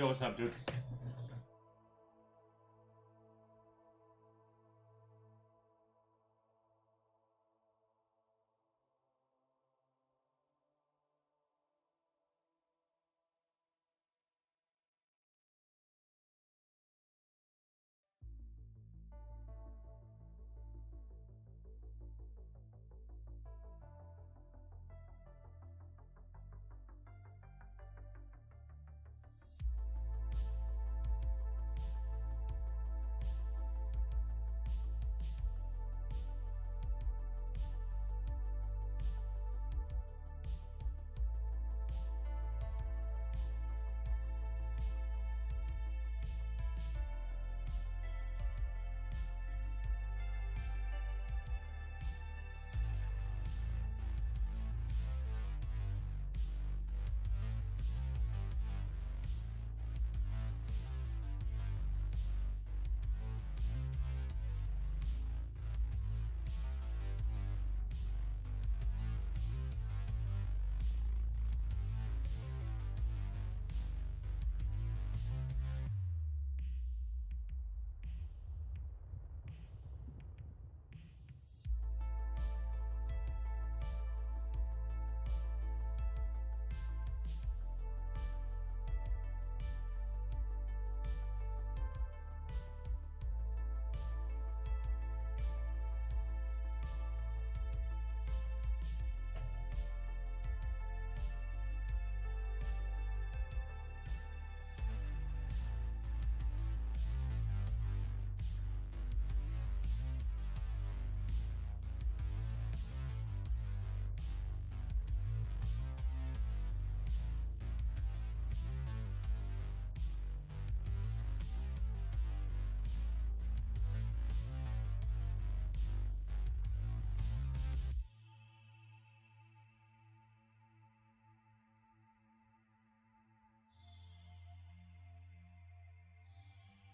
Yo, what's up, dudes?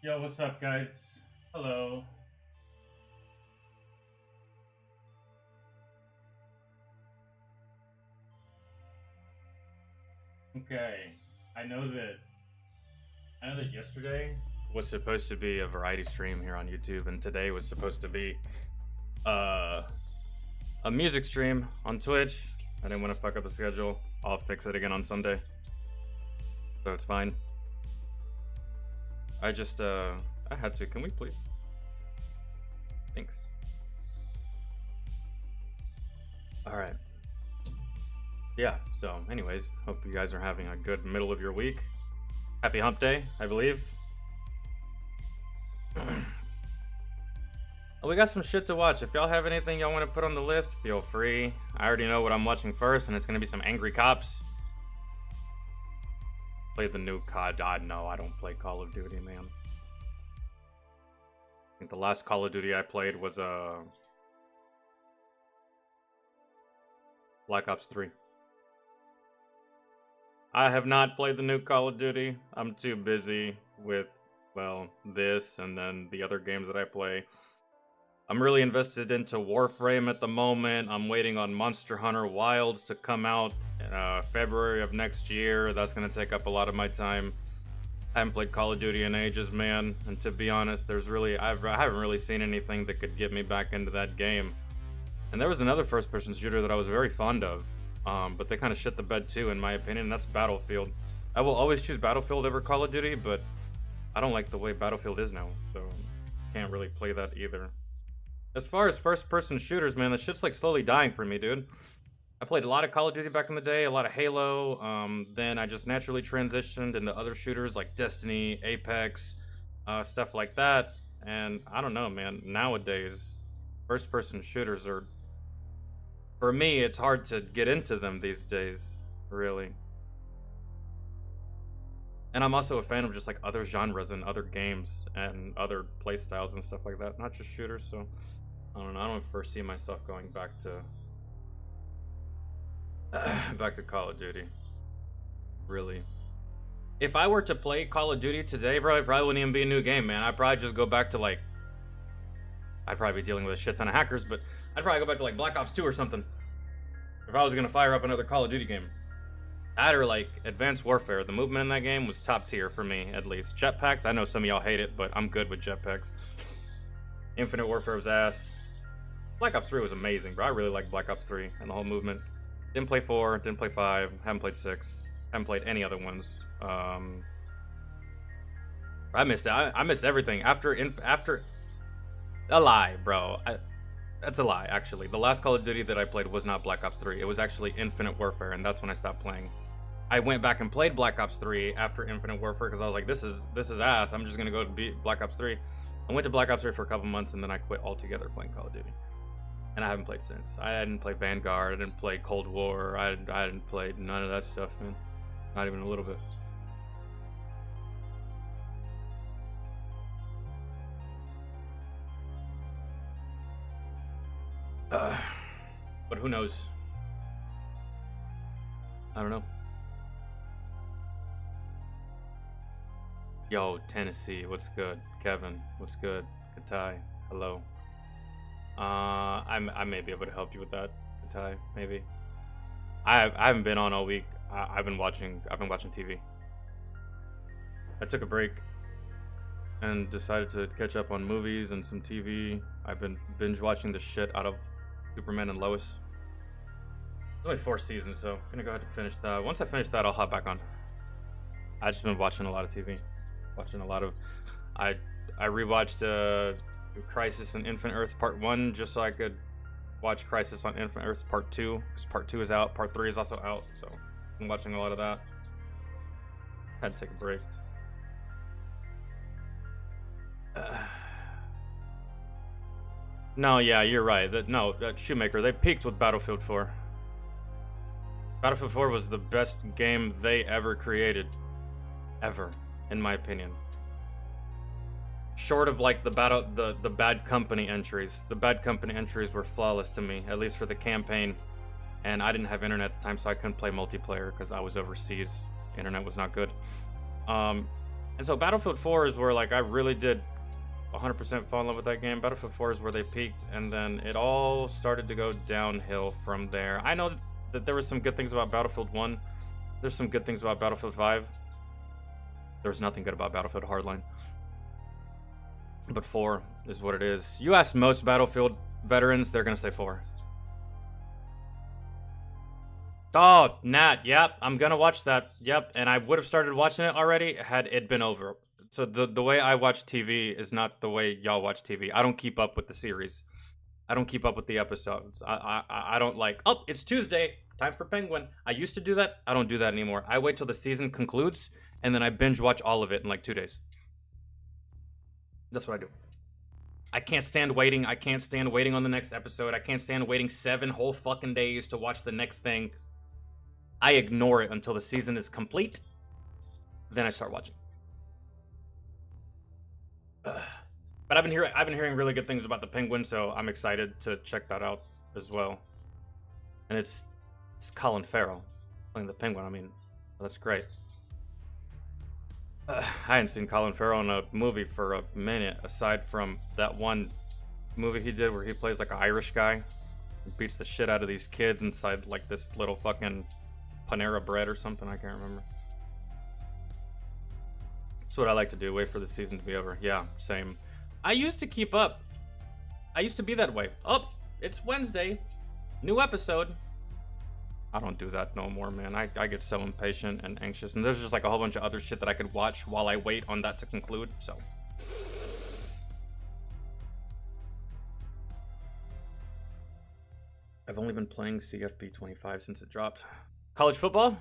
Yo, what's up, guys? Hello. Okay, I know that yesterday was supposed to be a variety stream here on YouTube, and today was supposed to be uh, a music stream on Twitch. I didn't want to fuck up the schedule. I'll fix it again on Sunday, so it's fine. I just I had to. Can we please? Thanks. All right. Yeah, so anyways, hope you guys are having a good middle of your week. Happy hump day, I believe. We got some shit to watch. If y'all have anything y'all want to put on the list, feel free. I already know what I'm watching first, and it's gonna be some angry cops. Play the new COD. No, I don't play Call of Duty, man. I think the last Call of Duty I played was Black Ops 3. I have not played the new Call of Duty. I'm too busy with, well, this and then the other games that I play. I'm really invested into Warframe at the moment. I'm waiting on Monster Hunter Wilds to come out February of next year. That's going to take up a lot of my time. I haven't played Call of Duty in ages, man. And to be honest, I haven't really seen anything that could get me back into that game. And there was another first-person shooter that I was very fond of. But they kind of shit the bed too, in my opinion, and that's Battlefield. I will always choose Battlefield over Call of Duty, but I don't like the way Battlefield is now, so can't really play that either. As far as first-person shooters, man, the shit's like slowly dying for me, dude. I played a lot of Call of Duty back in the day, a lot of Halo. Then I just naturally transitioned into other shooters like Destiny, Apex, stuff like that. And I don't know, man. Nowadays, first-person shooters are, for me, it's hard to get into them these days, really. And I'm also a fan of just like other genres and other games and other playstyles and stuff like that, not just shooters. So I don't know. I don't foresee myself going back to Call of Duty. Really. If I were to play Call of Duty today, bro, it probably wouldn't even be a new game, man. I'd probably just go back to like, I'd probably be dealing with a shit ton of hackers, but I'd probably go back to like Black Ops 2 or something if I was gonna fire up another Call of Duty game. That or like Advanced Warfare. The movement in that game was top tier for me, at least. Jetpacks, I know some of y'all hate it, but I'm good with jetpacks. Infinite Warfare was ass. Black Ops 3 was amazing, bro. I really like Black Ops 3 and the whole movement. Didn't play 4, didn't play 5, haven't played 6, haven't played any other ones. I missed it. I missed everything after a lie, bro. That's a lie, actually. The last Call of Duty that I played was not Black Ops 3. It was actually Infinite Warfare, and that's when I stopped playing. I went back and played Black Ops 3 after Infinite Warfare because I was like, this is ass. I'm just gonna go to beat Black Ops 3. I went to Black Ops 3 for a couple months, and then I quit altogether playing Call of Duty. And I haven't played since. I didn't play Vanguard. I didn't play Cold War. I didn't play none of that stuff, man. Not even a little bit. But who knows? I don't know. Yo, Tennessee, what's good? Kevin, what's good? Katai, hello. I may be able to help you with that, Katai, maybe. I haven't been on all week. I've been watching TV. I took a break and decided to catch up on movies and some TV. I've been binge watching the shit out of Superman and Lois. There's only 4 seasons, so I'm gonna go ahead and finish that. Once I finish that, I'll hop back on. I've just been watching a lot of TV. Watching a lot of... I rewatched Crisis on Infinite Earths Part 1 just so I could watch Crisis on Infinite Earths Part 2, because Part 2 is out, Part 3 is also out, so I'm watching a lot of that. Had to take a break. No, yeah, you're right. That Shoemaker, they peaked with Battlefield 4. Battlefield 4 was the best game they ever created. Ever, in my opinion. Short of like the Bad Company entries. The Bad Company entries were flawless to me, at least for the campaign. And I didn't have internet at the time, so I couldn't play multiplayer because I was overseas. Internet was not good. And so Battlefield 4 is where like I really did 100% fall in love with that game. Battlefield 4 is where they peaked, and then it all started to go downhill from there. I know that there were some good things about Battlefield 1. There's some good things about Battlefield 5. There's nothing good about Battlefield Hardline. But 4 is what it is. You ask most Battlefield veterans, they're gonna say 4. Oh, Nat, yep, I'm gonna watch that. Yep, and I would have started watching it already had it been over. So the way I watch TV is not the way y'all watch TV. I don't keep up with the series. I don't keep up with the episodes. I don't like, oh, it's Tuesday, time for Penguin. I used to do that. I don't do that anymore. I wait till the season concludes, and then I binge watch all of it in like 2 days. That's what I do. I can't stand waiting. I can't stand waiting on the next episode. I can't stand waiting 7 whole fucking days to watch the next thing. I ignore it until the season is complete. Then I start watching. But I've been hearing really good things about the Penguin, so I'm excited to check that out as well. And it's Colin Farrell playing the Penguin. I mean, that's great. I hadn't seen Colin Farrell in a movie for a minute, aside from that one movie he did where he plays like an Irish guy and beats the shit out of these kids inside like this little fucking Panera Bread or something. I can't remember. That's what I like to do. Wait for the season to be over. Yeah, same. I used to keep up. I used to be that way. Oh, it's Wednesday. New episode. I don't do that no more, man. I get so impatient and anxious. And there's just like a whole bunch of other shit that I could watch while I wait on that to conclude. So. I've only been playing CFP 25 since it dropped. College football?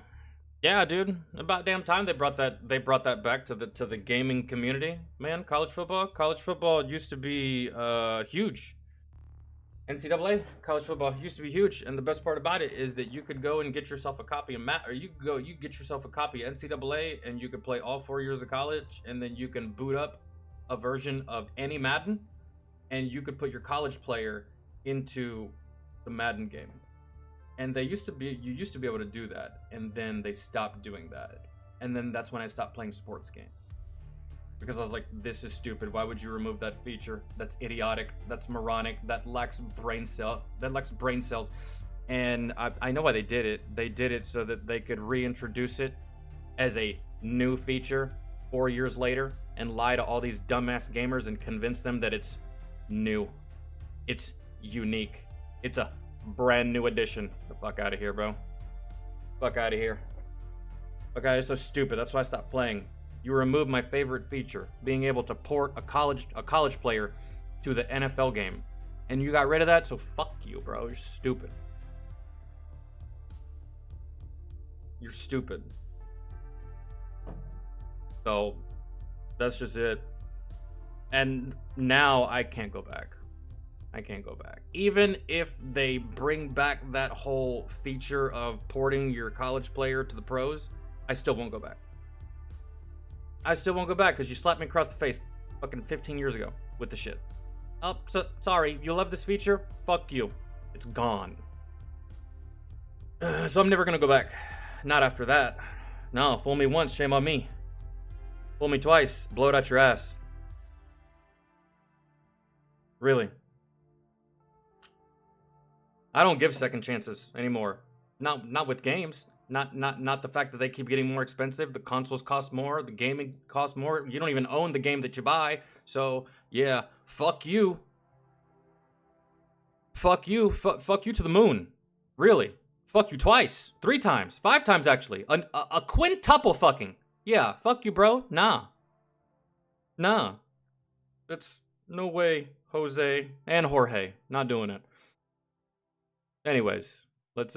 Yeah, dude. About damn time they brought that back to the gaming community. Man, college football used to be huge. NCAA college football used to be huge, and the best part about it is that you could go and get yourself a copy of you get yourself a copy of NCAA, and you could play all 4 years of college, and then you can boot up a version of any Madden, and you could put your college player into the Madden game. And you used to be able to do that, and then they stopped doing that, and then that's when I stopped playing sports games. Because I was like, this is stupid. Why would you remove that feature? That's idiotic. That's moronic. That lacks brain cells. And I know why they did it. They did it so that they could reintroduce it as a new feature 4 years later and lie to all these dumbass gamers and convince them that it's new. It's unique. It's a brand new edition. The fuck out of here, bro. Fuck out of here. Fuck out of here. So stupid. That's why I stopped playing. You removed my favorite feature, being able to port a college player to the NFL game. And you got rid of that, so fuck you, bro. You're stupid. You're stupid. So, that's just it. And now I can't go back. I can't go back. Even if they bring back that whole feature of porting your college player to the pros, I still won't go back. I still won't go back because you slapped me across the face fucking 15 years ago with the shit. Oh, so sorry. You love this feature? Fuck you. It's gone. So I'm never gonna go back. Not after that. No, fool me once, shame on me. Fool me twice, blow it out your ass. Really. I don't give second chances anymore. Not with games. Not the fact that they keep getting more expensive. The consoles cost more. The gaming costs more. You don't even own the game that you buy. So yeah, fuck you. Fuck you. Fuck you to the moon. Really. Fuck you twice. 3 times. 5 times actually. A quintuple fucking. Yeah. Fuck you, bro. Nah. That's no way. Jose and Jorge. Not doing it. Anyways, let's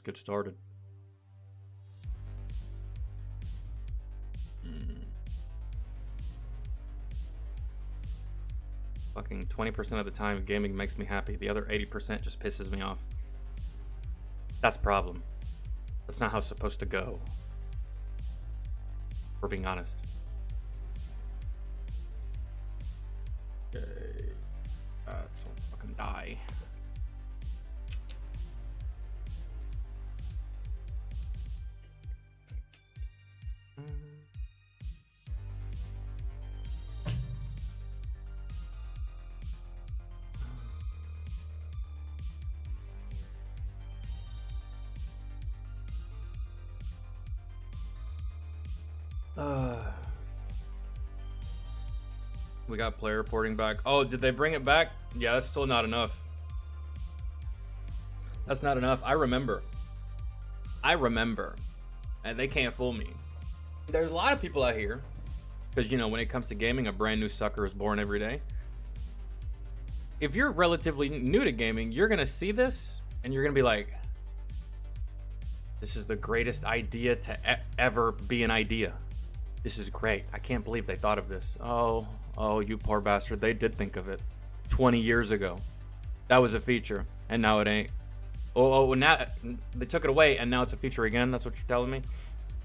get started. Fucking 20% of the time gaming makes me happy. The other 80% just pisses me off. That's a problem. That's not how it's supposed to go. We're being honest. Okay. So fucking die. We got player reporting back. Oh, did they bring it back? Yeah, that's still not enough. That's not enough. I remember. And they can't fool me. There's a lot of people out here, because, you know, when it comes to gaming, a brand new sucker is born every day. If you're relatively new to gaming, you're going to see this, and you're going to be like, this is the greatest idea to ever be an idea. This is great. I can't believe they thought of this. Oh, you poor bastard. They did think of it 20 years ago. That was a feature, and now it ain't. Oh, now they took it away, and now it's a feature again. That's what you're telling me?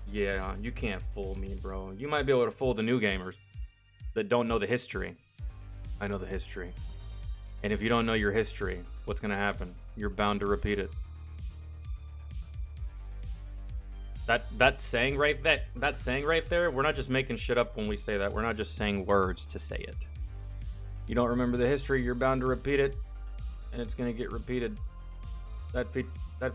Yeah, you can't fool me, bro. You might be able to fool the new gamers that don't know the history. I know the history. And if you don't know your history, what's going to happen? You're bound to repeat it. That saying right there, we're not just making shit up when we say that. We're not just saying words to say it. You don't remember the history, you're bound to repeat it, and it's going to get repeated. That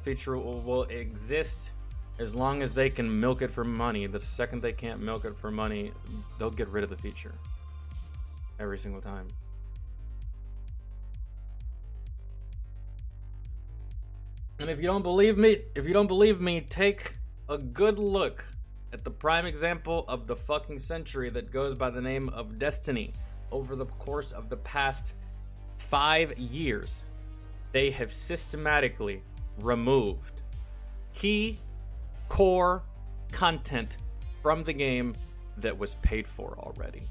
feature will exist as long as they can milk it for money. The second they can't milk it for money, they'll get rid of the feature. Every single time. And if you don't believe me, take a good look at the prime example of the fucking century that goes by the name of Destiny. Over the course of the past 5 years, they have systematically removed key core content from the game that was paid for already.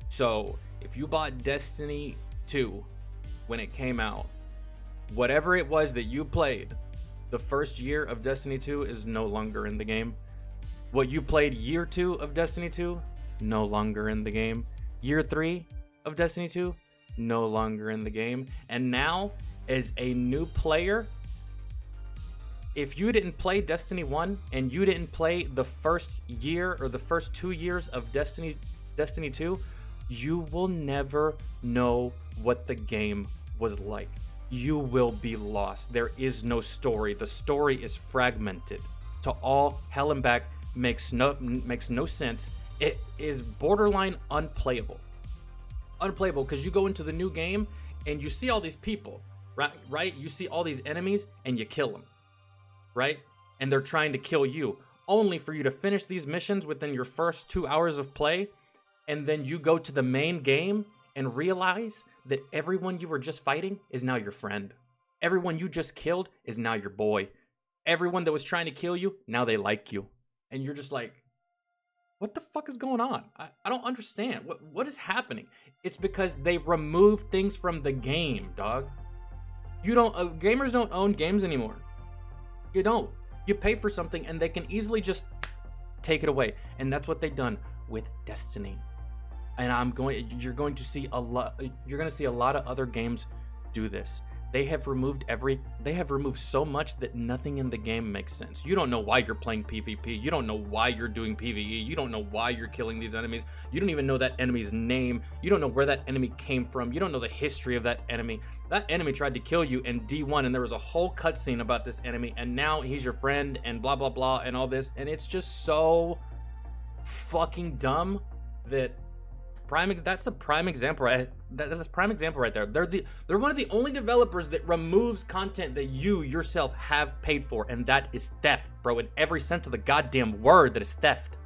So if you bought Destiny 2 when it came out, whatever it was that you played the first year of Destiny 2 is no longer in the game. What you played year 2 of Destiny 2, no longer in the game. Year 3 of Destiny 2, no longer in the game. And now, as a new player, if you didn't play Destiny 1 and you didn't play the first year or the first 2 years of Destiny 2, you will never know what the game was like. you will be lost. There is no story. The story is fragmented to all hell and back. Makes no sense. It is borderline unplayable. Unplayable because you go into the new game and you see all these people, right? You see all these enemies and you kill them, right? And they're trying to kill you, only for you to finish these missions within your first 2 hours of play, and then you go to the main game and realize that everyone you were just fighting is now your friend. Everyone you just killed is now your boy. Everyone that was trying to kill you, now they like you. And you're just like, what the fuck is going on? I don't understand. What is happening? It's because they remove things from the game, dog. You don't, gamers don't own games anymore. You don't. You pay for something and they can easily just take it away. And that's what they've done with Destiny. And you're going to see a lot of other games do this. They have removed so much that nothing in the game makes sense. You don't know why you're playing PvP. You don't know why you're doing PvE. You don't know why you're killing these enemies. You don't even know that enemy's name. You don't know where that enemy came from. You don't know the history of that enemy. That enemy tried to kill you in D1 and there was a whole cutscene about this enemy and now he's your friend and blah blah blah and all this, and it's just so fucking dumb that that's a prime example, right? That's a prime example right there. They're one of the only developers that removes content that you yourself have paid for, and that is theft, bro. In every sense of the goddamn word, that is theft.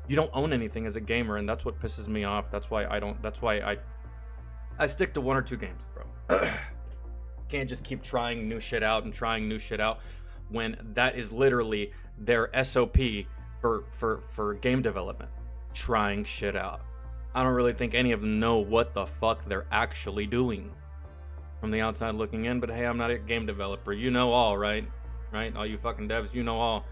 You don't own anything as a gamer, and that's what pisses me off. That's why I stick to 1 or 2 games, bro. Can't just keep trying new shit out when that is literally their SOP for game development. Trying shit out. I don't really think any of them know what the fuck they're actually doing from the outside looking in, but hey, I'm not a game developer. You know all, right? Right? All you fucking devs, you know all.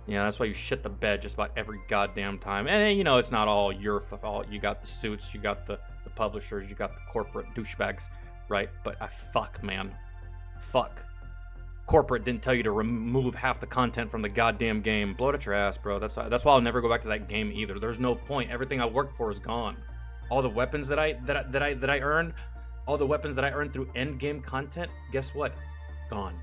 Yeah, that's why you shit the bed just about every goddamn time. And you know, it's not all your fault. You got the suits, you got the publishers, you got the corporate douchebags, right? But fuck, man. Fuck. Corporate didn't tell you to remove half the content from the goddamn game. Blow it at your ass, bro. That's why I'll never go back to that game either. There's no point. Everything I worked for is gone. All the weapons that I earned, all the weapons that I earned through end game content, guess what? Gone.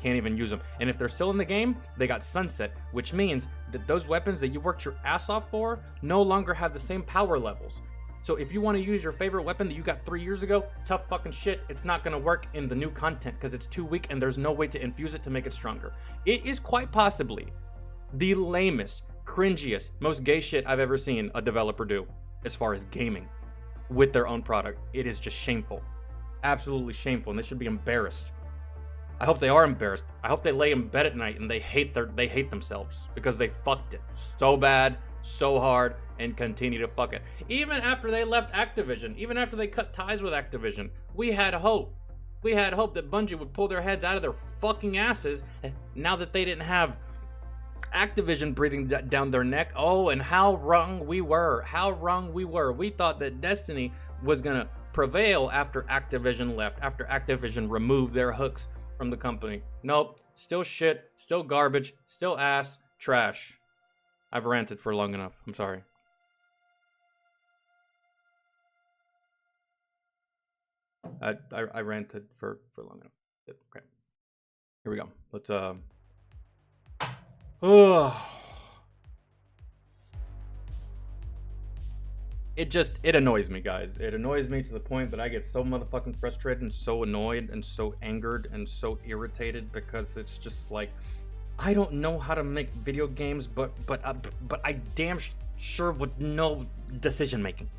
Can't even use them. And if they're still in the game, they got sunset, which means that those weapons that you worked your ass off for no longer have the same power levels. So if you want to use your favorite weapon that you got 3 years ago, tough fucking shit, it's not going to work in the new content because it's too weak and there's no way to infuse it to make it stronger. It is quite possibly the lamest, cringiest, most gay shit I've ever seen a developer do as far as gaming with their own product. It is just shameful. Absolutely shameful, and they should be embarrassed. I hope they are embarrassed. I hope they lay in bed at night and they hate themselves because they fucked it so bad, so hard, and continue to fuck it. Even after they left Activision, even after they cut ties with Activision, we had hope. We had hope that Bungie would pull their heads out of their fucking asses now that they didn't have Activision breathing down their neck. Oh, and how wrong we were. How wrong we were. We thought that Destiny was gonna prevail after Activision left, after Activision removed their hooks from the company. Nope. Still shit, still garbage, still ass, trash. I've ranted for long enough. I'm sorry. I ranted for long enough. Okay. Here we go. Let's It annoys me, guys. It annoys me to the point that I get so motherfucking frustrated and so annoyed and so angered and so irritated because it's just like, I don't know how to make video games, but I damn sure would know decision making.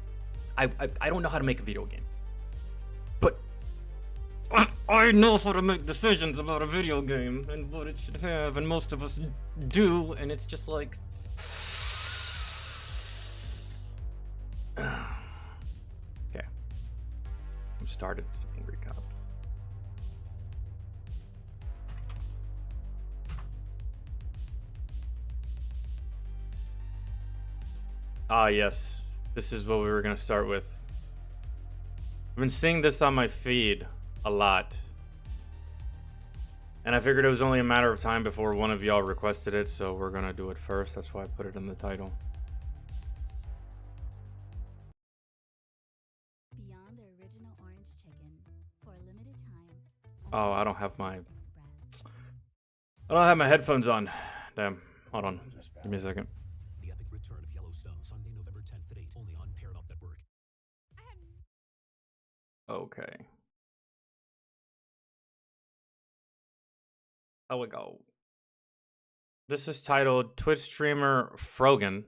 I don't know how to make a video game, but I know how to make decisions about a video game and what it should have, and most of us do, and it's just like, okay, I'm started with some angry cops. Ah, yes. This is what we were going to start with. I've been seeing this on my feed a lot. And I figured it was only a matter of time before one of y'all requested it, so we're going to do it first. That's why I put it in the title. Beyond the original orange chicken, for a limited time, Oh, I don't have my headphones on. Damn. Hold on. Give me a second. The epic return of Yellowstone, Sunday, November 10th at 8, only on Paramount Network. Okay. How we go? This is titled Twitch streamer Frogan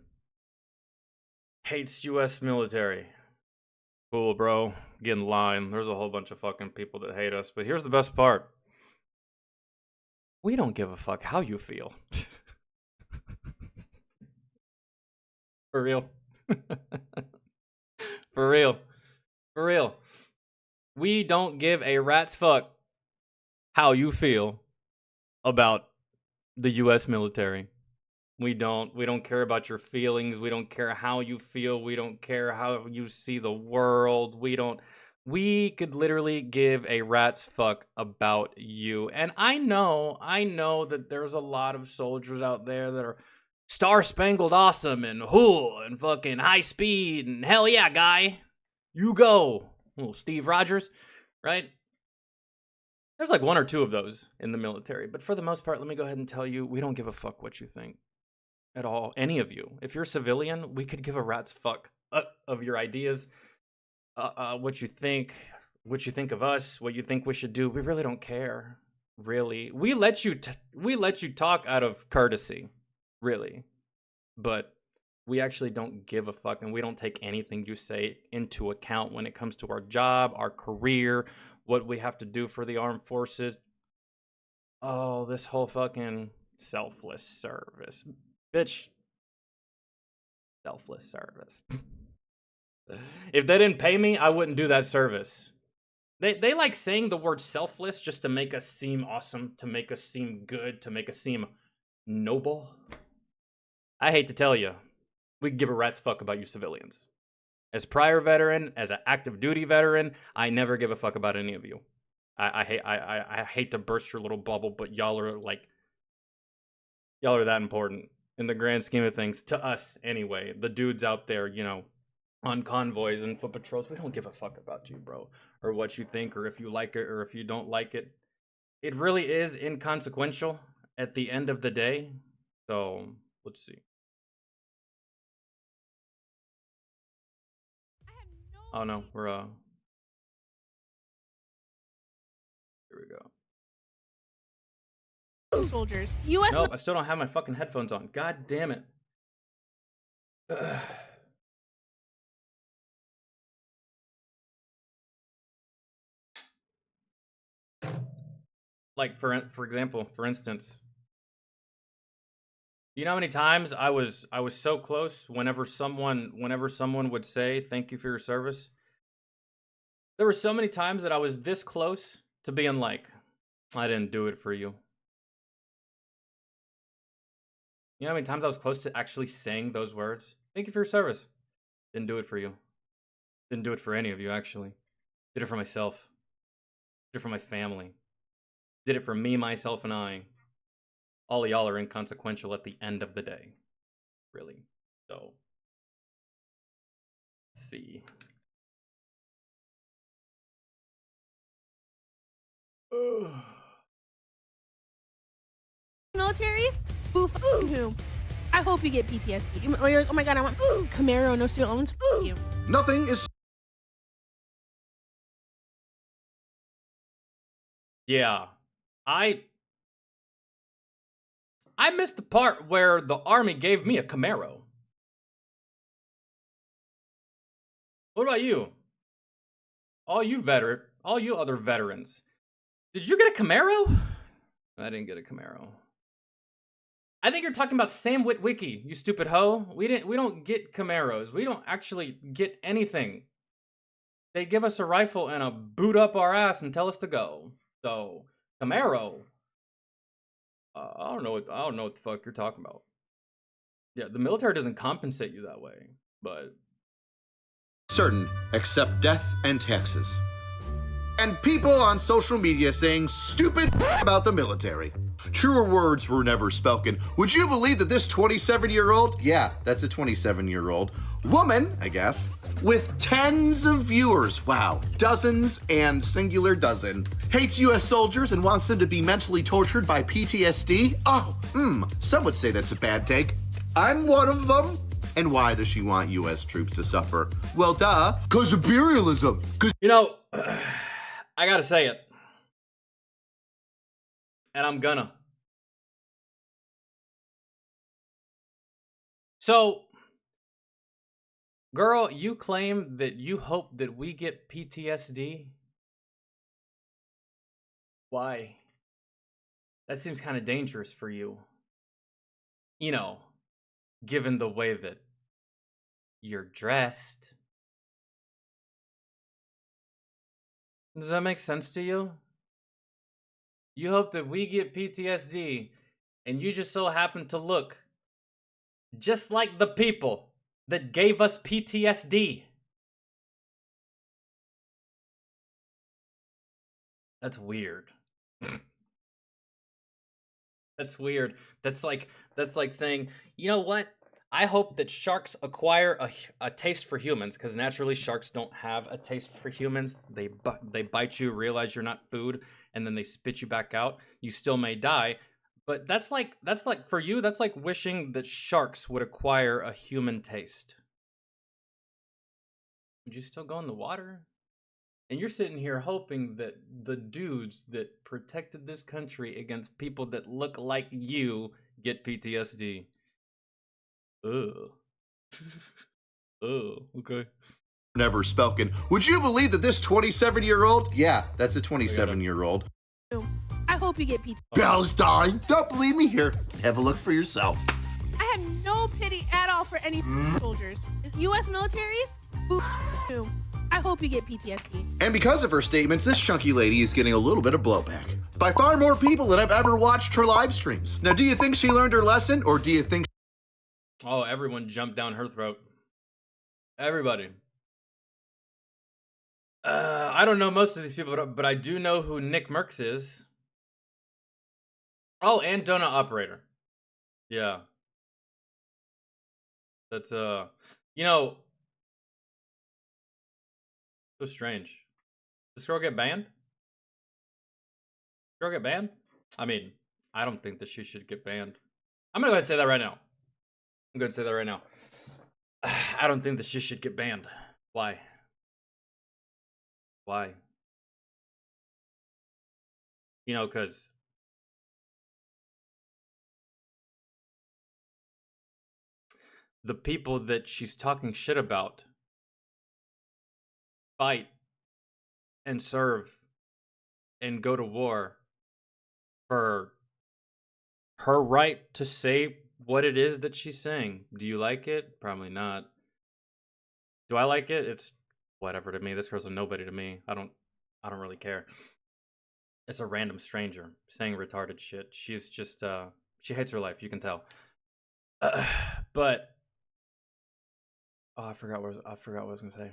hates US military. Cool, bro. Get in line. There's a whole bunch of fucking people that hate us. But here's the best part. We don't give a fuck how you feel. For real. For real. For real. We don't give a rat's fuck how you feel about the US military. We don't care about your feelings. We don't care how you feel. We don't care how you see the world. We could literally give a rat's fuck about you. And I know that there's a lot of soldiers out there that are Star Spangled Awesome and and fucking high speed and hell yeah, guy. You go. Little Steve Rogers, right? There's like one or two of those in the military. But for the most part, let me go ahead and tell you, we don't give a fuck what you think at all. Any of you. If you're a civilian, we could give a rat's fuck of your ideas, what you think of us, what you think we should do. We really don't care. Really. We let you talk out of courtesy. Really. But we actually don't give a fuck, and we don't take anything you say into account when it comes to our job, our career, what we have to do for the armed forces. Oh, this whole fucking selfless service. Bitch. Selfless service. If they didn't pay me, I wouldn't do that service. They like saying the word selfless just to make us seem awesome, to make us seem good, to make us seem noble. I hate to tell you, we give a rat's fuck about you civilians. As prior veteran, as an active duty veteran, I never give a fuck about any of you. I hate to burst your little bubble, but y'all are that important in the grand scheme of things to us anyway. The dudes out there, you know, on convoys and foot patrols, we don't give a fuck about you, bro, or what you think, or if you like it, or if you don't like it. It really is inconsequential at the end of the day. So let's see. Oh no, we're here we go. Soldiers. US. Nope, I still don't have my fucking headphones on. God damn it. Like for example, for instance, you know how many times I was so close whenever someone would say thank you for your service? There were so many times that I was this close to being like, I didn't do it for you. You know how many times I was close to actually saying those words? Thank you for your service. Didn't do it for you. Didn't do it for any of you, actually. Did it for myself. Did it for my family. Did it for me, myself, and I. All of y'all are inconsequential at the end of the day. Really. So. Let's see. Military? Boof. Who? I hope you get PTSD. Or you're like, oh my god, I want Camaro, no student loans. You. Nothing is. Yeah. I missed the part where the army gave me a Camaro. What about you? All you other veterans. Did you get a Camaro? I didn't get a Camaro. I think you're talking about Sam Witwicky, you stupid hoe. We don't get Camaros. We don't actually get anything. They give us a rifle and a boot up our ass and tell us to go. So, Camaro. I don't know what the fuck you're talking about. Yeah, the military doesn't compensate you that way, but certain except death and taxes. and people on social media saying stupid about the military. Truer words were never spoken. Would you believe that this 27-year-old, yeah, that's a 27-year-old, woman, I guess, with tens of viewers, wow, dozens and singular dozen, hates US soldiers and wants them to be mentally tortured by PTSD? Oh, some would say that's a bad take. I'm one of them. And why does she want US troops to suffer? Well, duh, 'cause imperialism. 'Cause You know, I gotta say it. And I'm gonna. So, girl, you claim that you hope that we get PTSD? Why? That seems kind of dangerous for you. You know, given the way that you're dressed. Does that make sense to you? You hope that we get PTSD, and you just so happen to look just like the people that gave us PTSD. That's weird. That's weird. That's like saying, you know what? I hope that sharks acquire a taste for humans, because naturally sharks don't have a taste for humans. They bite you, realize you're not food, and then they spit you back out. You still may die, but that's like for you, that's like wishing that sharks would acquire a human taste. Would you still go in the water? And you're sitting here hoping that the dudes that protected this country against people that look like you get PTSD. Ugh. Oh, okay. never spoken. Would you believe that this 27-year-old, yeah, that's a 27-year-old, I hope you get PTSD. Bell's dying? Don't believe me? Here, have a look for yourself. I have no pity at all for any soldiers. U.S. military? I hope you get PTSD. And because of her statements, this chunky lady is getting a little bit of blowback by far more people than I've ever watched her live streams. Now, do you think she learned her lesson, or do you think Oh, everyone jumped down her throat. Everybody. I don't know most of these people, but I do know who Nick Merckx is. Oh, and Donut Operator. Yeah. That's, you know, so strange. Does this girl get banned? Girl get banned? I mean, I don't think that she should get banned. I'm gonna go ahead and say that right now. I'm going to say that right now. I don't think that she should get banned. Why? Why? You know, because the people that she's talking shit about fight and serve and go to war for her right to say what it is that she's saying. Do you like it? Probably not. Do I like it? It's whatever to me. This girl's a nobody to me. I don't really care. It's a random stranger saying retarded shit. She's just she hates her life, you can tell. But oh, I forgot what I was going to say.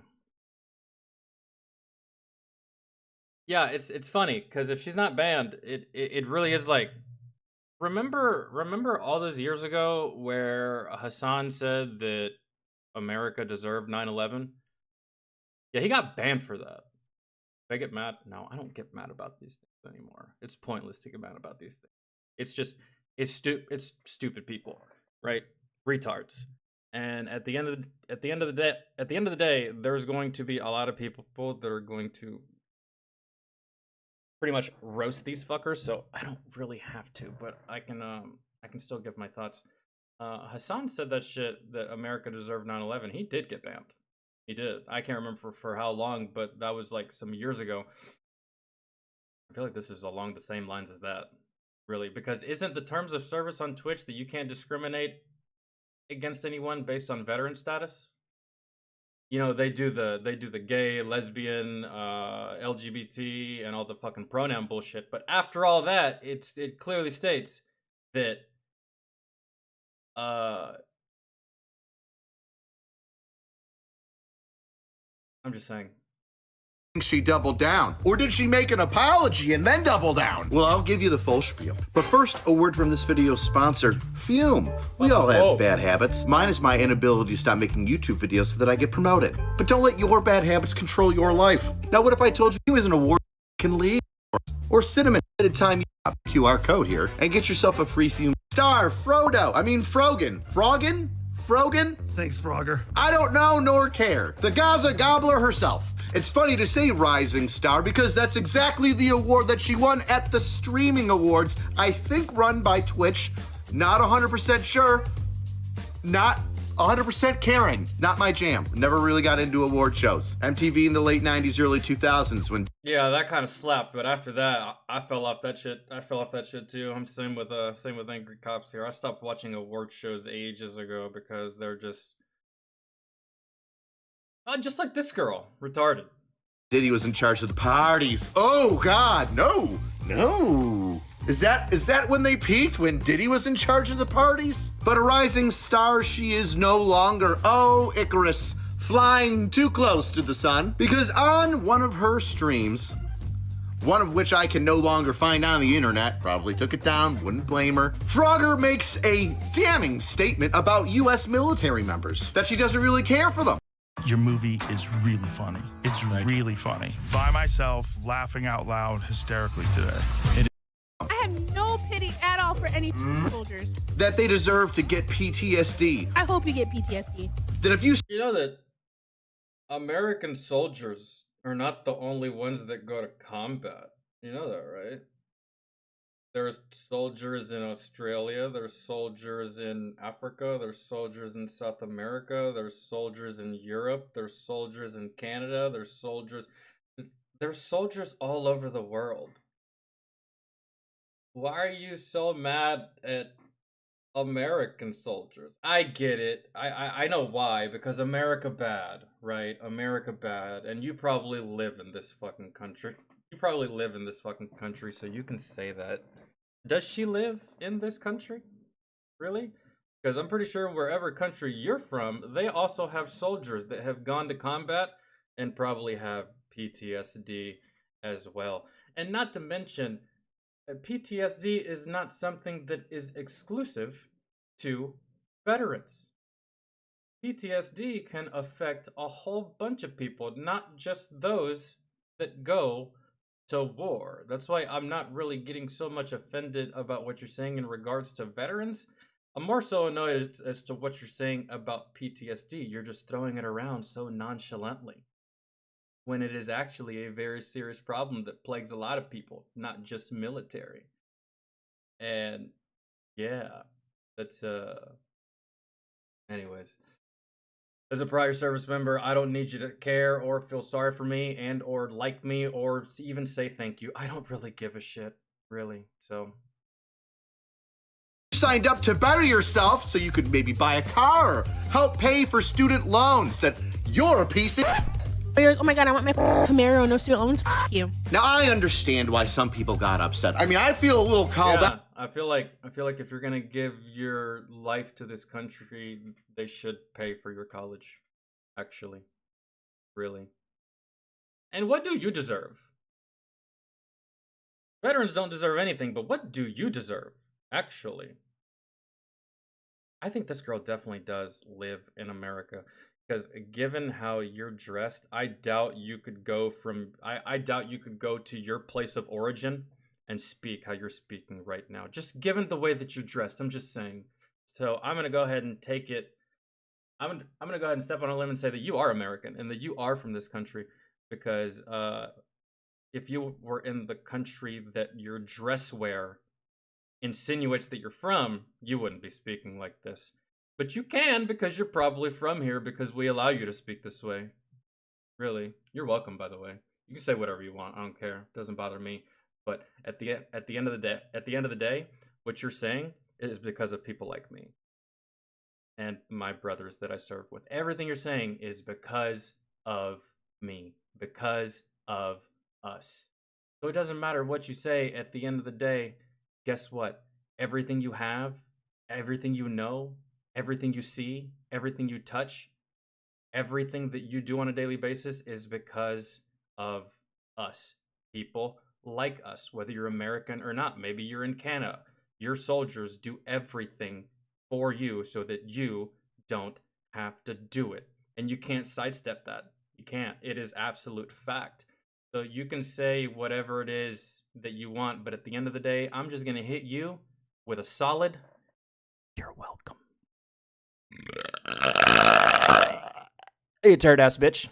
Yeah, it's funny cuz if she's not banned, it really is like remember all those years ago where Hassan said that America deserved 9/11? Yeah, he got banned for that. I get mad? No, I don't get mad about these things anymore. It's pointless to get mad about these things. It's just it's stupid people, right? Retards. And at the end of the day, there's going to be a lot of people that are going to pretty much roast these fuckers. So I don't really have to, but I can still give my thoughts. Hassan said that shit that America deserved 9/11. He did get banned. He did. I can't remember for how long, but that was like some years ago. I feel like this is along the same lines as that, really, because isn't the terms of service on Twitch that you can't discriminate against anyone based on veteran status? You know, they do the gay, lesbian, LGBT, and all the fucking pronoun bullshit. But after all that, it clearly states that I'm just saying. she doubled down? Or did she make an apology and then double down? Well, I'll give you the full spiel. But first, a word from this video's sponsor, Fume. We all have bad habits. Mine is my inability to stop making YouTube videos so that I get promoted. But don't let your bad habits control your life. Now, what if I told you Fume is an award you can leave? Or cinnamon time QR code here and get yourself a free Fume star. Frogan. Frogan? Thanks, Frogger. I don't know nor care. The Gaza Gobbler herself. It's funny to say Rising Star because that's exactly the award that she won at the Streaming Awards, I think run by Twitch. Not 100% sure. Not 100% caring. Not my jam. Never really got into award shows. MTV in the late 90s, early 2000s when... Yeah, that kind of slapped, but after that, I fell off that shit. I fell off that shit too. I'm same with Angry Cops here. I stopped watching award shows ages ago because they're just like this girl, retarded. Diddy was in charge of the parties. Oh God, no. Is that when they peaked? When Diddy was in charge of the parties? But a rising star she is no longer. Oh, Icarus, flying too close to the sun. Because on one of her streams, one of which I can no longer find on the internet, probably took it down, wouldn't blame her, Frogger makes a damning statement about US military members, that she doesn't really care for them. Your movie is really funny. It's really funny. By myself, laughing out loud hysterically today. I have no pity at all for any soldiers. That they deserve to get PTSD. I hope you get PTSD. That if you You know that American soldiers are not the only ones that go to combat. You know that, right? There's soldiers in Australia, there's soldiers in Africa, there's soldiers in South America, there's soldiers in Europe, there's soldiers in Canada, there's soldiers all over the world. Why are you so mad at American soldiers? I get it. I know why, because America bad, right? America bad, and you probably live in this fucking country. So you can say that. Does she live in this country? Really? Because I'm pretty sure wherever country you're from, they also have soldiers that have gone to combat and probably have PTSD as well. And not to mention, PTSD is not something that is exclusive to veterans. PTSD can affect a whole bunch of people, not just those that go to war. That's why I'm not really getting so much offended about what you're saying in regards to veterans. I'm more so annoyed as to what you're saying about PTSD. You're just throwing it around so nonchalantly, when it is actually a very serious problem that plagues a lot of people, not just military. And yeah, that's anyways. As a prior service member, I don't need you to care or feel sorry for me and or like me or even say thank you. I don't really give a shit, really. So you signed up to better yourself so you could maybe buy a car or help pay for student loans, that you're a piece of... Oh my God, I want my Camaro, no student loans. You. Now I understand why some people got upset. I mean, I feel a little called out. I feel like if you're gonna give your life to this country, they should pay for your college. Actually, really. And what do you deserve? Veterans don't deserve anything, but what do you deserve? Actually, I think this girl definitely does live in America. Because given how you're dressed, I doubt you could go to your place of origin and speak how you're speaking right now. Just given the way that you're dressed, I'm just saying. So I'm gonna go ahead and take it. I'm gonna go ahead and step on a limb and say that you are American and that you are from this country. Because if you were in the country that your dress wear insinuates that you're from, you wouldn't be speaking like this. But you can, because you're probably from here, because we allow you to speak this way. Really. You're welcome, by the way. You can say whatever you want. I don't care. It doesn't bother me. But at the end of the day, what you're saying is because of people like me and my brothers that I serve with. Everything you're saying is because of me, because of us. So it doesn't matter what you say at the end of the day. Guess what? Everything you have, everything you know, everything you see, everything you touch, everything that you do on a daily basis is because of us. People like us, whether you're American or not. Maybe you're in Canada. Your soldiers do everything for you so that you don't have to do it. And you can't sidestep that. You can't. It is absolute fact. So you can say whatever it is that you want, but at the end of the day, I'm just going to hit you with a solid, you're welcome. Hey, turd ass bitch.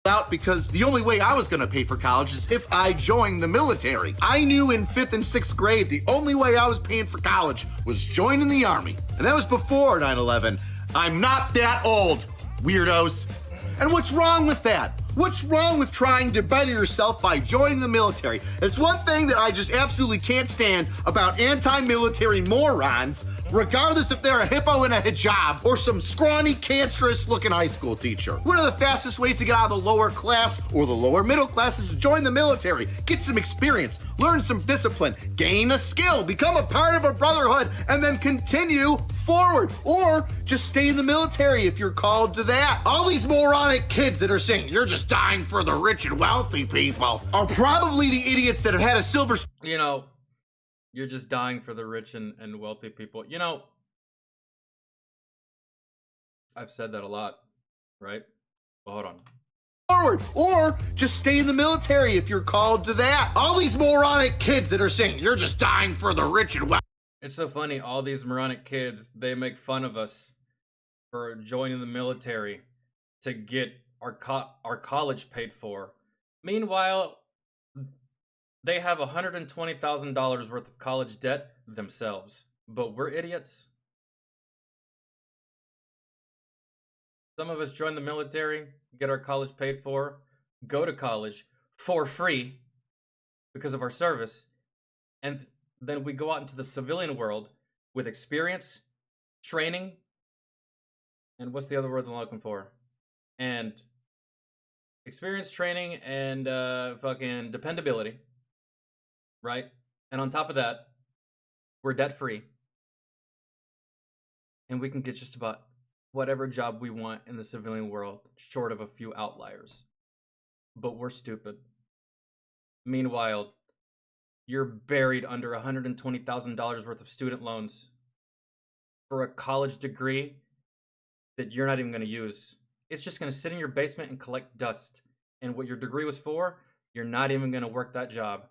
Out because the only way I was going to pay for college is if I joined the military. I knew in 5th and 6th grade the only way I was paying for college was joining the Army. And that was before 9/11. I'm not that old, weirdos. And what's wrong with that? What's wrong with trying to better yourself by joining the military? It's one thing that I just absolutely can't stand about anti-military morons, regardless if they're a hippo in a hijab or some scrawny, cancerous-looking high school teacher. One of the fastest ways to get out of the lower class or the lower middle class is to join the military, get some experience, learn some discipline, gain a skill, become a part of a brotherhood, and then continue forward, or just stay in the military if you're called to that. All these moronic kids that are saying you're just dying for the rich and wealthy people are probably the idiots that have had a silver You know, you're just dying for the rich and wealthy people. You know, I've said that a lot, right? Well, hold on. forward, or just stay in the military if you're called to that. All these moronic kids that are saying you're just dying for the rich and wealthy. It's so funny, all these moronic kids, they make fun of us for joining the military to get our college paid for. Meanwhile, they have $120,000 worth of college debt themselves. But we're idiots. Some of us join the military, get our college paid for, go to college for free because of our service, and then we go out into the civilian world with experience, training, and what's the other word I'm looking for? And experience, training, and fucking dependability, right? And on top of that, we're debt free, and we can get just about whatever job we want in the civilian world, short of a few outliers. But we're stupid. Meanwhile, you're buried under $120,000 worth of student loans for a college degree that you're not even going to use. It's just going to sit in your basement and collect dust. And what your degree was for, you're not even going to work that job.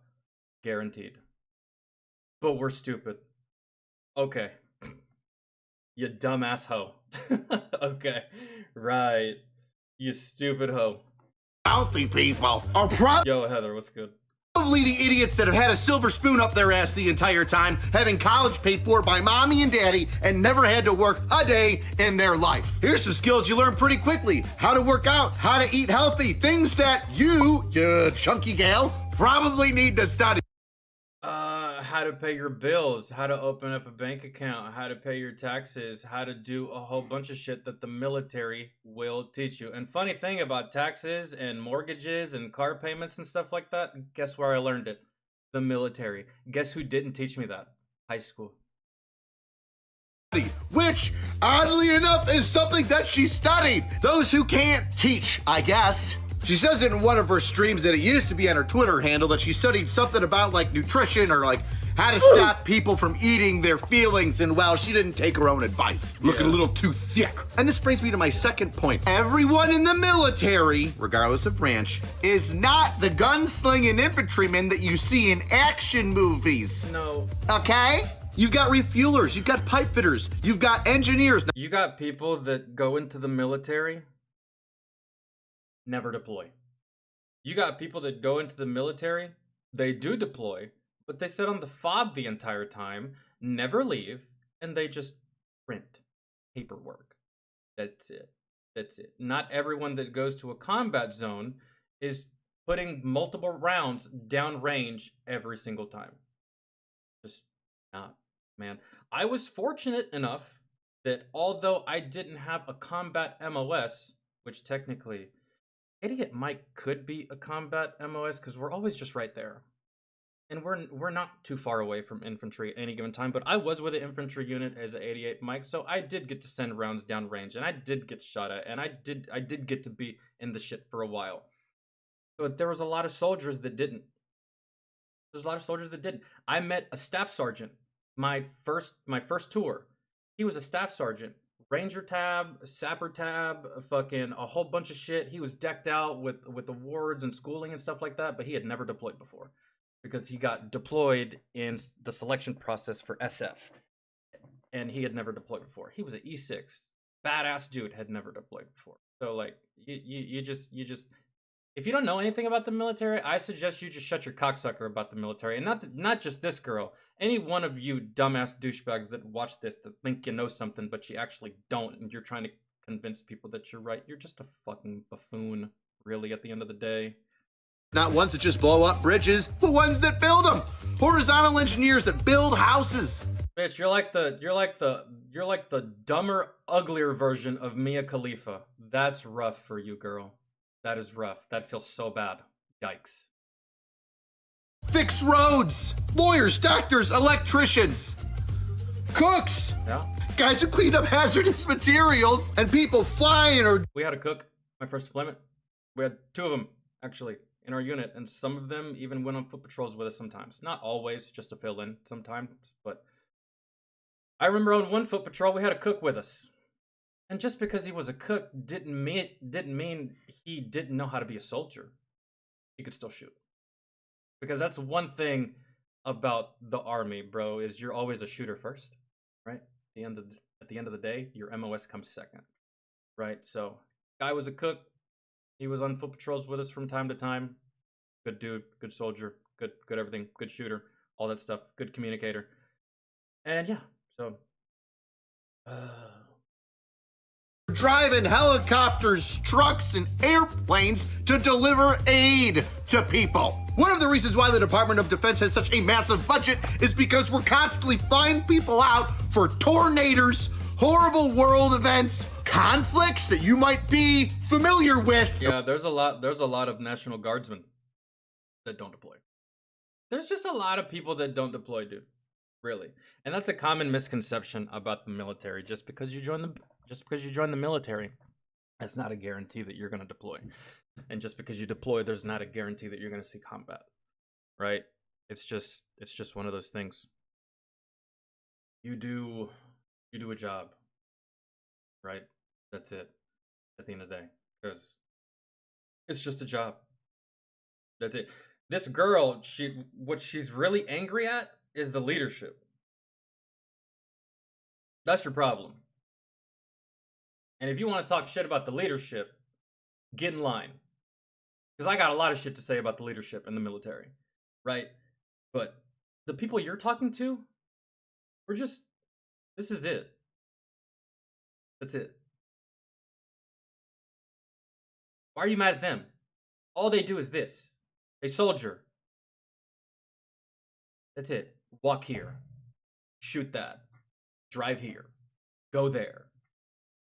Guaranteed. But we're stupid. Okay. You dumbass hoe. Okay. Right. You stupid hoe. Wealthy people are Yo, Heather, what's good? probably the idiots that have had a silver spoon up their ass the entire time, having college paid for by mommy and daddy, and never had to work a day in their life. Here's some skills you learn pretty quickly. How to work out, how to eat healthy, things that you chunky gal, probably need to study. How to pay your bills, how to open up a bank account, how to pay your taxes, how to do a whole bunch of shit that the military will teach you. And funny thing about taxes and mortgages and car payments and stuff like that, guess where I learned it? The military. Guess who didn't teach me that? High school. Which, oddly enough, is something that she studied. Those who can't teach, I guess. She says in one of her streams that it used to be on her Twitter handle that she studied something about like nutrition or like how to stop people from eating their feelings, and well, she didn't take her own advice. Looking a little too thick. And this brings me to my second point. Everyone in the military, regardless of branch, is not the gunslinging infantryman that you see in action movies. No. Okay? You've got refuelers, you've got pipe fitters, you've got engineers. You got people that go into the military, never deploy. You got people that go into the military, they do deploy, but they sit on the fob the entire time, never leave, and they just print paperwork. That's it. That's it. Not everyone that goes to a combat zone is putting multiple rounds down range every single time. Just not, man. I was fortunate enough that although I didn't have a combat MOS, which technically Idiot Mike could be a combat MOS because we're always just right there. And we're not too far away from infantry at any given time, but I was with an infantry unit as an 88 Mike, so I did get to send rounds down range, and I did get shot at, and I did get to be in the shit for a while. But there was a lot of soldiers that didn't. There's a lot of soldiers that didn't. I met a staff sergeant my first tour. He was a staff sergeant, Ranger tab, Sapper tab, fucking a whole bunch of shit. He was decked out with awards and schooling and stuff like that, but he had never deployed before because he got deployed in the selection process for SF, and he had never deployed before. He was an E6, badass dude, had never deployed before. So like you just if you don't know anything about the military, I suggest you just shut your cocksucker about the military. And not just this girl. Any one of you dumbass douchebags that watch this that think you know something, but you actually don't, and you're trying to convince people that you're right. You're just a fucking buffoon, really, at the end of the day. Not ones that just blow up bridges, but ones that build them. Horizontal engineers that build houses. Bitch, you're like the dumber, uglier version of Mia Khalifa. That's rough for you, girl. That is rough. That feels so bad. Yikes. Fix roads. Lawyers, doctors, electricians. Cooks. Yeah. Guys who clean up hazardous materials and people flying or... We had a cook, my first deployment. We had 2 of them, actually, in our unit. And some of them even went on foot patrols with us sometimes. Not always, just to fill in sometimes. But I remember on one foot patrol, we had a cook with us. And just because he was a cook didn't mean he didn't know how to be a soldier. He could still shoot. Because that's one thing about the Army, bro, is you're always a shooter first, right? At the end of the day, your MOS comes second, right? So, guy was a cook. He was on foot patrols with us from time to time. Good dude, good soldier, good everything, good shooter, all that stuff, good communicator. And yeah, so driving helicopters, trucks, and airplanes to deliver aid to people. One of the reasons why the Department of Defense has such a massive budget is because we're constantly flying people out for tornadoes, horrible world events, conflicts that you might be familiar with. yeah, there's a lot of National Guardsmen that don't deploy. There's just a lot of people that don't deploy, dude. Really. And that's a common misconception about the military. Just because you join the military, that's not a guarantee that you're going to deploy. And just because you deploy, there's not a guarantee that you're going to see combat. Right? It's just one of those things. You do a job. Right? That's it. At the end of the day. Because it's just a job. That's it. This girl, what she's really angry at is the leadership. That's your problem. And if you want to talk shit about the leadership, get in line. Because I got a lot of shit to say about the leadership in the military, right? But the people you're talking to, this is it. That's it. Why are you mad at them? All they do is this. They soldier. That's it. Walk here. Shoot that. Drive here. Go there.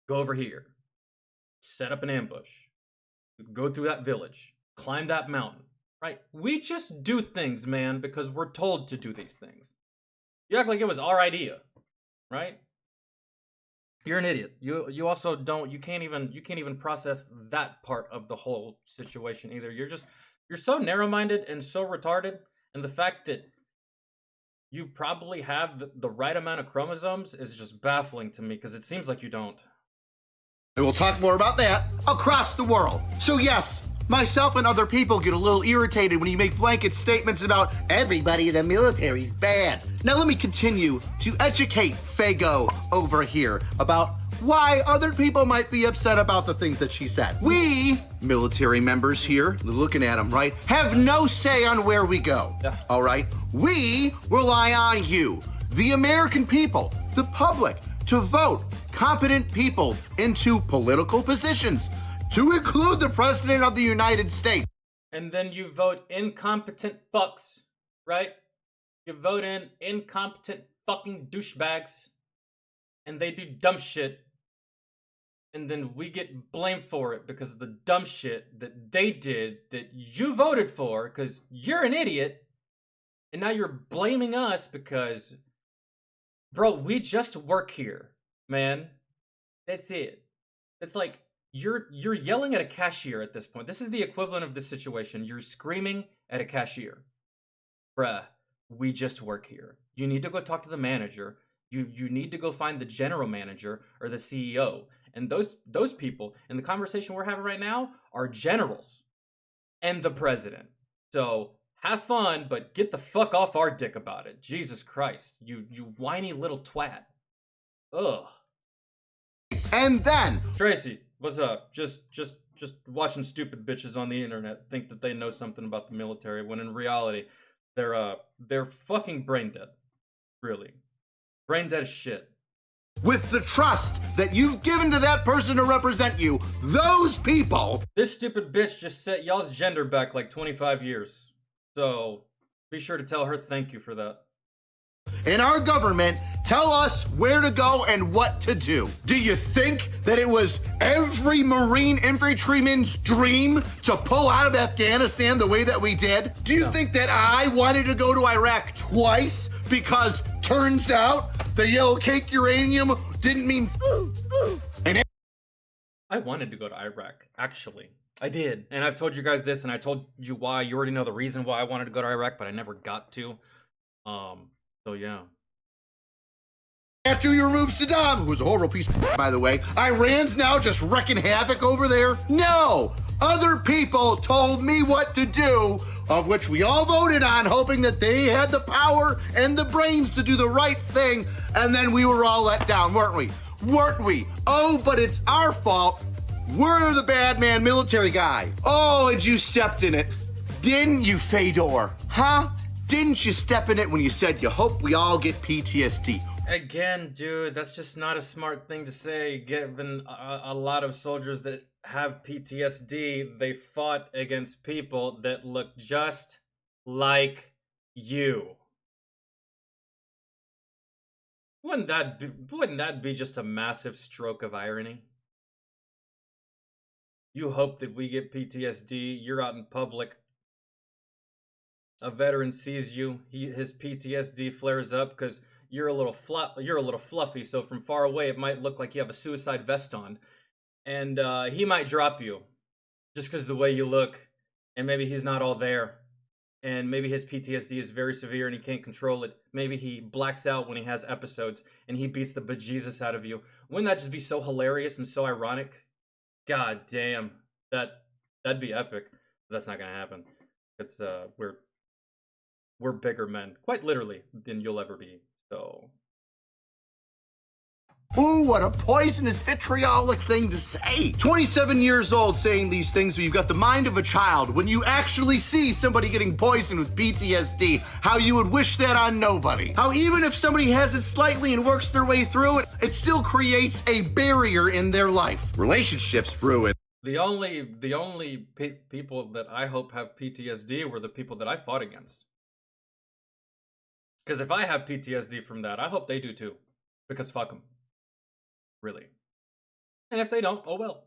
Go over here. Set up an ambush. Go through that village. Climb that mountain. Right? We just do things, man, because we're told to do these things. You act like it was our idea. Right? You're an idiot. You also don't, you can't even process that part of the whole situation either. You're so narrow-minded and so retarded, and the fact that you probably have the right amount of chromosomes is just baffling to me, because it seems like you don't. And we'll talk more about that across the world. So yes, myself and other people get a little irritated when you make blanket statements about everybody in the military's bad. Now let me continue to educate Fago over here about why other people might be upset about the things that she said. We, military members here, looking at them, right, have no say on where we go, all right? We rely on you, the American people, the public, to vote competent people into political positions, to include the President of the United States. And then you vote incompetent fucks, right? You vote in incompetent fucking douchebags, and they do dumb shit. And then we get blamed for it because of the dumb shit that they did that you voted for because you're an idiot. And now you're blaming us because, bro, we just work here, man. That's it. It's like you're yelling at a cashier at this point. This is the equivalent of this situation. You're screaming at a cashier. Bruh, we just work here. You need to go talk to the manager. You need to go find the general manager or the CEO. And those people in the conversation we're having right now are generals and the president. So have fun, but get the fuck off our dick about it. Jesus Christ, you whiny little twat. Ugh. And then Tracy, what's up? Just watching stupid bitches on the internet think that they know something about the military when in reality they're fucking brain dead. Really. Brain dead as shit. with the trust that you've given to that person to represent you, those people. This stupid bitch just set y'all's gender back like 25 years. So be sure to tell her thank you for that. In our government tell us where to go and what to do. Do you think that it was every Marine infantryman's dream to pull out of Afghanistan the way that we did? Do you think that I wanted to go to Iraq twice because turns out the yellow cake uranium didn't mean and I wanted to go to Iraq, actually. I did. And I've told you guys this and I told you why. You already know the reason why I wanted to go to Iraq, but I never got to. So yeah. After you remove Saddam, who was a horrible piece of by the way, Iran's now just wrecking havoc over there? No! Other people told me what to do, of which we all voted on, hoping that they had the power and the brains to do the right thing, and then we were all let down, weren't we? Weren't we? Oh, but it's our fault. We're the bad man military guy. Oh, and you stepped in it. Didn't you, Fedor? Huh? Didn't you step in it when you said you hope we all get PTSD? Again, dude, that's just not a smart thing to say, given a lot of soldiers that have PTSD, they fought against people that look just like you. Wouldn't that be just a massive stroke of irony? You hope that we get PTSD, you're out in public, a veteran sees you, his PTSD flares up because you're a little fluffy, so from far away it might look like you have a suicide vest on. And he might drop you just because the way you look, and maybe he's not all there. And maybe his PTSD is very severe and he can't control it. Maybe he blacks out when he has episodes and he beats the bejesus out of you. Wouldn't that just be so hilarious and so ironic? God damn, that'd be epic. But that's not gonna happen. It's we're bigger men, quite literally, than you'll ever be. So. Ooh, what a poisonous, vitriolic thing to say. 27 years old saying these things, but you've got the mind of a child. When you actually see somebody getting poisoned with PTSD, how you would wish that on nobody. How even if somebody has it slightly and works their way through it, it still creates a barrier in their life. Relationships ruin. The only people that I hope have PTSD were the people that I fought against. Because if I have PTSD from that, I hope they do too. Because fuck them. Really. And if they don't, oh well.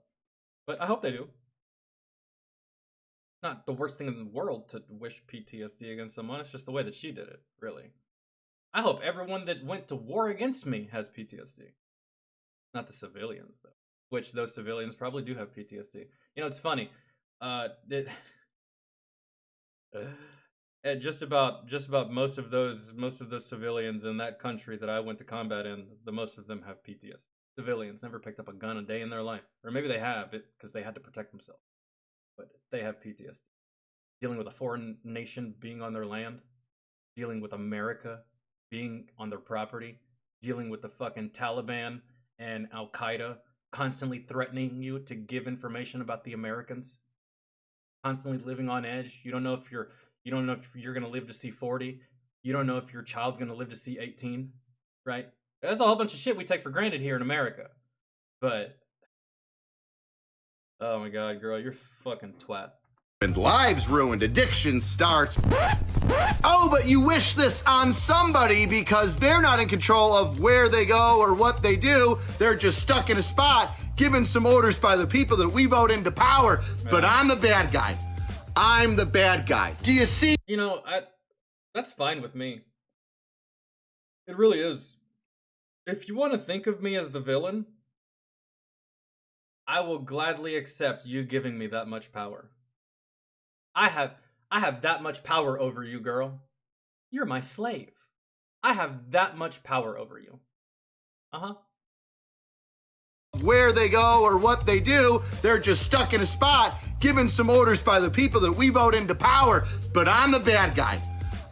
But I hope they do. Not the worst thing in the world to wish PTSD against someone. It's just the way that she did it, really. I hope everyone that went to war against me has PTSD. Not the civilians, though. Which those civilians probably do have PTSD. You know, it's funny. Just about most of those civilians in that country that I went to combat in, the most of them have PTSD. Civilians never picked up a gun a day in their life, or maybe they have it because they had to protect themselves, but they have PTSD. Dealing with a foreign nation being on their land, dealing with America being on their property, dealing with the fucking Taliban and Al Qaeda constantly threatening you to give information about the Americans, constantly living on edge. You don't know if you're going to live to see 40. You don't know if your child's going to live to see 18, right? That's a whole bunch of shit we take for granted here in America. But, oh my God, girl, you're fucking twat. And lives ruined, addiction starts. Oh, but you wish this on somebody because they're not in control of where they go or what they do. They're just stuck in a spot, given some orders by the people that we vote into power. Yeah. But I'm the bad guy. I'm the bad guy. Do you see? You know, that's fine with me. It really is. If you want to think of me as the villain, I will gladly accept you giving me that much power. I have that much power over you, girl. You're my slave. I have that much power over you. Uh-huh. Where they go or what they do, they're just stuck in a spot, given some orders by the people that we vote into power. But I'm the bad guy.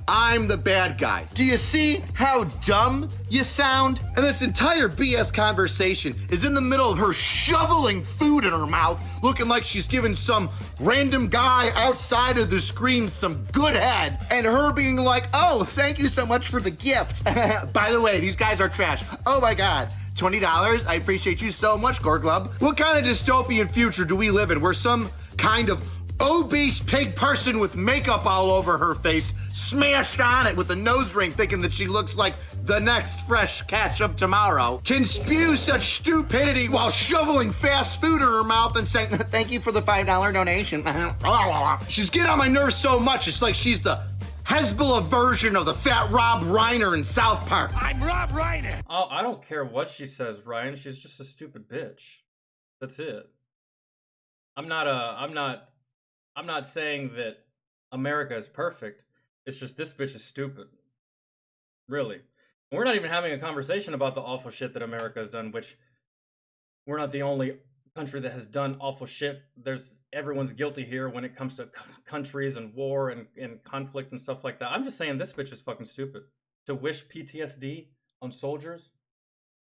I'm the bad guy. Do you see how dumb you sound? And this entire BS conversation is in the middle of her shoveling food in her mouth, looking like she's giving some random guy outside of the screen some good head, and her being like, oh, thank you so much for the gift. By the way, these guys are trash. Oh my God. $20? I appreciate you so much, Gorglub. What kind of dystopian future do we live in where some kind of obese pig person with makeup all over her face smashed on it with a nose ring thinking that she looks like the next fresh catch of tomorrow can spew such stupidity while shoveling fast food in her mouth and saying, thank you for the $5 donation. She's getting on my nerves so much, it's like she's the Hezbollah version of the fat Rob Reiner in South Park. I'm Rob Reiner. Oh, I don't care what she says, Ryan. She's just a stupid bitch. That's it. I'm not saying that America is perfect. It's just this bitch is stupid. Really. We're not even having a conversation about the awful shit that America has done, which we're not the only country that has done awful shit. Everyone's guilty here when it comes to countries and war and conflict and stuff like that. I'm just saying this bitch is fucking stupid. To wish PTSD on soldiers?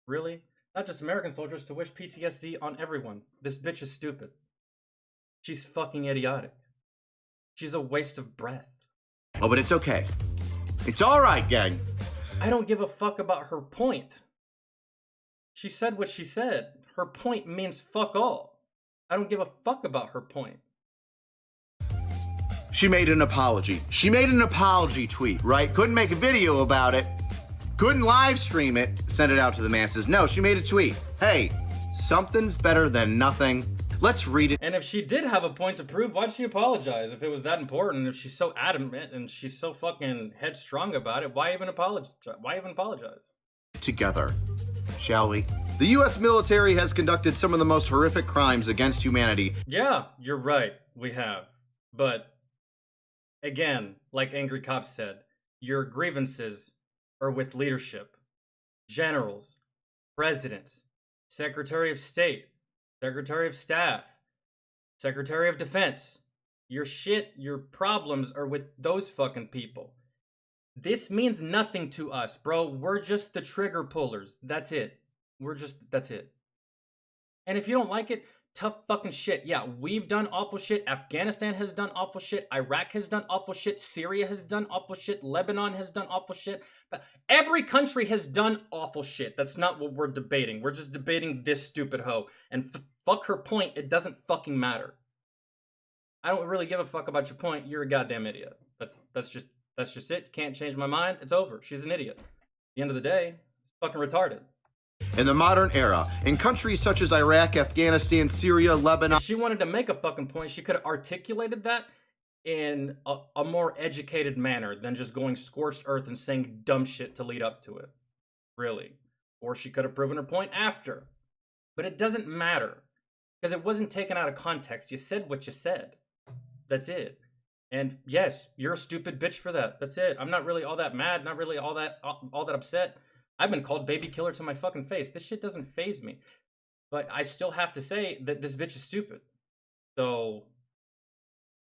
Really? Not just American soldiers, to wish PTSD on everyone. This bitch is stupid. She's fucking idiotic. She's a waste of breath. Oh, but it's okay. It's all right, gang. I don't give a fuck about her point. She said what she said. Her point means fuck all. I don't give a fuck about her point. She made an apology. She made an apology tweet, right? Couldn't make a video about it. Couldn't live stream it, send it out to the masses. No, she made a tweet. Hey, something's better than nothing. Let's read it. And if she did have a point to prove, why'd she apologize? If it was that important, if she's so adamant and she's so fucking headstrong about it, why even apologize? Why even apologize? Together, shall we? The U.S. military has conducted some of the most horrific crimes against humanity. Yeah, you're right. We have. But, again, like Angry Cop said, your grievances are with leadership, generals, presidents, Secretary of State, Secretary of Staff, Secretary of Defense. Your shit, your problems are with those fucking people. This means nothing to us, bro. We're just the trigger pullers. That's it. That's it. And if you don't like it, tough fucking shit. Yeah, we've done awful shit. Afghanistan has done awful shit. Iraq has done awful shit. Syria has done awful shit. Lebanon has done awful shit. But every country has done awful shit. That's not what we're debating. We're just debating this stupid hoe. And fuck her point. It doesn't fucking matter. I don't really give a fuck about your point. You're a goddamn idiot. That's just it. Can't change my mind. It's over. She's an idiot. At the end of the day, it's fucking retarded. In the modern era, in countries such as Iraq, Afghanistan, Syria, Lebanon. If she wanted to make a fucking point, she could have articulated that in a more educated manner than just going scorched earth and saying dumb shit to lead up to it. Really. Or she could have proven her point after. But it doesn't matter. Because it wasn't taken out of context. You said what you said. That's it. And yes, you're a stupid bitch for that. That's it. I'm not really all that mad, not really all that upset. I've been called baby killer to my fucking face. This shit doesn't faze me. But I still have to say that this bitch is stupid. So,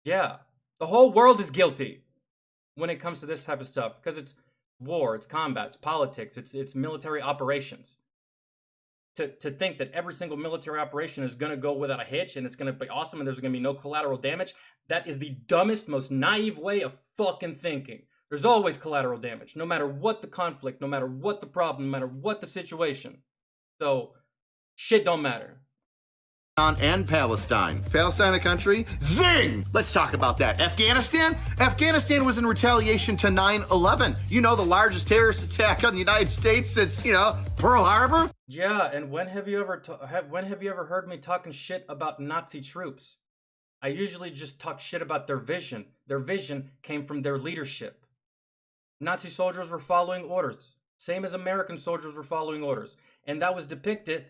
yeah. The whole world is guilty when it comes to this type of stuff. Because it's war, it's combat, it's politics, it's military operations. To think that every single military operation is going to go without a hitch and it's going to be awesome and there's going to be no collateral damage, that is the dumbest, most naive way of fucking thinking. There's always collateral damage, no matter what the conflict, no matter what the problem, no matter what the situation. So, shit don't matter. And Palestine. Palestine a country? Zing! Let's talk about that. Afghanistan? Afghanistan was in retaliation to 9/11. You know, the largest terrorist attack on the United States since, Pearl Harbor? Yeah, and when have you ever heard me talking shit about Nazi troops? I usually just talk shit about their vision. Their vision came from their leadership. Nazi soldiers were following orders, same as American soldiers were following orders. And that was depicted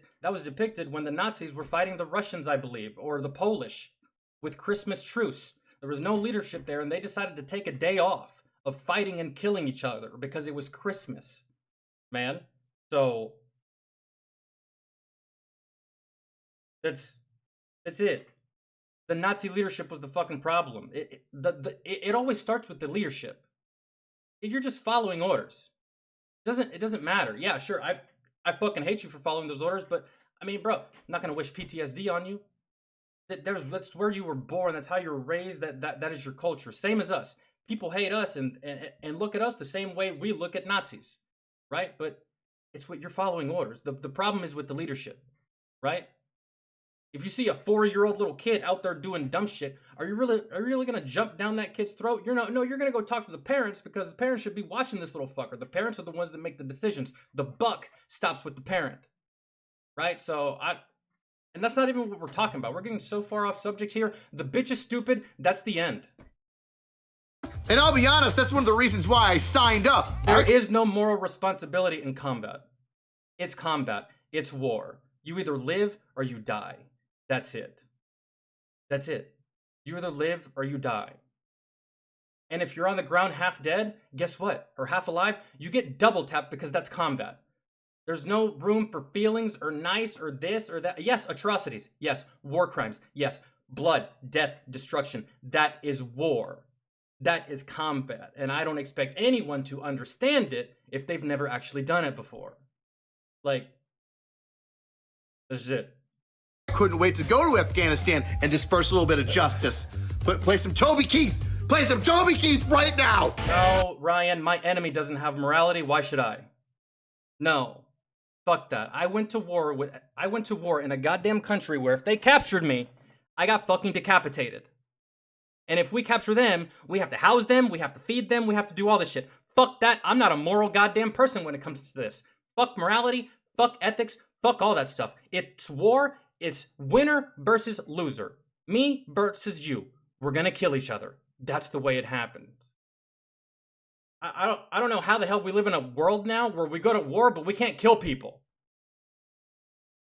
when the Nazis were fighting the Russians, I believe, or the Polish with Christmas truce. There was no leadership there, and they decided to take a day off of fighting and killing each other because it was Christmas, man. So that's it. The Nazi leadership was the fucking problem. It always starts with the leadership. You're just following orders. It doesn't matter. Yeah, sure. I fucking hate you for following those orders, but I mean, bro, I'm not gonna wish PTSD on you. That's where you were born. That's how you were raised. That is your culture. Same as us. People hate us and look at us the same way we look at Nazis, right? But it's what you're following orders. The problem is with the leadership, right? If you see a 4-year-old little kid out there doing dumb shit, are you really gonna jump down that kid's throat? You're gonna go talk to the parents, because the parents should be watching this little fucker. The parents are the ones that make the decisions. The buck stops with the parent, right? And that's not even what we're talking about. We're getting so far off subject here. The bitch is stupid. That's the end. And I'll be honest, that's one of the reasons why I signed up. There is no moral responsibility in combat. It's combat. It's war. You either live or you die. That's it. That's it. You either live or you die. And if you're on the ground half dead, guess what? Or half alive, you get double tapped, because that's combat. There's no room for feelings or nice or this or that. Yes, atrocities. Yes, war crimes. Yes, blood, death, destruction. That is war. That is combat. And I don't expect anyone to understand it if they've never actually done it before. Like, this is it. I couldn't wait to go to Afghanistan and disperse a little bit of justice. Play some Toby Keith. Play some Toby Keith right now. No, Ryan, my enemy doesn't have morality. Why should I? No. Fuck that. I went to war in a goddamn country where if they captured me, I got fucking decapitated. And if we capture them, we have to house them, we have to feed them, we have to do all this shit. Fuck that. I'm not a moral goddamn person when it comes to this. Fuck morality, fuck ethics, fuck all that stuff. It's war, it's winner versus loser. Me versus you. We're gonna kill each other. That's the way it happens. I don't know how the hell we live in a world now where we go to war, but we can't kill people.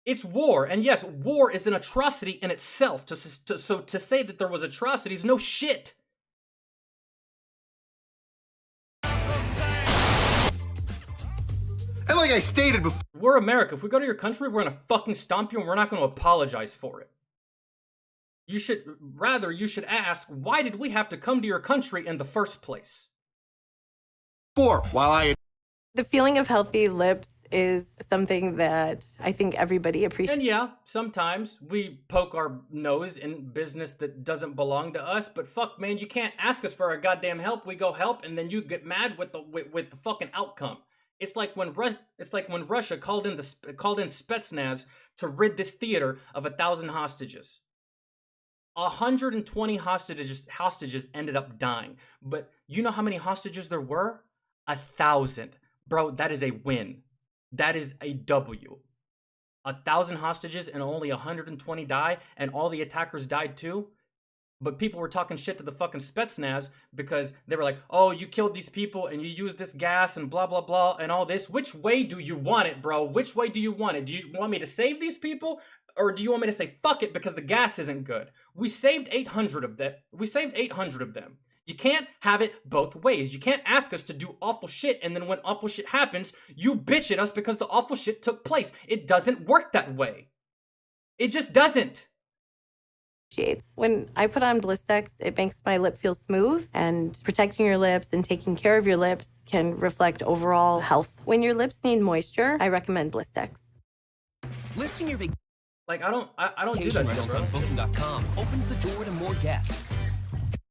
It's war, and yes, war is an atrocity in itself. So to say that there was atrocities, no shit. And like I stated before, We're America. If we go to your country, we're gonna fucking stomp you, and we're not gonna apologize for it. You should ask, why did we have to come to your country in the first place? The feeling of healthy lips is something that I think everybody appreciates. And yeah, sometimes we poke our nose in business that doesn't belong to us, but fuck, man, you can't ask us for our goddamn help. We go help, and then you get mad with the fucking outcome. It's like when Russia called in Spetsnaz to rid this theater of 1,000 hostages. 120 hostages ended up dying. But you know how many hostages there were? 1,000. Bro, that is a win. That is a W. 1,000 hostages and only 120 die, and all the attackers died too? But people were talking shit to the fucking Spetsnaz because they were like, oh, you killed these people and you used this gas and blah, blah, blah, and all this. Which way do you want it, bro? Which way do you want it? Do you want me to save these people? Or do you want me to say, fuck it, because the gas isn't good? We saved 800 of them. You can't have it both ways. You can't ask us to do awful shit, and then when awful shit happens, you bitch at us because the awful shit took place. It doesn't work that way. It just doesn't. When I put on Blistex, it makes my lip feel smooth, and protecting your lips and taking care of your lips can reflect overall health. When your lips need moisture, I recommend Blistex. Listing your vacation Like, I don't do that shit, rentals bro. on Booking.com opens the door to more guests.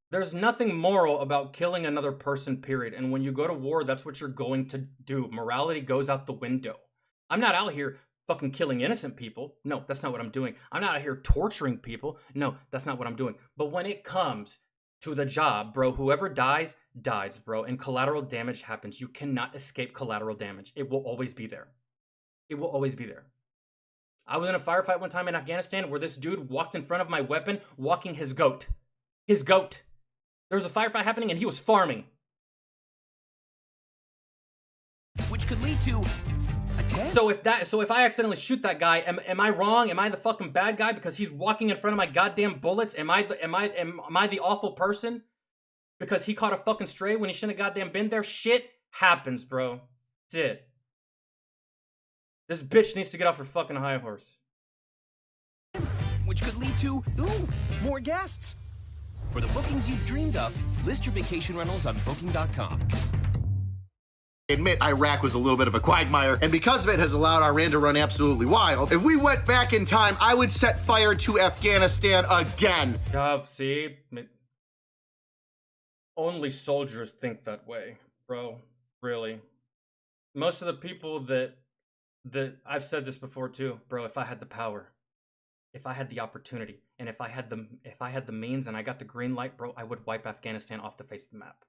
There's nothing moral about killing another person, period. And when you go to war, that's what you're going to do. Morality goes out the window. I'm not out here fucking killing innocent people. No, that's not what I'm doing. I'm not out here torturing people. No, that's not what I'm doing. But when it comes to the job, bro, whoever dies, dies, bro. And collateral damage happens. You cannot escape collateral damage. It will always be there. It will always be there. I was in a firefight one time in Afghanistan where this dude walked in front of my weapon, walking his goat. His goat. There was a firefight happening and he was farming. Which could lead to a So if I accidentally shoot that guy, am I wrong? Am I the fucking bad guy because he's walking in front of my goddamn bullets? Am I the awful person because he caught a fucking stray when he shouldn't have goddamn been there? Shit happens, bro. That's it. This bitch needs to get off her fucking high horse. Which could lead to, more guests. For the bookings you've dreamed of, list your vacation rentals on Booking.com. Admit Iraq was a little bit of a quagmire, and because of it has allowed Iran to run absolutely wild. If we went back in time, I would set fire to Afghanistan again. See? Only soldiers think that way, bro. Really. Most of the people that I've said this before too, bro, if I had the power, if I had the opportunity, and if I had the means and I got the green light, bro, I would wipe Afghanistan off the face of the map.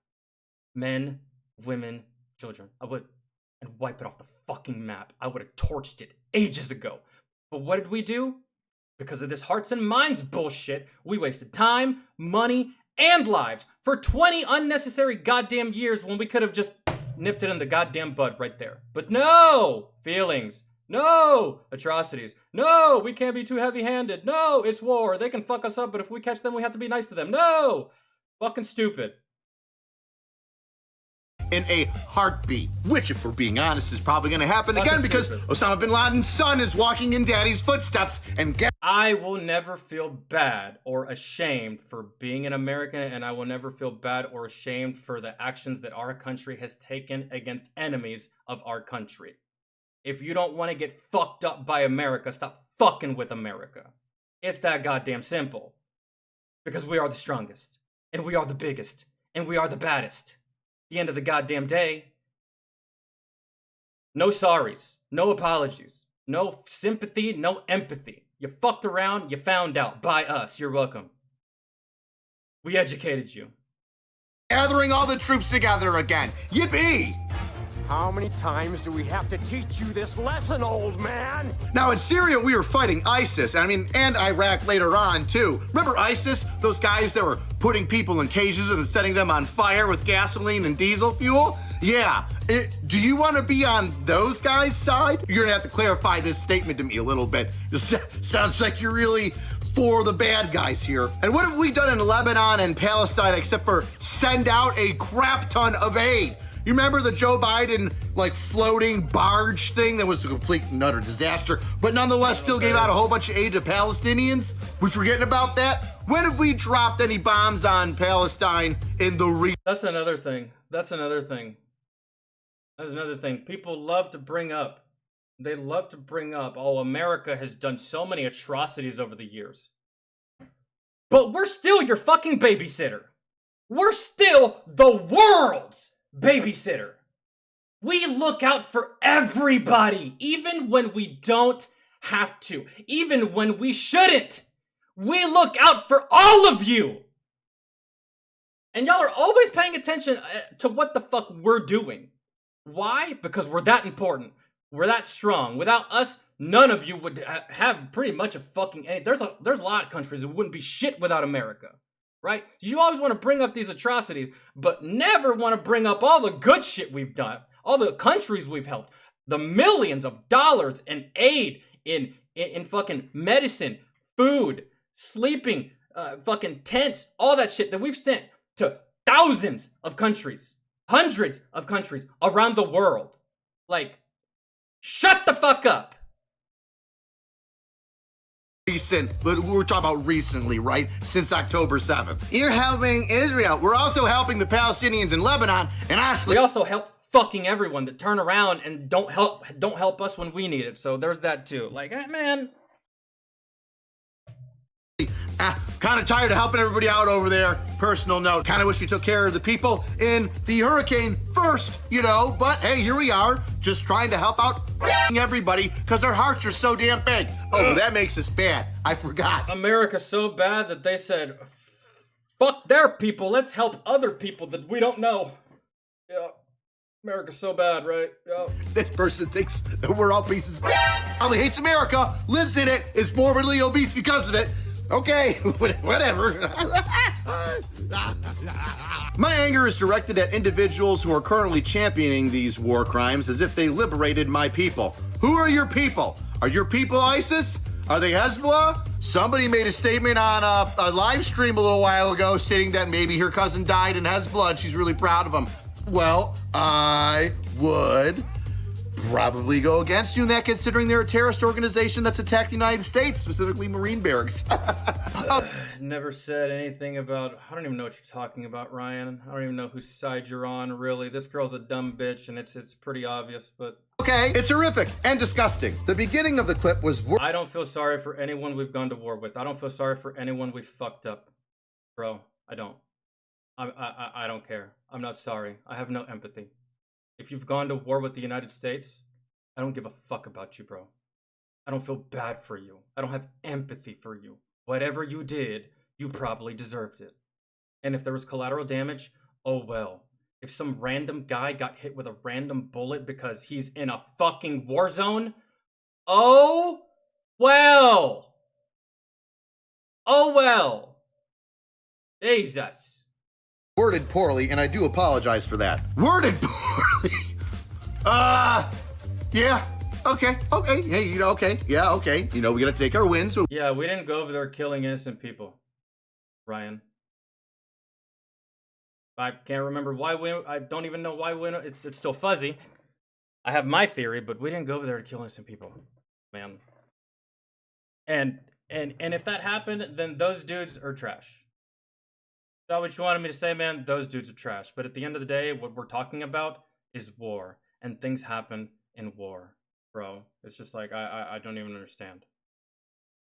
Men, women, children. I would, and wipe it off the fucking map. I would have torched it ages ago. But what did we do? Because of this hearts and minds bullshit, we wasted time, money, and lives for 20 unnecessary goddamn years when we could have just nipped it in the goddamn bud right there. But no! Feelings. No! Atrocities. No! We can't be too heavy-handed. No! It's war. They can fuck us up, but if we catch them, we have to be nice to them. No! Fucking stupid. In a heartbeat, which, if we're being honest, is probably going to happen again because Osama bin Laden's son is walking in daddy's footsteps. And I will never feel bad or ashamed for being an American, and I will never feel bad or ashamed for the actions that our country has taken against enemies of our country. If you don't want to get fucked up by America, stop fucking with America. It's that goddamn simple. Because we are the strongest, and we are the biggest, and we are the baddest. The end of the goddamn day. No sorries, no apologies, no sympathy, no empathy. You fucked around, you found out. By us, you're welcome. We educated you. Gathering all the troops together again. Yippee! How many times do we have to teach you this lesson, old man? Now, in Syria, we were fighting ISIS, and Iraq later on, too. Remember ISIS? Those guys that were putting people in cages and setting them on fire with gasoline and diesel fuel? Yeah. Do you want to be on those guys' side? You're going to have to clarify this statement to me a little bit. It sounds like you're really for the bad guys here. And what have we done in Lebanon and Palestine except for send out a crap ton of aid? You remember the Joe Biden, floating barge thing that was a complete and utter disaster, but nonetheless still gave out a whole bunch of aid to Palestinians? We forgetting about that? When have we dropped any bombs on Palestine in the region? That's another thing. People love to bring up. They love to bring up, oh, America has done so many atrocities over the years. But we're still your fucking babysitter. We're still the world's babysitter. We look out for everybody, even when we don't have to, even when we shouldn't. We look out for all of you. And y'all are always paying attention to what the fuck we're doing. Why? Because we're that important. We're that strong. Without us, none of you would have pretty much a fucking any. There's a lot of countries that wouldn't be shit without America. Right? You always want to bring up these atrocities, but never want to bring up all the good shit we've done, all the countries we've helped, the millions of dollars in aid in fucking medicine, food, sleeping, fucking tents, all that shit that we've sent to thousands of countries, hundreds of countries around the world. Shut the fuck up. But we're talking about recently, right? Since October 7th. You're helping Israel. We're also helping the Palestinians in Lebanon, and honestly, we also help fucking everyone that turn around and don't help us when we need it. So there's that too. Man. Kind of tired of helping everybody out over there. Personal note, kind of wish we took care of the people in the hurricane first, but hey, here we are, just trying to help out everybody because our hearts are so damn big. Oh, that makes us bad. I forgot. America's so bad that they said, fuck their people, let's help other people that we don't know. Yeah. America's so bad, right? Yeah. This person thinks that we're all pieces. Probably hates America, lives in it, is morbidly obese because of it. Okay, whatever. My anger is directed at individuals who are currently championing these war crimes as if they liberated my people. Who are your people? Are your people ISIS? Are they Hezbollah? Somebody made a statement on a live stream a little while ago stating that maybe her cousin died in Hezbollah and she's really proud of him. Well, I would probably go against you in that, considering they're a terrorist organization that's attacked the United States, specifically Marine barracks. Never said anything about, I don't even know what you're talking about, Ryan. I don't even know whose side you're on, really. This girl's a dumb bitch, and it's pretty obvious, but... Okay, it's horrific and disgusting. The beginning of the clip was... I don't feel sorry for anyone we've gone to war with. I don't feel sorry for anyone we've fucked up. Bro, I don't. I don't care. I'm not sorry. I have no empathy. If you've gone to war with the United States, I don't give a fuck about you, bro. I don't feel bad for you. I don't have empathy for you. Whatever you did, you probably deserved it. And if there was collateral damage, oh well. If some random guy got hit with a random bullet because he's in a fucking war zone, oh well. Oh well. Jesus. Worded poorly, and I do apologize for that. Worded poorly? Yeah, okay, hey, okay, yeah, okay. We gotta take our wins. Yeah, we didn't go over there killing innocent people, Ryan. I can't remember why I don't even know why it's still fuzzy. I have my theory, but we didn't go over there to kill innocent people, man. And if that happened, then those dudes are trash. Is that what you wanted me to say, man? Those dudes are trash. But at the end of the day, what we're talking about is war. And things happen in war, bro. It's just like, I don't even understand.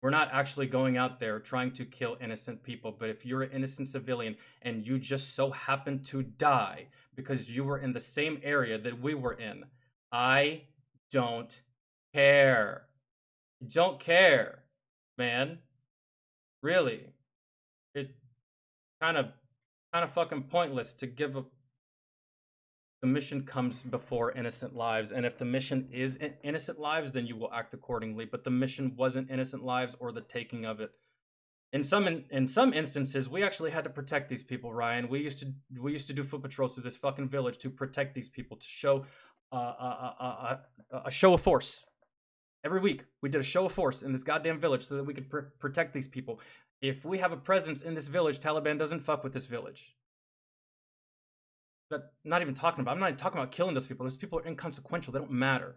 We're not actually going out there trying to kill innocent people. But if you're an innocent civilian and you just so happen to die because you were in the same area that we were in, I don't care. Don't care, man. Really. Kind of fucking pointless to give a... The mission comes before innocent lives, and if the mission is innocent lives, then you will act accordingly. But the mission wasn't innocent lives or the taking of it. In some instances, we actually had to protect these people, Ryan. We used to do foot patrols through this fucking village to protect these people, to show a show of force. Every week, we did a show of force in this goddamn village so that we could protect these people. If we have a presence in this village, Taliban doesn't fuck with this village. But I'm not even talking about killing those people. Those people are inconsequential. They don't matter.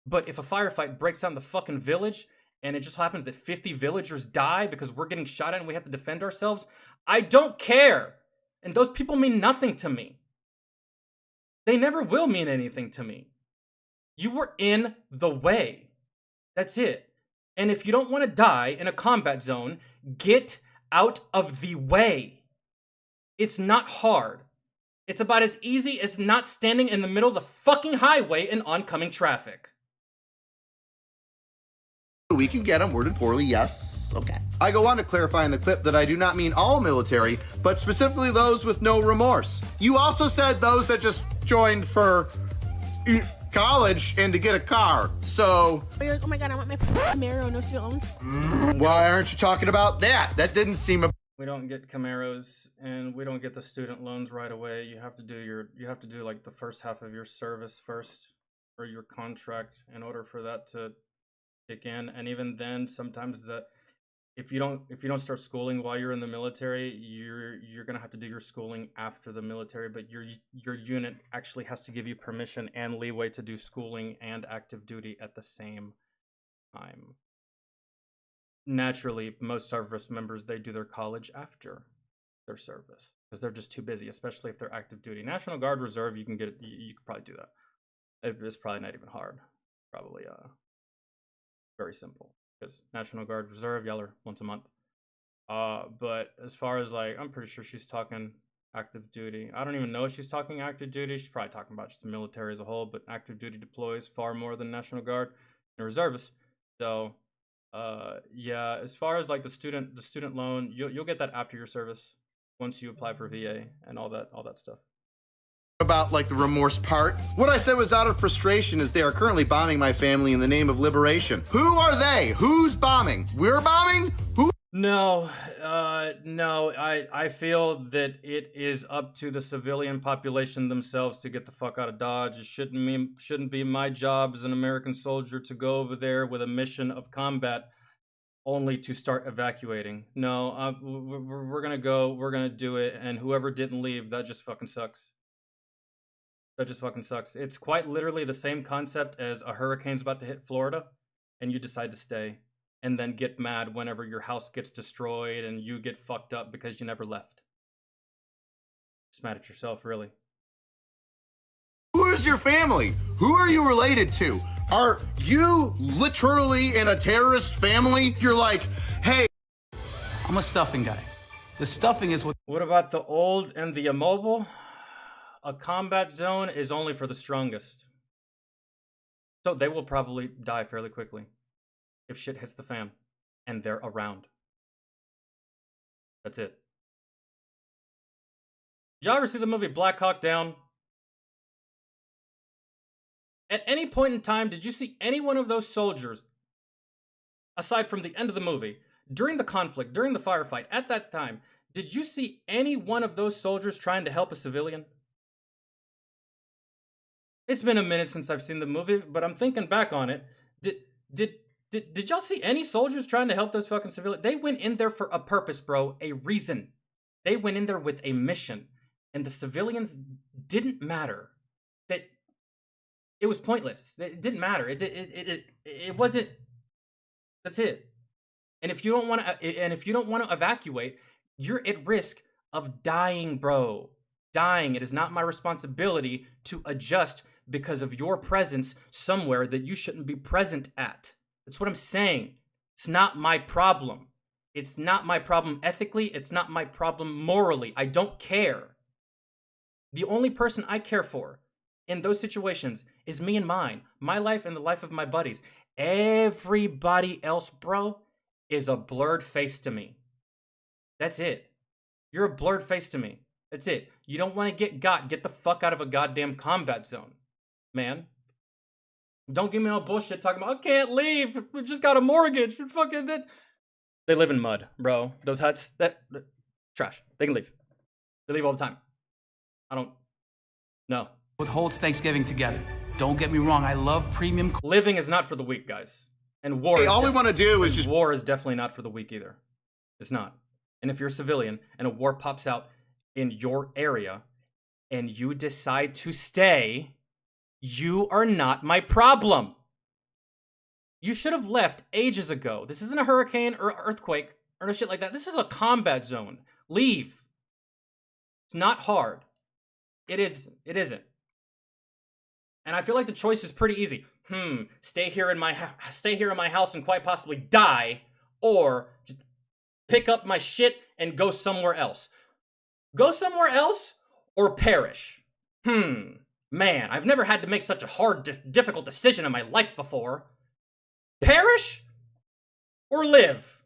But if a firefight breaks out in the fucking village, and it just happens that 50 villagers die because we're getting shot at and we have to defend ourselves, I don't care. And those people mean nothing to me. They never will mean anything to me. You were in the way. That's it. And if you don't want to die in a combat zone, get out of the way. It's not hard. It's about as easy as not standing in the middle of the fucking highway in oncoming traffic. We can get them worded poorly, yes, okay. I go on to clarify in the clip that I do not mean all military, but specifically those with no remorse. You also said those that just joined for college and to get a car, so... You're like, oh my god, I want my Camaro, no student loans. Why aren't you talking about that? That didn't seem... We don't get Camaros, and we don't get the student loans right away. You have to do like the first half of your service first, or your contract, in order for that to kick in. And even then, sometimes if you don't start schooling while you're in the military, you're gonna have to do your schooling after the military. But your unit actually has to give you permission and leeway to do schooling and active duty at the same time. Naturally, most service members, they do their college after their service because they're just too busy, especially if they're active duty. National Guard Reserve, you can probably do that. It's probably not even hard. Probably very simple because National Guard Reserve, y'all are once a month. But as far as like, I'm pretty sure she's talking active duty. I don't even know if she's talking active duty. She's probably talking about just the military as a whole, but active duty deploys far more than National Guard and reservists. So yeah, as far as like the student loan, you'll get that after your service once you apply for VA and all that stuff. About like the remorse part. What I said was out of frustration as they are currently bombing my family in the name of liberation. Who are they? Who's bombing? We're bombing? Who No, no. I feel that it is up to the civilian population themselves to get the fuck out of Dodge. It shouldn't be my job as an American soldier to go over there with a mission of combat only to start evacuating. No, we're gonna go. We're gonna do it. And whoever didn't leave, that just fucking sucks. That just fucking sucks. It's quite literally the same concept as a hurricane's about to hit Florida, and you decide to stay. And then get mad whenever your house gets destroyed and you get fucked up because you never left. Just mad at yourself, really. Who is your family? Who are you related to? Are you literally in a terrorist family? You're like, hey. I'm a stuffing guy. The stuffing is what... What about the old and the immobile? A combat zone is only for the strongest. So they will probably die fairly quickly if shit hits the fan and they're around. That's it. Did y'all ever see the movie Black Hawk Down? At any point in time, did you see any one of those soldiers, aside from the end of the movie, during the conflict, during the firefight, at that time, did you see any one of those soldiers trying to help a civilian? It's been a minute since I've seen the movie, but I'm thinking back on it. Did y'all see any soldiers trying to help those fucking civilians? They went in there for a purpose, bro, a reason. They went in there with a mission, and the civilians didn't matter. That it was pointless. It didn't matter. It wasn't. That's it. And if you don't want to, evacuate, you're at risk of dying, bro. Dying. It is not my responsibility to adjust because of your presence somewhere that you shouldn't be present at. That's what I'm saying. It's not my problem. It's not my problem ethically. It's not my problem morally. I don't care. The only person I care for in those situations is me and mine. My life and the life of my buddies. Everybody else, bro, is a blurred face to me. That's it. You're a blurred face to me. That's it. You don't want to get the fuck out of a goddamn combat zone, man. Don't give me no bullshit talking about, I can't leave. We just got a mortgage. Fucking that. They live in mud, bro. Those huts, trash. They can leave. They leave all the time. I don't. No. What holds Thanksgiving together. Don't get me wrong. I love premium. Living is not for the weak, guys. And war. Hey, all we want to do is just. War is definitely not for the weak either. It's not. And if you're a civilian and a war pops out in your area and you decide to stay, you are not my problem. You should have left ages ago. This isn't a hurricane or earthquake or no shit like that. This is a combat zone. Leave. It's not hard. It isn't. And I feel like the choice is pretty easy. Stay here in my house and quite possibly die, or just pick up my shit and go somewhere else. Go somewhere else or perish. Man, I've never had to make such a hard, difficult decision in my life before. Perish or live?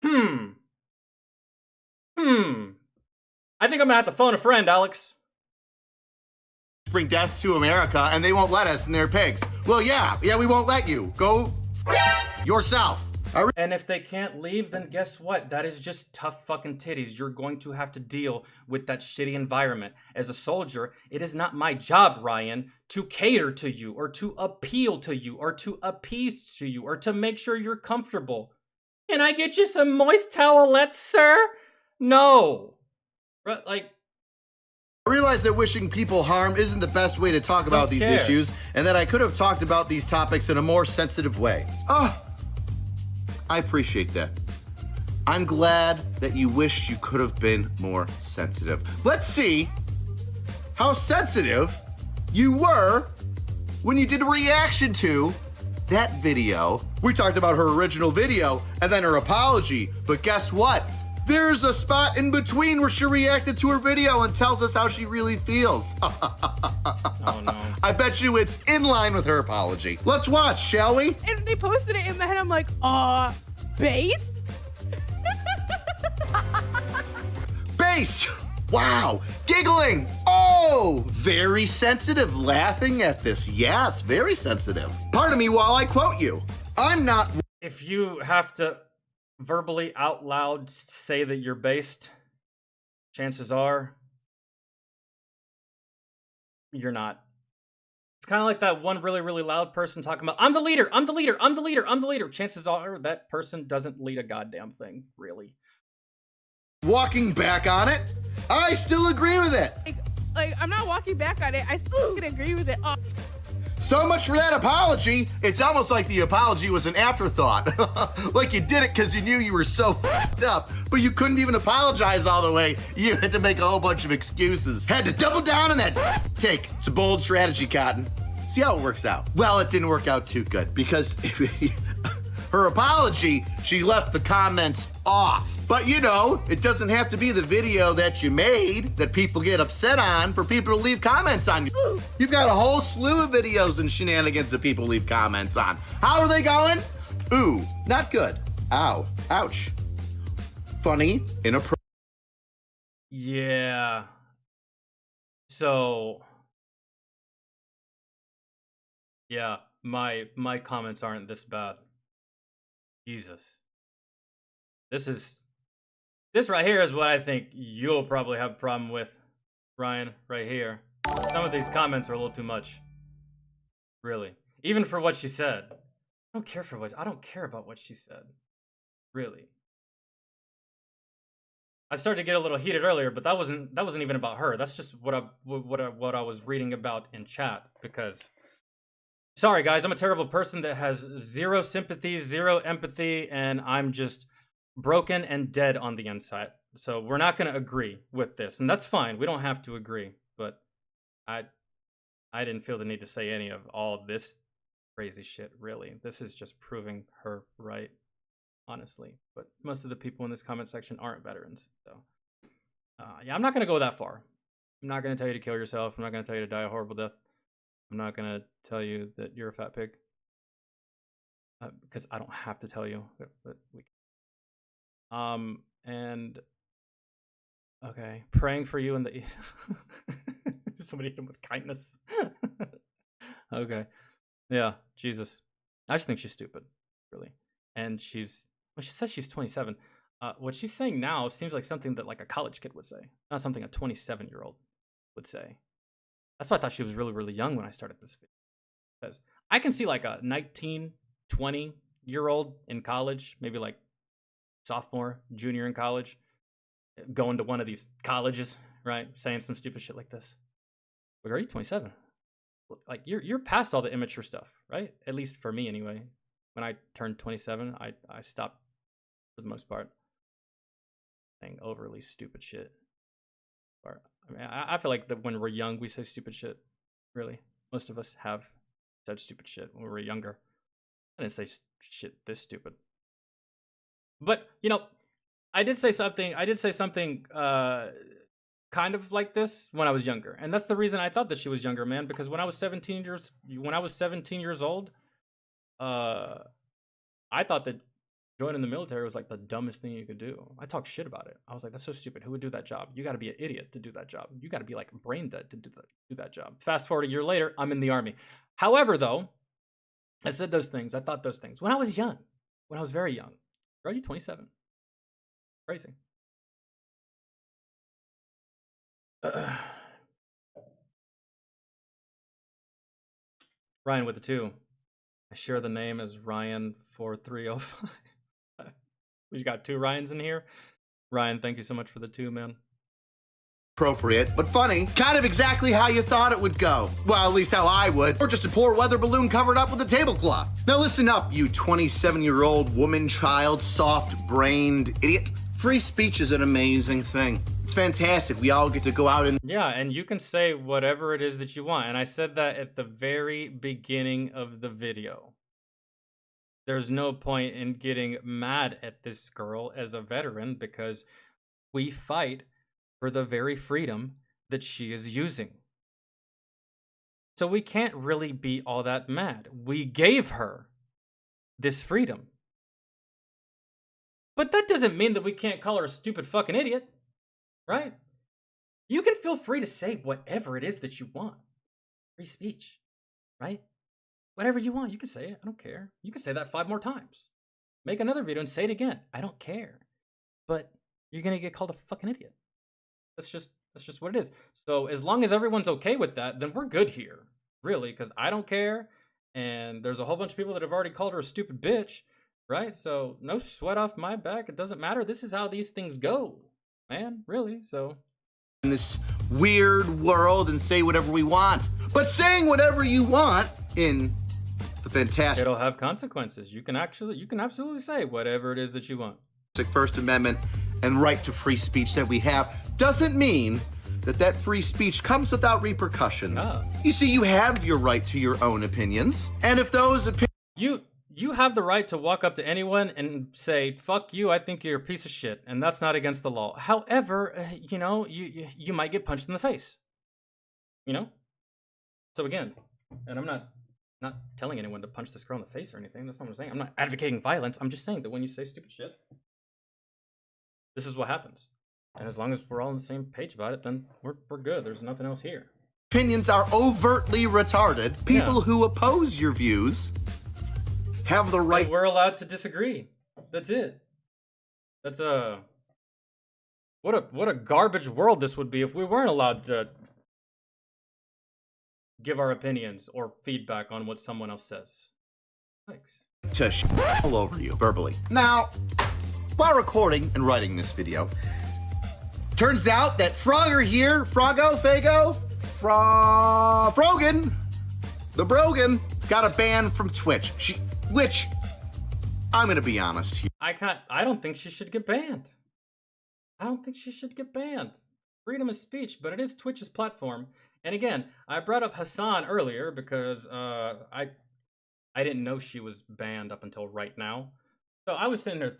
I think I'm gonna have to phone a friend, Alex. Bring death to America and they won't let us and they're pigs. Well, yeah, we won't let you. Go yourself. And if they can't leave, then guess what? That is just tough fucking titties. You're going to have to deal with that shitty environment. As a soldier, it is not my job, Ryan, to cater to you or to appeal to you or to appease to you or to make sure you're comfortable. Can I get you some moist towelettes, sir? No. Like, I realize that wishing people harm isn't the best way to talk about these issues, and that I could have talked about these topics in a more sensitive way. I appreciate that. I'm glad that you wished you could have been more sensitive. Let's see how sensitive you were when you did a reaction to that video. We talked about her original video and then her apology, but guess what? There's a spot in between where she reacted to her video and tells us how she really feels. oh no. I bet you it's in line with her apology. Let's watch, shall we? And they posted it in my head. I'm like, base? Base! Wow, giggling! Oh, very sensitive, laughing at this. Yes, very sensitive. Pardon me while I quote you. I'm not... If you have to verbally out loud say that you're based, chances are you're not. It's kind of like that one really, really loud person talking about, I'm the leader, I'm the leader, I'm the leader, I'm the leader. Chances are that person doesn't lead a goddamn thing, really. Walking back on it, I still agree with it. Like I'm not walking back on it. I still can agree with it. So much for that apology. It's almost like the apology was an afterthought. Like you did it because you knew you were so fucked up, but you couldn't even apologize all the way. You had to make a whole bunch of excuses. Had to double down on that take. It's a bold strategy, Cotton. See how it works out. Well, it didn't work out too good because her apology, she left the comments off. But you know, it doesn't have to be the video that you made that people get upset on for people to leave comments on. You've got a whole slew of videos and shenanigans that people leave comments on. How are they going? Ooh, not good. Ow, ouch. Funny, inappropriate. Yeah. So, yeah, my comments aren't this bad. Jesus. This right here is what I think you'll probably have a problem with, Ryan, right here. Some of these comments are a little too much. Really. Even for what she said. I don't care about what she said. Really. I started to get a little heated earlier, but that wasn't even about her. That's just what I was reading about in chat, because sorry guys, I'm a terrible person that has zero sympathy, zero empathy, and I'm just broken and dead on the inside. So we're not going to agree with this, and that's fine. We don't have to agree, but I didn't feel the need to say any of all this crazy shit, really. This is just proving her right, honestly. But most of the people in this comment section aren't veterans, so yeah, I'm not going to go that far. I'm not going to tell you to kill yourself. I'm not going to tell you to die a horrible death. I'm not going to tell you that you're a fat pig, because I don't have to tell you, but we and okay, praying for you in the somebody hit him with kindness. Okay, yeah, Jesus, I just think she's stupid, really. And she says she's 27. What she's saying now seems like something that like a college kid would say, not something a 27-year-old would say. That's why I thought she was really, really young when I started this video, because I can see like a 19, 20-year-old in college, maybe like sophomore, junior in college, going to one of these colleges, right, saying some stupid shit like this. But are you 27? Like you're past all the immature stuff, right? At least for me, anyway. When I turned 27, I stopped for the most part saying overly stupid shit. Or I mean, I feel like that when we're young, we say stupid shit. Really, most of us have said stupid shit when we were younger. I didn't say shit this stupid. But, you know, I did say something kind of like this when I was younger. And that's the reason I thought that she was younger, man, because when I was 17 years old, I thought that joining the military was like the dumbest thing you could do. I talked shit about it. I was like, that's so stupid. Who would do that job? You got to be an idiot to do that job. You got to be like brain dead to do that job. Fast forward a year later, I'm in the Army. However, though, I said those things. I thought those things when I was young, when I was very young. Bro, you 27. Crazy. Ryan with the 2. I share the name as Ryan4305. We got 2 Ryans in here. Ryan, thank you so much for the 2, man. Appropriate, but funny. Kind of exactly how you thought it would go. Well, at least how I would. Or just a poor weather balloon covered up with a tablecloth. Now listen up, you 27-year-old woman, child, soft-brained idiot. Free speech is an amazing thing. It's fantastic. We all get to go out and... Yeah, and you can say whatever it is that you want. And I said that at the very beginning of the video. There's no point in getting mad at this girl as a veteran because we fight for the very freedom that she is using. So we can't really be all that mad. We gave her this freedom. But that doesn't mean that we can't call her a stupid fucking idiot, right? You can feel free to say whatever it is that you want. Free speech, right? Whatever you want, you can say it. I don't care. You can say that 5 more times. Make another video and say it again. I don't care. But you're gonna get called a fucking idiot. That's just what it is. So as long as everyone's okay with that, then we're good here. Really, because I don't care. And there's a whole bunch of people that have already called her a stupid bitch. Right? So no sweat off my back. It doesn't matter. This is how these things go. Man, really. So in this weird world and say whatever we want. But saying whatever you want in the fantastic it'll have consequences. You can absolutely say whatever it is that you want. First Amendment and right to free speech that we have doesn't mean that free speech comes without repercussions. Ah. You see, you have your right to your own opinions, and if those opinions you have the right to walk up to anyone and say, fuck you, I think you're a piece of shit, and that's not against the law. However, you know, you might get punched in the face. You know? So again, and I'm not telling anyone to punch this girl in the face or anything. That's not what I'm saying. I'm not advocating violence. I'm just saying that when you say stupid shit, this is what happens. And as long as we're all on the same page about it, then we're good. There's nothing else here. opinions are overtly retarded, people who oppose your views have the right. And we're allowed to disagree. That's it. That's what a garbage world this would be if we weren't allowed to give our opinions or feedback on what someone else says. Thanks. To all over you verbally. Now, while recording and writing this video, turns out that Frogger here, Frogan, the Brogan, got a ban from Twitch. Which, I'm gonna be honest here. I don't think she should get banned. I don't think she should get banned. Freedom of speech, but it is Twitch's platform. And again, I brought up Hassan earlier because I didn't know she was banned up until right now. So I was sitting there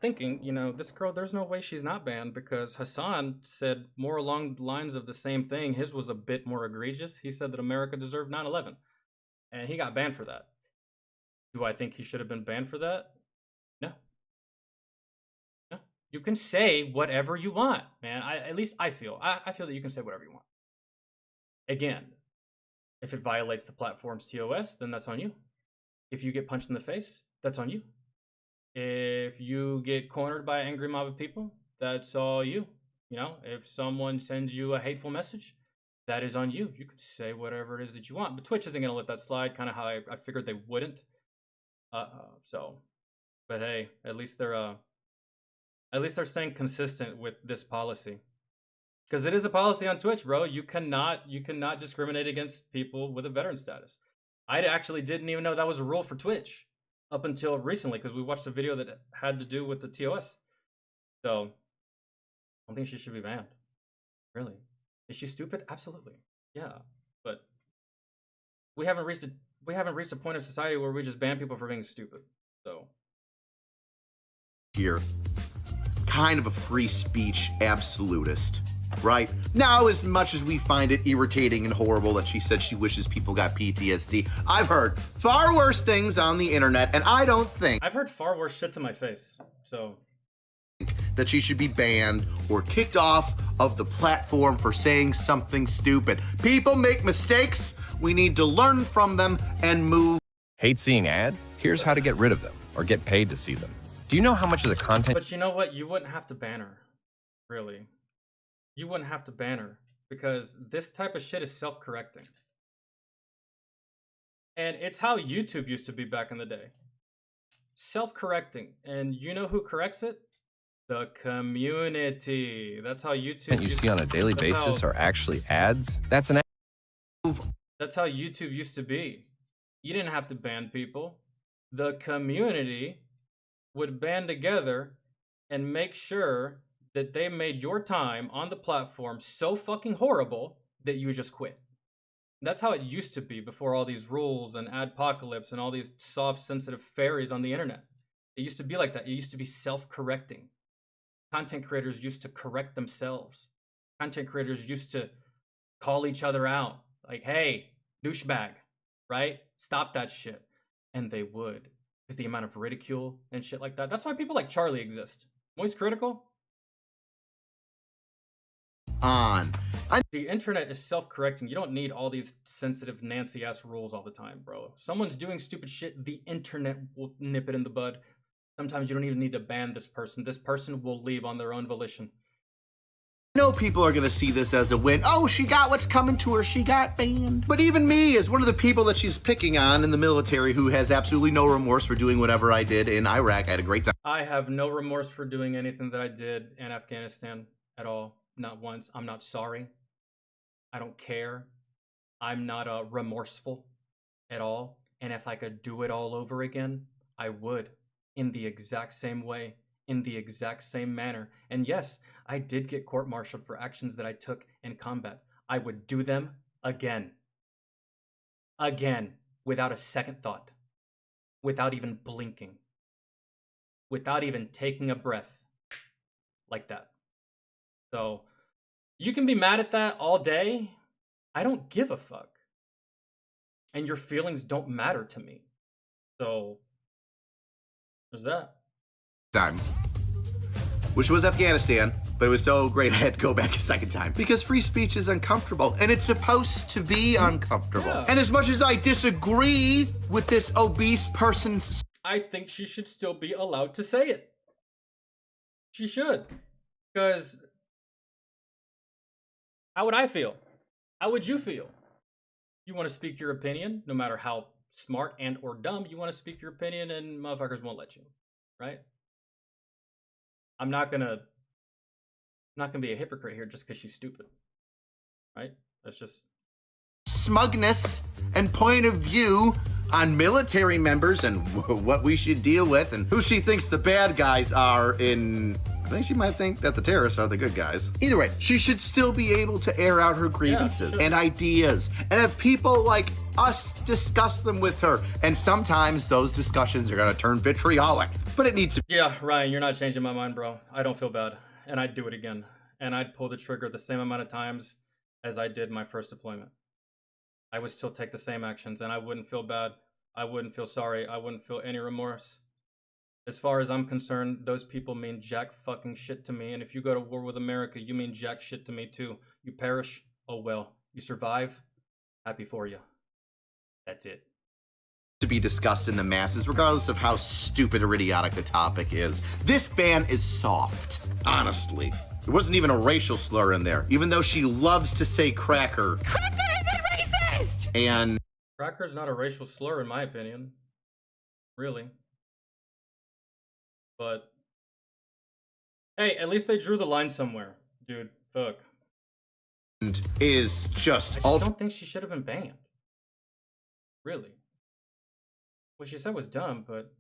thinking, you know, this girl, there's no way she's not banned because Hassan said more along the lines of the same thing. His was a bit more egregious. He said that America deserved 9/11, and he got banned for that. Do I think he should have been banned for that? No. No. You can say whatever you want, man. At least I feel that you can say whatever you want. Again, if it violates the platform's TOS, then that's on you. If you get punched in the face, that's on you. If you get cornered by an angry mob of people, that's all you. You know, if someone sends you a hateful message, that is on you. You can say whatever it is that you want, but Twitch isn't going to let that slide, kind of how I figured they wouldn't. But hey, at least they're staying consistent with this policy. Because it is a policy on Twitch, bro. You cannot discriminate against people with a veteran status. I actually didn't even know that was a rule for Twitch up until recently because we watched a video that had to do with the TOS. So I don't think she should be banned. Really. Is she stupid? Absolutely. Yeah. But we haven't reached a point of society where we just ban people for being stupid. So here, kind of a free speech absolutist. Right? Now, as much as we find it irritating and horrible that she said she wishes people got PTSD, I've heard far worse things on the internet, and I don't think I've heard far worse shit to my face, so that she should be banned or kicked off of the platform for saying something stupid. People make mistakes. We need to learn from them and move. Hate seeing ads? Here's how to get rid of them or get paid to see them. Do you know how much of the content? But you know what? You wouldn't have to ban her, really. You wouldn't have to ban her because this type of shit is self-correcting. And it's how YouTube used to be back in the day. Self-correcting. And you know who corrects it? The community. That's how YouTube you see on a daily basis are actually ads. That's how YouTube used to be. You didn't have to ban people. The community would band together and make sure that they made your time on the platform so fucking horrible that you just quit. That's how it used to be before all these rules and adpocalypse and all these soft, sensitive fairies on the internet. It used to be like that. It used to be self-correcting. Content creators used to correct themselves. Content creators used to call each other out. Like, hey, douchebag, right? Stop that shit. And they would. Because the amount of ridicule and shit like that. That's why people like Charlie exist. Moist Critical? on. The internet is self-correcting. You don't need all these sensitive Nancy-ass rules all the time, bro. If someone's doing stupid shit, the internet will nip it in the bud. Sometimes you don't even need to ban this person. This person will leave on their own volition. I know people are gonna see this as a win. Oh, she got what's coming to her. She got banned. But even me, as one of the people that she's picking on in the military who has absolutely no remorse for doing whatever I did in Iraq, I had a great time. I have no remorse for doing anything that I did in Afghanistan at all. Not once. I'm not sorry. I don't care. I'm not remorseful at all. And if I could do it all over again, I would. In the exact same way. In the exact same manner. And yes, I did get court-martialed for actions that I took in combat. I would do them again. Again. Without a second thought. Without even blinking. Without even taking a breath. Like that. So, you can be mad at that all day. I don't give a fuck. And your feelings don't matter to me. So, there's that. Time. Which was Afghanistan, but it was so great I had to go back a second time. Because free speech is uncomfortable, and it's supposed to be uncomfortable. Yeah. And as much as I disagree with this obese person's... I think she should still be allowed to say it. She should. Because... how would I feel? How would you feel? You want to speak your opinion, no matter how smart and or dumb, you want to speak your opinion and motherfuckers won't let you, right? I'm not gonna be a hypocrite here just because she's stupid, right? That's just smugness and point of view on military members and what we should deal with and who she thinks the bad guys are in... I think she might think that the terrorists are the good guys. Either way, she should still be able to air out her grievances and ideas and have people like us discuss them with her. And sometimes those discussions are gonna turn vitriolic, but it needs to... Yeah, Ryan, you're not changing my mind, bro. I don't feel bad, and I'd do it again. And I'd pull the trigger the same amount of times as I did my first deployment. I would still take the same actions, and I wouldn't feel bad. I wouldn't feel sorry. I wouldn't feel any remorse. As far as I'm concerned, those people mean jack fucking shit to me. And if you go to war with America, you mean jack shit to me too. You perish, oh well. You survive, happy for you. That's it. To be discussed in the masses, regardless of how stupid or idiotic the topic is. This ban is soft, honestly. There wasn't even a racial slur in there, even though she loves to say cracker. Cracker isn't racist! And... cracker's not a racial slur in my opinion. Really. But, hey, at least they drew the line somewhere, dude. Fuck. Is just... I don't think she should have been banned. Really. What she said was dumb, but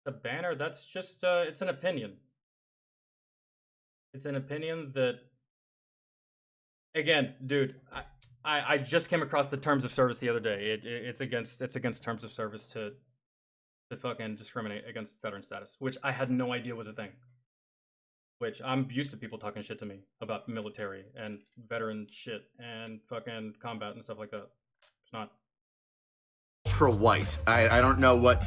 the banner, that's just, it's an opinion. It's an opinion that, again, dude, I just came across the terms of service the other day. It's against terms of service to fucking discriminate against veteran status, which I had no idea was a thing. Which I'm used to people talking shit to me about military and veteran shit and fucking combat and stuff like that. It's not. Ultra white. I don't know what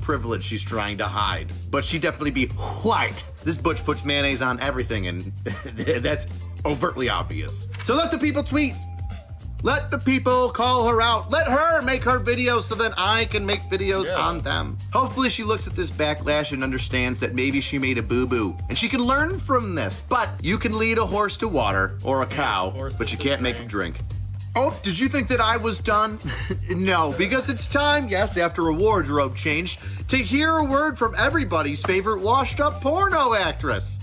privilege she's trying to hide, but she definitely be white. This butch puts mayonnaise on everything, and that's overtly obvious. So let the people tweet. Let the people call her out. Let her make her videos so then I can make videos on them. Hopefully she looks at this backlash and understands that maybe she made a boo-boo and she can learn from this. But you can lead a horse to water or a cow, but you can't make him drink. Oh, did you think that I was done? No, because it's time, yes, after a wardrobe change, to hear a word from everybody's favorite washed-up porno actress.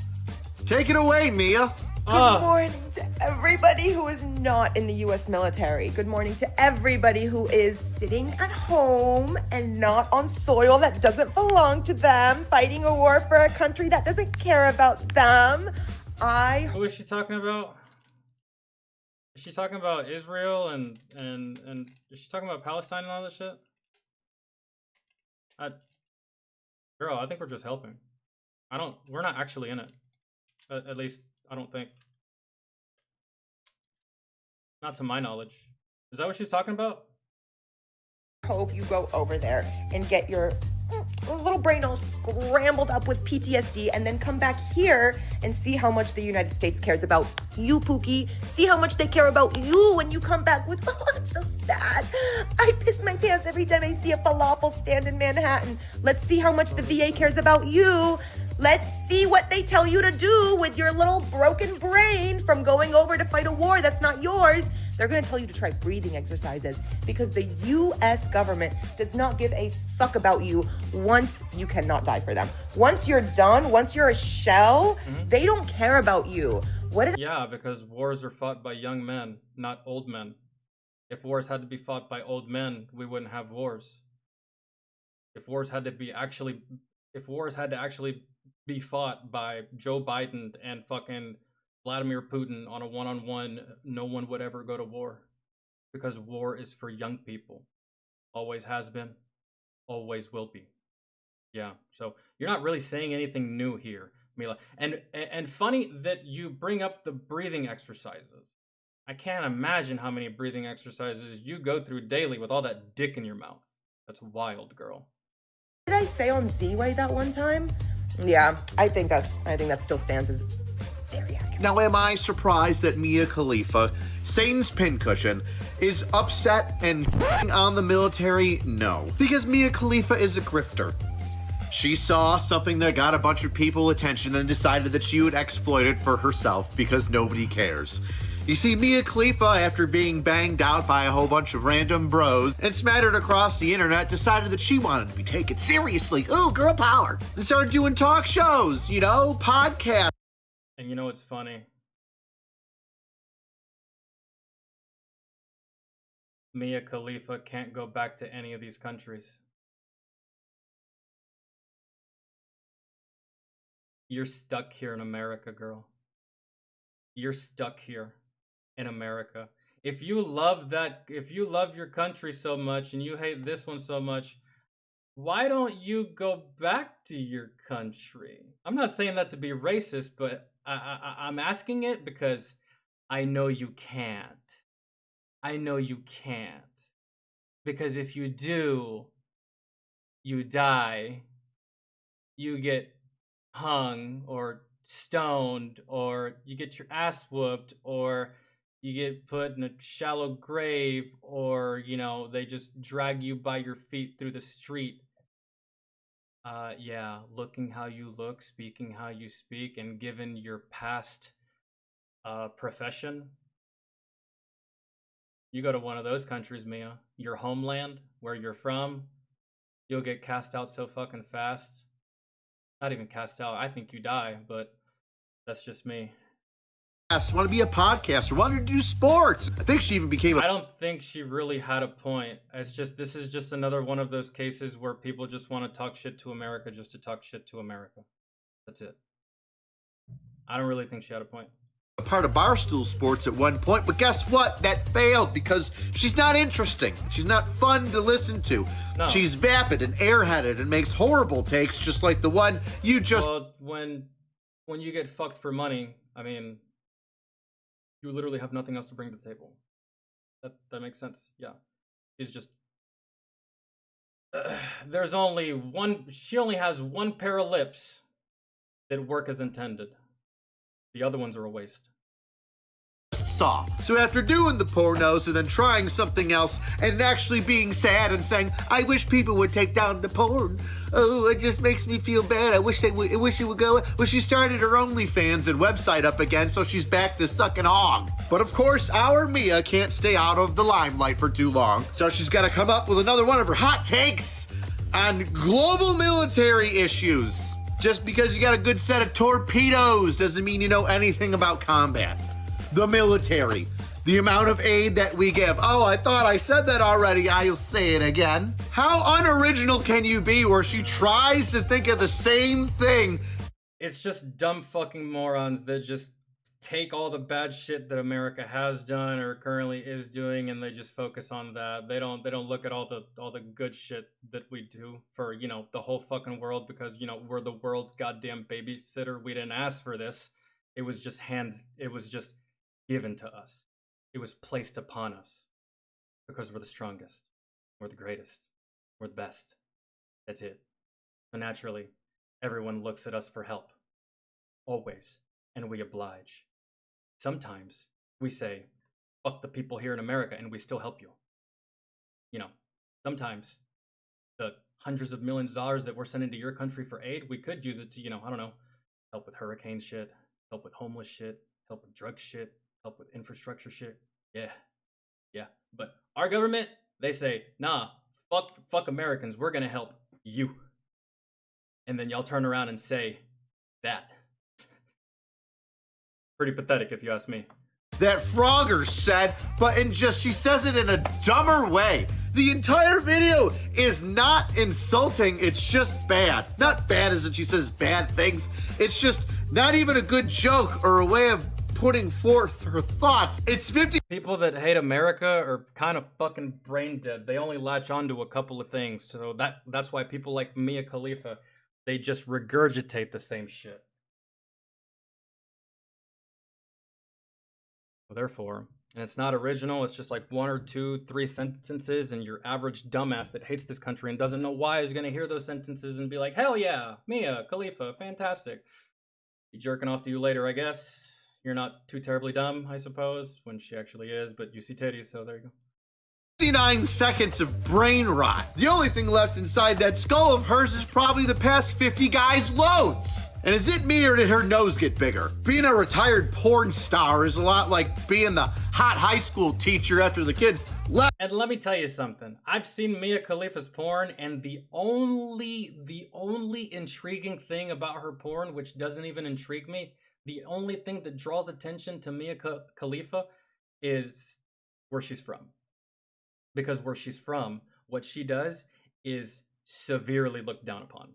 Take it away, Mia. Good morning to everybody who is not in the U.S. military. Good morning to everybody who is sitting at home and not on soil that doesn't belong to them, fighting a war for a country that doesn't care about them. Who is she talking about? Is she talking about Israel and is she talking about Palestine and all this shit? Girl, I think we're just helping. We're not actually in it. At least, I don't think. Not to my knowledge. Is that what she's talking about? Hope you go over there and get your little brain all scrambled up with PTSD, and then come back here and see how much the United States cares about you, Pookie. See how much they care about you when you come back with, oh, I'm so sad. I piss my pants every time I see a falafel stand in Manhattan. Let's see how much the VA cares about you. Let's see what they tell you to do with your little broken brain from going over to fight a war that's not yours. They're gonna tell you to try breathing exercises because the US government does not give a fuck about you once you cannot die for them. Once you're done, once you're a shell, they don't care about you. Yeah, because wars are fought by young men, not old men. If wars had to be fought by old men, we wouldn't have wars. If wars had to actually be fought by Joe Biden and fucking Vladimir Putin on a one-on-one, no one would ever go to war. Because war is for young people. Always has been, always will be. Yeah, so you're not really saying anything new here, Mila. And funny that you bring up the breathing exercises. I can't imagine how many breathing exercises you go through daily with all that dick in your mouth. That's wild, girl. What did I say on Z-Way that one time? Yeah, I think that still stands as very accurate. Now, am I surprised that Mia Khalifa, Satan's pincushion, is upset and on the military? No, because Mia Khalifa is a grifter. She saw something that got a bunch of people attention and decided that she would exploit it for herself because nobody cares. You see, Mia Khalifa, after being banged out by a whole bunch of random bros and smattered across the internet, decided that she wanted to be taken seriously. Ooh, girl power. And started doing talk shows, podcasts. And you know what's funny? Mia Khalifa can't go back to any of these countries. You're stuck here in America, girl. You're stuck here in America. If you love your country so much and you hate this one so much, why don't you go back to your country? I'm not saying that to be racist, but I'm asking it because I know you can't. I know you can't. Because if you do, you die. You get hung or stoned, or you get your ass whooped, or you get put in a shallow grave, or they just drag you by your feet through the street. Yeah, looking how you look, speaking how you speak, and given your past profession, you go to one of those countries, Mia, your homeland, where you're from, you'll get cast out so fucking fast. Not even cast out, I think you die, but that's just me. Want to be a podcaster, wanted to do sports. I think she even became I don't think she really had a point. This is just another one of those cases where people just want to talk shit to America just to talk shit to America. That's it. I don't really think she had a point. A part of Barstool Sports at one point, but guess what? That failed because she's not interesting. She's not fun to listen to. No. She's vapid and airheaded and makes horrible takes just like the one you just... Well, when you get fucked for money, I mean, you literally have nothing else to bring to the table. That makes sense. Yeah. She's just... there's only one... She only has one pair of lips that work as intended. The other ones are a waste. Saw. So after doing the pornos and then trying something else and actually being sad and saying, I wish people would take down the porn. Oh, it just makes me feel bad. I wish it would go. Well, she started her OnlyFans and website up again, so she's back to sucking hog. But of course, our Mia can't stay out of the limelight for too long, so she's got to come up with another one of her hot takes on global military issues. Just because you got a good set of torpedoes doesn't mean you know anything about combat. The military. The amount of aid that we give. Oh, I thought I said that already. I'll say it again. How unoriginal can you be where she tries to think of the same thing? It's just dumb fucking morons that just take all the bad shit that America has done or currently is doing, and they just focus on that. They don't look at all the good shit that we do for, the whole fucking world, because, we're the world's goddamn babysitter. We didn't ask for this. It was just given to us. It was placed upon us because we're the strongest. We're the greatest. We're the best. That's it. So naturally, everyone looks at us for help. Always. And we oblige. Sometimes we say, fuck the people here in America, and we still help you. You know, sometimes the hundreds of millions of dollars that we're sending to your country for aid, we could use it to, you know, I don't know, help with hurricane shit, help with homeless shit, help with drug shit, help with infrastructure shit. Yeah. Yeah. But our government, they say, nah, fuck Americans. We're going to help you. And then y'all turn around and say that. Pretty pathetic if you ask me. That Frogger said, but she says it in a dumber way. The entire video is not insulting, it's just bad. Not bad as in she says bad things. It's just not even a good joke or a way of putting forth her thoughts. It's 50 people that hate America are kind of fucking brain dead. They only latch onto a couple of things. So that's why people like Mia Khalifa, they just regurgitate the same shit. Therefore, and it's not original, it's just like 1 or 2, 3 sentences, and your average dumbass that hates this country and doesn't know why is going to hear those sentences and be like, hell yeah, Mia Khalifa, fantastic. Be jerking off to you later, I guess. You're not too terribly dumb, I suppose, when she actually is, but you see titties, so there you go. 59 seconds of brain rot. The only thing left inside that skull of hers is probably the past 50 guys' loads. And is it me or did her nose get bigger? Being a retired porn star is a lot like being the hot high school teacher after the kids left. And let me tell you something. I've seen Mia Khalifa's porn, and the only intriguing thing about her porn, which doesn't even intrigue me, the only thing that draws attention to Mia Khalifa is where she's from. Because where she's from, what she does is severely looked down upon.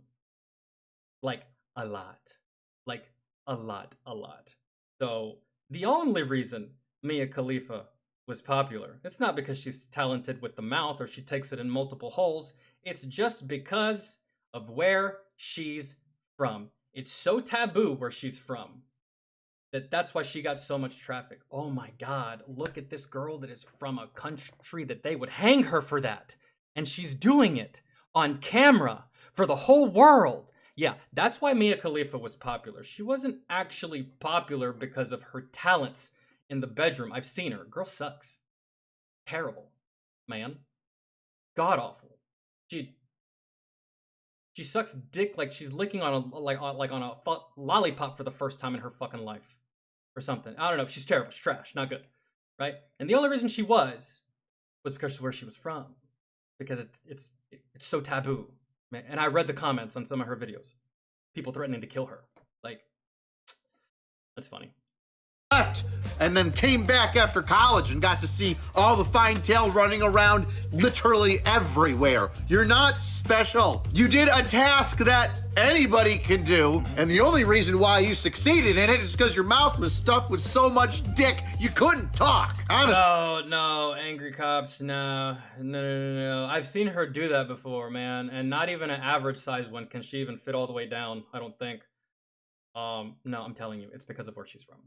Like, a lot. Like, a lot. So, the only reason Mia Khalifa was popular, it's not because she's talented with the mouth or she takes it in multiple holes. It's just because of where she's from. It's so taboo where she's from that's why she got so much traffic. Oh my God, look at this girl that is from a country that they would hang her for that. And she's doing it on camera for the whole world. Yeah, that's why Mia Khalifa was popular. She wasn't actually popular because of her talents in the bedroom. I've seen her. Girl sucks. Terrible, man. God awful. She sucks dick like she's licking on a lollipop for the first time in her fucking life, or something. I don't know. She's terrible. She's trash. Not good, right? And the only reason she was because of where she was from, because it's so taboo. And I read the comments on some of her videos. People threatening to kill her. Like, that's funny. Left and then came back after college and got to see all the fine tail running around literally everywhere. You're not special. You did a task that anybody can do, and the only reason why you succeeded in it is because your mouth was stuffed with so much dick you couldn't talk. Honestly. No, angry cops, no. I've seen her do that before, man, and not even an average size one can she even fit all the way down, I don't think. No, I'm telling you, it's because of where she's from.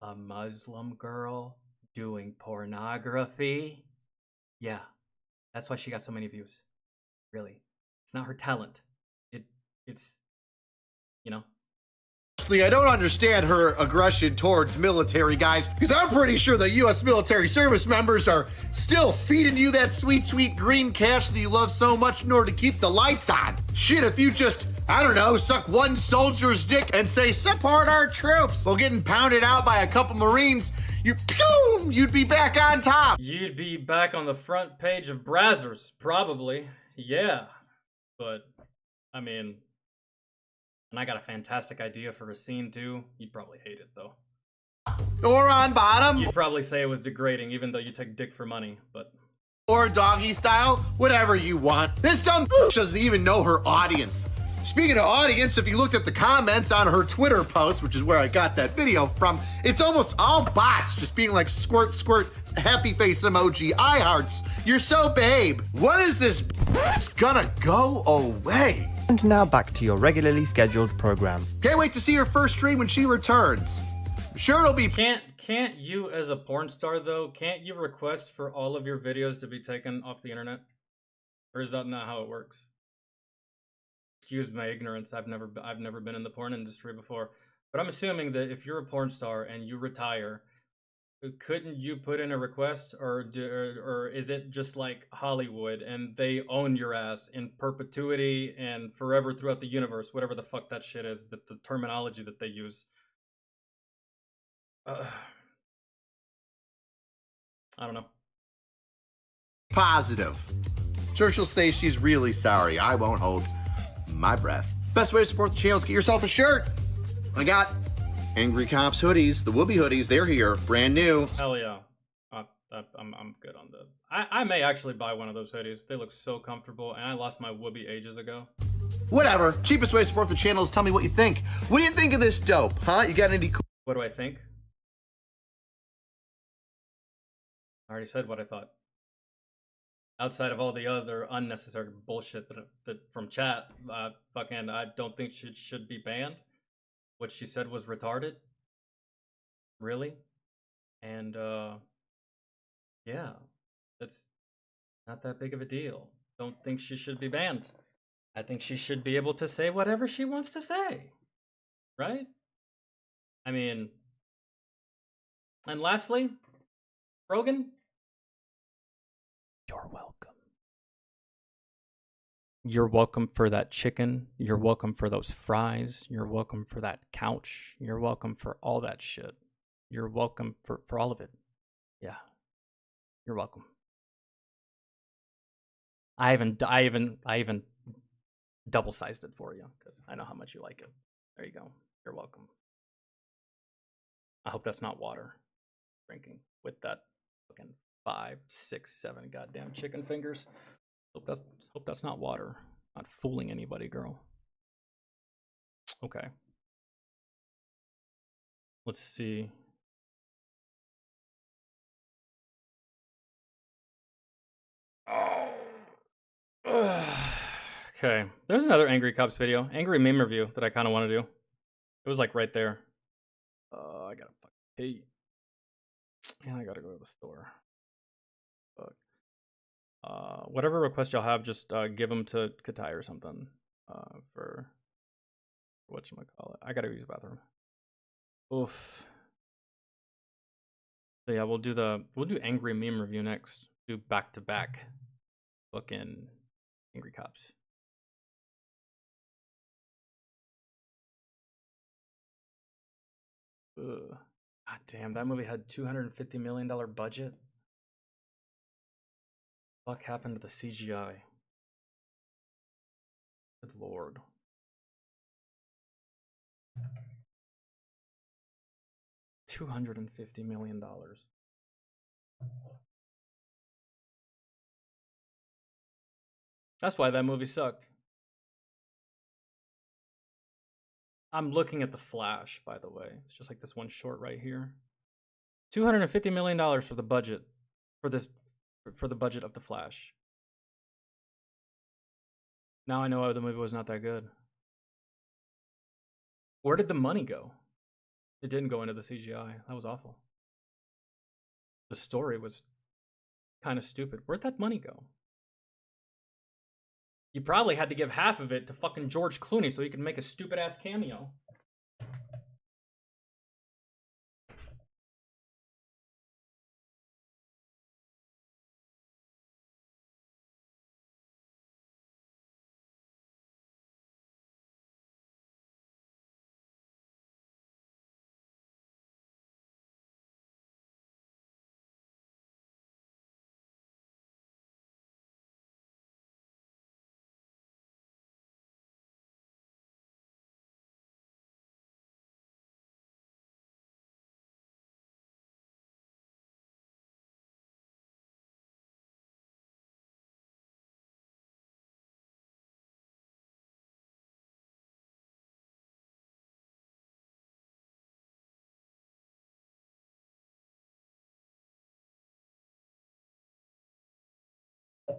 A Muslim girl doing pornography? Yeah, that's why she got so many views. Really. It's not her talent. It's, you know. Honestly, I don't understand her aggression towards military guys, because I'm pretty sure the U.S. military service members are still feeding you that sweet, sweet green cash that you love so much in order to keep the lights on. Shit, if you just, I don't know, suck one soldier's dick and say, support our troops, while getting pounded out by a couple Marines, you'd be back on top. You'd be back on the front page of Brazzers, probably. Yeah, but, I mean, and I got a fantastic idea for a scene, too. You'd probably hate it, though. Or on bottom. You'd probably say it was degrading, even though you take dick for money, but... Or doggy style, whatever you want. This dumb doesn't even know her audience. Speaking of audience, if you looked at the comments on her Twitter post, which is where I got that video from, it's almost all bots just being like squirt, squirt, happy face emoji, eye hearts. You're so babe. When is this gonna go away? And now back to your regularly scheduled program. Can't wait to see her first stream when she returns. I'm sure it'll be... Can't you, as a porn star, though, can't you request for all of your videos to be taken off the internet? Or is that not how it works? excuse my ignorance. I've never been in the porn industry before, but I'm assuming that if you're a porn star and you retire, couldn't you put in a request, or is it just like Hollywood and they own your ass in perpetuity and forever throughout the universe, whatever the fuck that shit is, that the terminology that they use. I don't know. Positive. Churchill says she's really sorry. I won't hold my breath. Best way to support the channel is get yourself a shirt. I got Angry Cops hoodies, the Whoopi hoodies. They're here, brand new. Hell yeah. I'm good on the. I may actually buy one of those hoodies. They look so comfortable, and I lost my Whoopi ages ago. Whatever. Cheapest way to support the channel is tell me what you think. What do you think of this dope, huh? You got any cool? What do I think? I already said what I thought. Outside of all the other unnecessary bullshit that from chat, fucking, I don't think she should be banned. What she said was retarded. Really? And, yeah, that's not that big of a deal. Don't think she should be banned. I think she should be able to say whatever she wants to say. Right? I mean, and lastly, Rogan, you're welcome. You're welcome for that chicken. You're welcome for those fries. You're welcome for that couch. You're welcome for all that shit. You're welcome for all of it. Yeah. You're welcome. I even double sized it for you because I know how much you like it. There you go. You're welcome. I hope that's not water drinking with that fucking 5, 6, 7 goddamn chicken fingers. Hope that's not water. Not fooling anybody, girl. Okay. Let's see. Oh. Okay. There's another Angry Cops video. Angry meme review that I kind of want to do. It was like right there. I gotta fucking pee. And I gotta go to the store. Fuck. Whatever request y'all have, just give them to Katai or something. For whatchamacallit. I gotta use the bathroom. Oof. So yeah, we'll do Angry meme review next. Do back to back. Fucking Angry Cops. Ugh. God damn, that movie had $250 million budget. Fuck happened to the CGI? Good lord. $250 million. That's why that movie sucked. I'm looking at The Flash, by the way. It's just like this one short right here. $250 million for the budget for the budget of The Flash. Now I know why the movie was not that good. Where did the money go? It didn't go into the CGI. That was awful. The story was kind of stupid. Where'd that money go? You probably had to give half of it to fucking George Clooney so he could make a stupid ass cameo.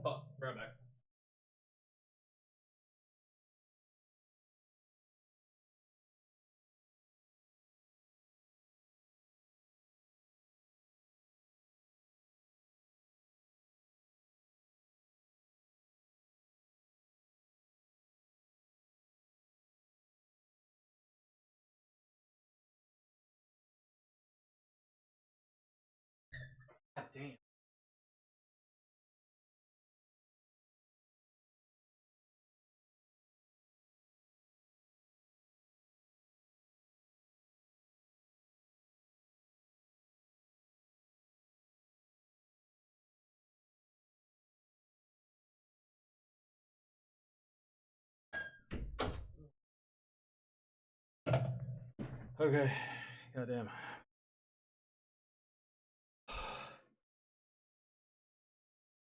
Oh, right back. God damn. Okay, goddamn.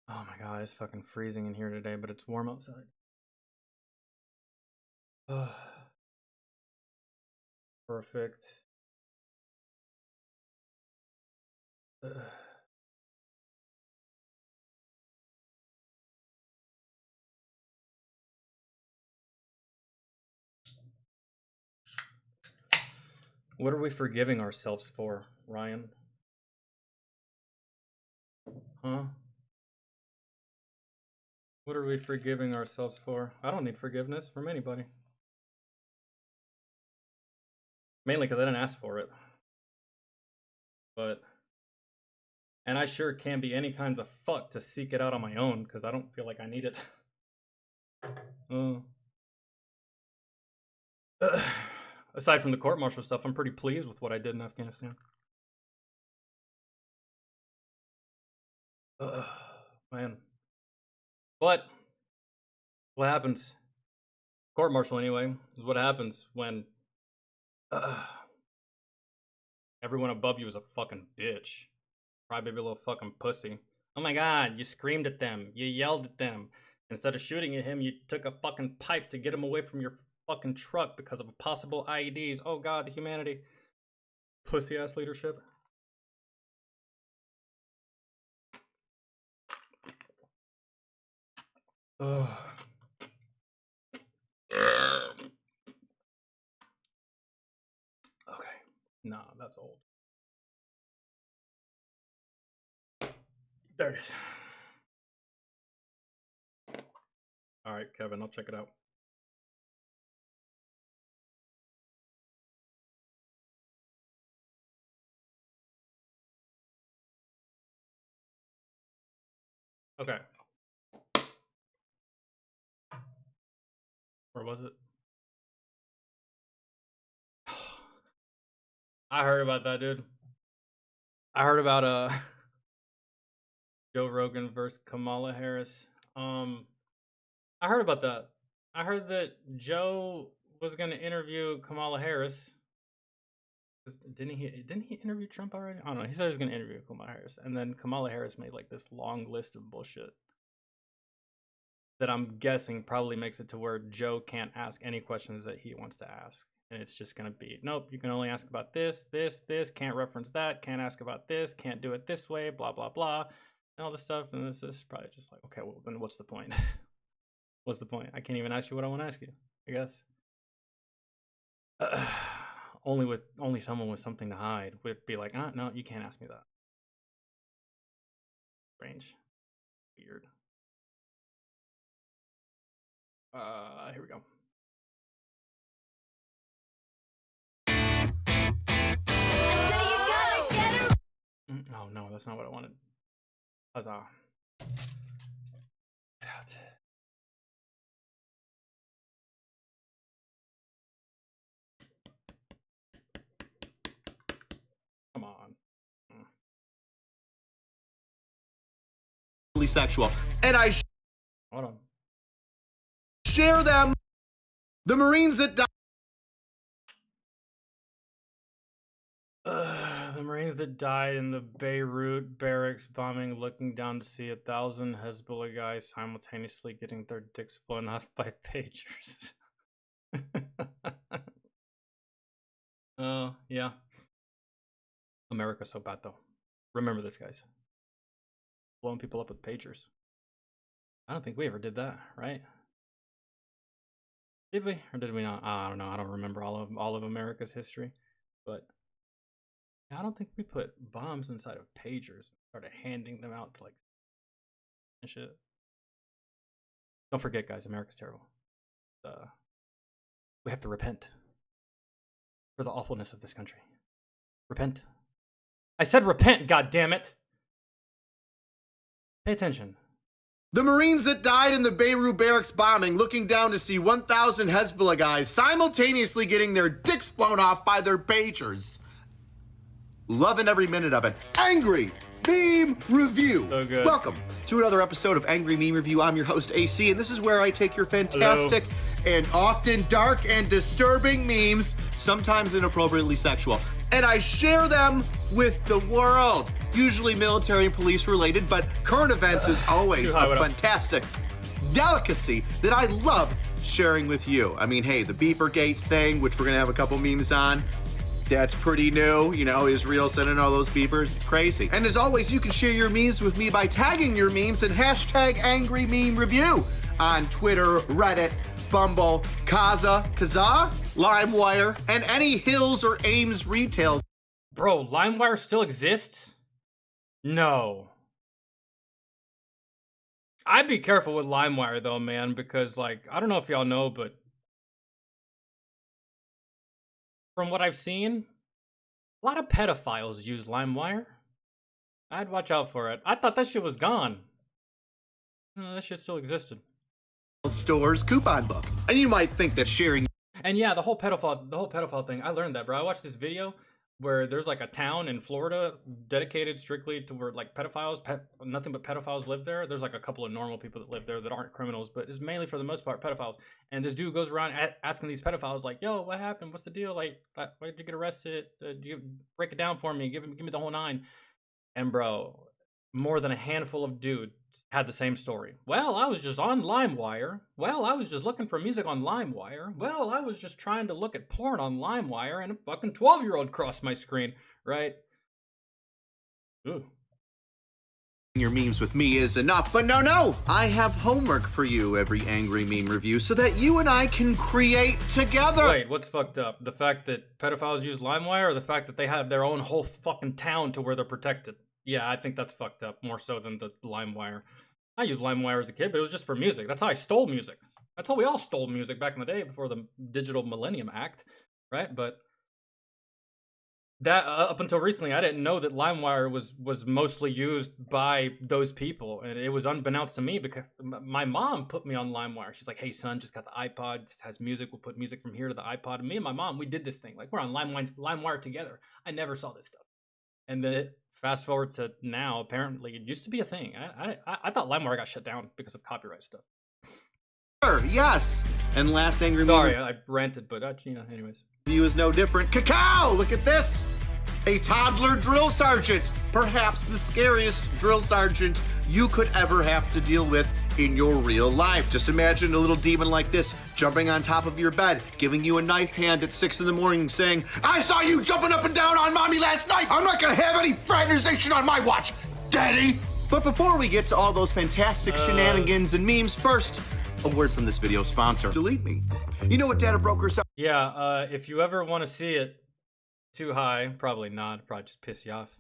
Oh my god, it's fucking freezing in here today, but it's warm outside. Perfect. What are we forgiving ourselves for, Ryan? Huh? What are we forgiving ourselves for? I don't need forgiveness from anybody. Mainly because I didn't ask for it. But... And I sure can be any kinds of fuck to seek it out on my own, because I don't feel like I need it. Aside from the court-martial stuff, I'm pretty pleased with what I did in Afghanistan. Man. But what happens? Court-martial, anyway, is what happens when everyone above you is a fucking bitch. Crybaby little fucking pussy. Oh my god, you screamed at them. You yelled at them. Instead of shooting at him, you took a fucking pipe to get him away from your fucking truck because of possible IEDs. Oh god, humanity. Pussy ass leadership. Ugh. Okay. Nah, that's old. There it is. Alright, Kevin, I'll check it out. Okay. Where was it? I heard about that, dude. I heard about Joe Rogan versus Kamala Harris. I heard about that. I heard that Joe was going to interview Kamala Harris. Didn't he interview Trump already? I don't know. He said he was going to interview Kamala Harris, and then Kamala Harris made like this long list of bullshit that I'm guessing probably makes it to where Joe can't ask any questions that he wants to ask. And it's just going to be, nope, you can only ask about this, can't reference that, can't ask about this, can't do it this way, blah, blah, blah, and all this stuff. And this is probably just like, okay, well, then what's the point? What's the point? I can't even ask you what I want to ask you, I guess. Only someone with something to hide would be like, no, you can't ask me that. Strange. Weird. Here we go. Oh no, that's not what I wanted. Huzzah. Get out. Come on. Sexual. And I Hold on. share them. The Marines that died. The Marines that died in the Beirut barracks bombing, looking down to see 1,000 Hezbollah guys simultaneously getting their dicks blown off by pagers. Oh, yeah. America's so bad, though. Remember this, guys. Blowing people up with pagers. I don't think we ever did that, right? Did we? Or did we not? I don't know. I don't remember all of America's history. But I don't think we put bombs inside of pagers and started handing them out to like and shit. Don't forget, guys, America's terrible. We have to repent for the awfulness of this country. Repent. I said repent, goddammit! Pay attention. The Marines that died in the Beirut barracks bombing looking down to see 1,000 Hezbollah guys simultaneously getting their dicks blown off by their pagers. Loving every minute of it. Angry Meme Review. So good. Welcome to another episode of Angry Meme Review. I'm your host, AC, and this is where I take your fantastic and often dark and disturbing memes, sometimes inappropriately sexual, and I share them with the world. Usually military and police related, but current events is always a fantastic delicacy that I love sharing with you. I mean, hey, the Beepergate thing, which we're gonna have a couple memes on, that's pretty new. You know, Israel sending all those beepers, it's crazy. And as always, you can share your memes with me by tagging your memes and hashtag Angry Meme Review on Twitter, Reddit, Bumble, Kazaa, LimeWire, and any Hills or Ames retail. Bro, LimeWire still exists? No. I'd be careful with LimeWire though, man, because like, I don't know if y'all know, but from what I've seen, a lot of pedophiles use LimeWire. I'd watch out for it. I thought that shit was gone. No, that shit still existed. Stores coupon book. And you might think that sharing. And yeah, the whole pedophile thing, I learned that, bro. I watched this video where there's like a town in Florida dedicated strictly to where like pedophiles, nothing but pedophiles live there. There's like a couple of normal people that live there that aren't criminals, but it's mainly for the most part pedophiles. And this dude goes around asking these pedophiles like, yo, what happened? What's the deal? Like, why did you get arrested? Do you break it down for me? Give me the whole nine. And bro, more than a handful of dudes had the same story. Well, I was just on LimeWire. Well, I was just looking for music on LimeWire. Well, I was just trying to look at porn on LimeWire and a fucking 12-year-old crossed my screen, right? Ooh. Your memes with me is enough, but no, I have homework for you every Angry Meme Review so that you and I can create together. Wait, what's fucked up? The fact that pedophiles use LimeWire or the fact that they have their own whole fucking town to where they're protected? Yeah, I think that's fucked up more so than the LimeWire. I used LimeWire as a kid, but it was just for music. That's how I stole music. That's how we all stole music back in the day before the Digital Millennium Act, right? But that up until recently, I didn't know that LimeWire was mostly used by those people, and it was unbeknownst to me because my mom put me on LimeWire. She's like, "Hey, son, just got the iPod. This has music. We'll put music from here to the iPod." And me and my mom, we did this thing. Like we're on LimeWire together. I never saw this stuff, and then fast forward to now, apparently it used to be a thing. I thought LimeWire got shut down because of copyright stuff. Yes. And last Angry Meme. Sorry, I ranted, but anyways. Review is no different. Cacao! Look at this. A toddler drill sergeant. Perhaps the scariest drill sergeant you could ever have to deal with in your real life. Just imagine a little demon like this jumping on top of your bed, giving you a knife hand at 6 in the morning, saying, "I saw you jumping up and down on mommy last night. I'm not gonna have any fraternization on my watch, daddy." But before we get to all those fantastic shenanigans and memes, first, a word from this video sponsor. Delete me. You know what data brokers are? Yeah, if you ever want to see it too high, probably not, probably just piss you off.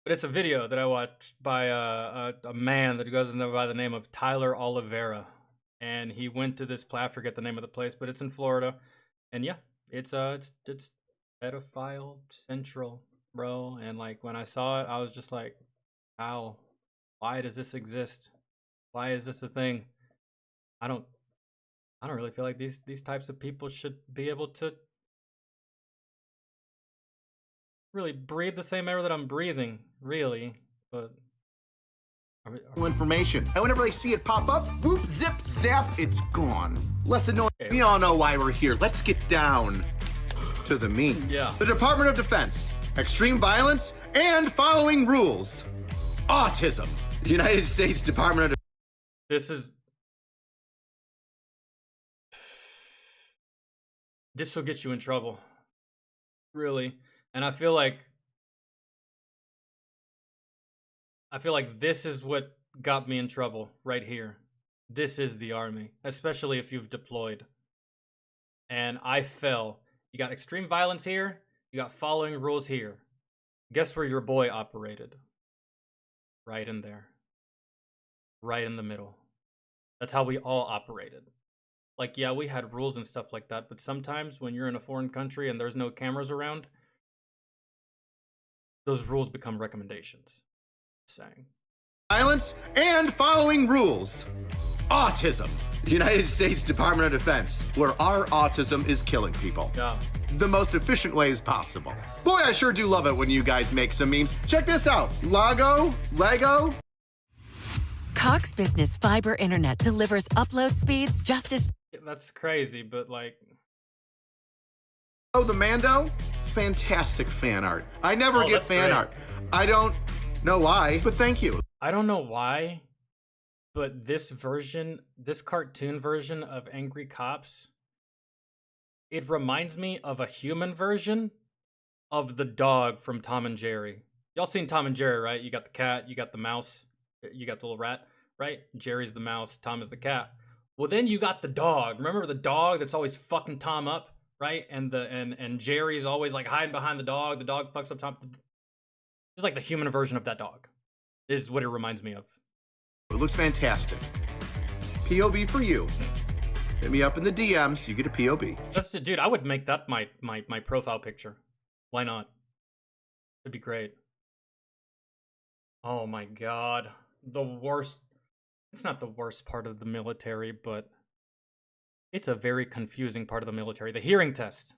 But it's a video that I watched by a man that goes by the name of Tyler Oliveira. And he went to this place, I forget the name of the place, but it's in Florida. And yeah, it's pedophile central, bro. And like when I saw it, I was just like, how? Why does this exist? Why is this a thing? I don't really feel like these types of people should be able to really breathe the same air that I'm breathing, really, but information. And whenever I see it pop up, whoop, zip, zap, it's gone. Less annoying. We all know why we're here. Let's get down to the memes. Yeah. The Department of Defense, extreme violence, and following rules. Autism. The United States Department of This will get you in trouble. Really. And I feel like this is what got me in trouble right here. This is the army, especially if you've deployed. And I fell. You got extreme violence here. You got following rules here. Guess where your boy operated? Right in there. Right in the middle. That's how we all operated. Like, yeah, we had rules and stuff like that, but sometimes when you're in a foreign country and there's no cameras around, those rules become recommendations. Saying. violence and following rules. Autism. United States Department of Defense, where our autism is killing people. Yeah. The most efficient ways possible. Boy, I sure do love it when you guys make some memes. Check this out. Lego. Cox Business Fiber Internet delivers upload speeds just as... That's crazy, but like... Oh, the Mando? Fantastic fan art. I never get fan art. I don't know why, but thank you. I don't know why, but this cartoon version of Angry Cops, it reminds me of a human version of the dog from Tom and Jerry. Y'all seen Tom and Jerry, right? You got the cat, you got the mouse, you got the little rat, right? Jerry's the mouse, Tom is the cat. Well, then you got the dog. Remember the dog that's always fucking Tom up, right? And Jerry's always like hiding behind the dog. The dog fucks up Tom. It's like the human version of that dog is what it reminds me of. It looks fantastic. POV for you. Hit me up in the DMs, you get a POV. Dude, I would make that my profile picture. Why not? It'd be great. Oh my god. The worst. It's not the worst part of the military, but it's a very confusing part of the military. The hearing test.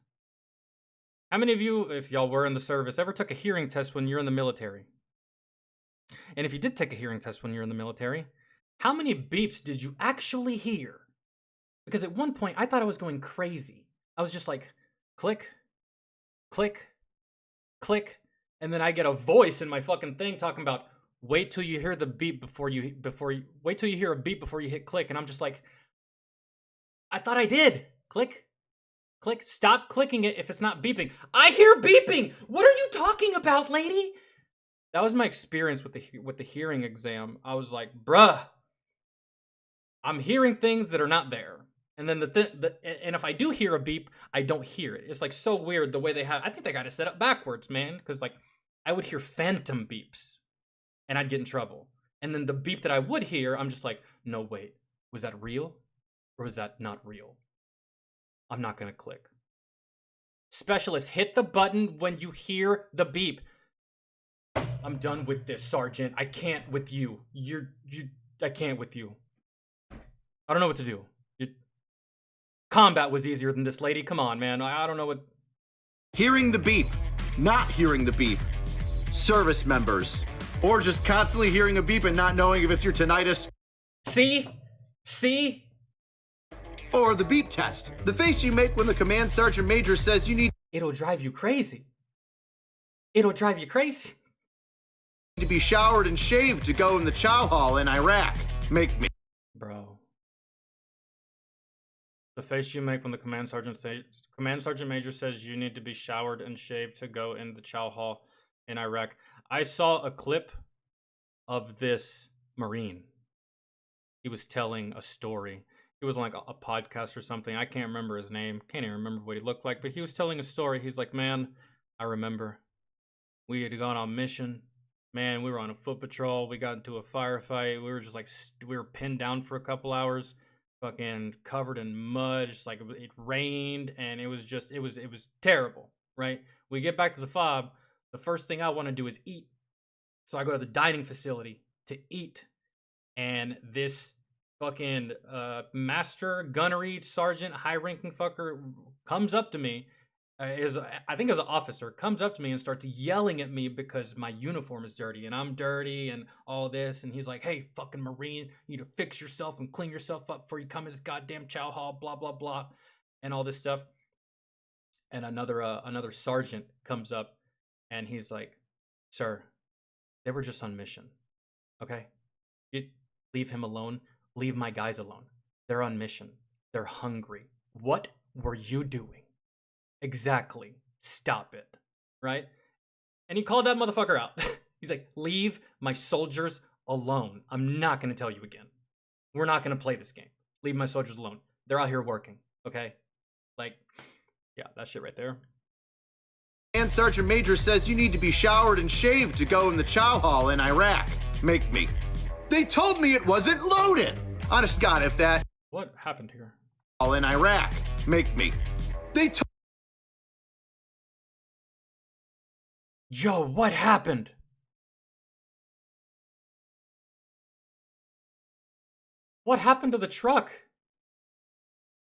How many of you, if y'all were in the service, ever took a hearing test when you're in the military? And if you did take a hearing test when you're in the military, how many beeps did you actually hear? Because at one point, I thought I was going crazy. I was just like, click, click, click, and then I get a voice in my fucking thing talking about, wait till you hear the beep wait till you hear a beep before you hit click, and I'm just like, I thought I did. Click, click, stop clicking it if it's not beeping. I hear beeping! What are you talking about, lady? That was my experience with the hearing exam. I was like, bruh, I'm hearing things that are not there. And then and if I do hear a beep, I don't hear it. It's like so weird the way they have. I think they got it set up backwards, man. Because like I would hear phantom beeps, and I'd get in trouble. And then the beep that I would hear, I'm just like, no, wait, was that real or was that not real? I'm not gonna click. Specialist, hit the button when you hear the beep. I'm done with this, Sergeant. I can't with you. I can't with you. I don't know what to do. Combat was easier than this, lady. Come on, man. I don't know what... Hearing the beep, not hearing the beep. Service members. Or just constantly hearing a beep and not knowing if it's your tinnitus. See? Or the beep test. The face you make when the command sergeant major says you need... It'll drive you crazy. It'll drive you crazy. ...to be showered and shaved to go in the chow hall in Iraq. Make me... Bro. The face you make when the command sergeant major says you need to be showered and shaved to go in the chow hall in Iraq. I saw a clip of this Marine. He was telling a story. He was on like a podcast or something. I can't remember his name. Can't even remember what he looked like, but he was telling a story. He's like, man, I remember we had gone on mission. Man, we were on a foot patrol. We got into a firefight. We were just like, we were pinned down for a couple hours. Fucking covered in mud, just like it rained, and it was terrible, right? We get back to the fob, the first thing I want to do is eat. So I go to the dining facility to eat, and this fucking master gunnery sergeant, high-ranking fucker comes up to me, I think as an officer, comes up to me and starts yelling at me because my uniform is dirty and I'm dirty and all this. And he's like, hey, fucking Marine, you need to fix yourself and clean yourself up before you come to this goddamn chow hall, blah, blah, blah, and all this stuff. And another sergeant comes up and he's like, sir, they were just on mission, okay? You leave him alone. Leave my guys alone. They're on mission. They're hungry. What were you doing? Exactly. Stop it. Right? And he called that motherfucker out. He's like, leave my soldiers alone. I'm not going to tell you again. We're not going to play this game. Leave my soldiers alone. They're out here working. Okay? Like, yeah, that shit right there. And Sergeant Major says you need to be showered and shaved to go in the chow hall in Iraq. Make me. They told me it wasn't loaded. Honest to God, if that... What happened here? All in Iraq. Make me. They told... Yo, what happened? What happened to the truck?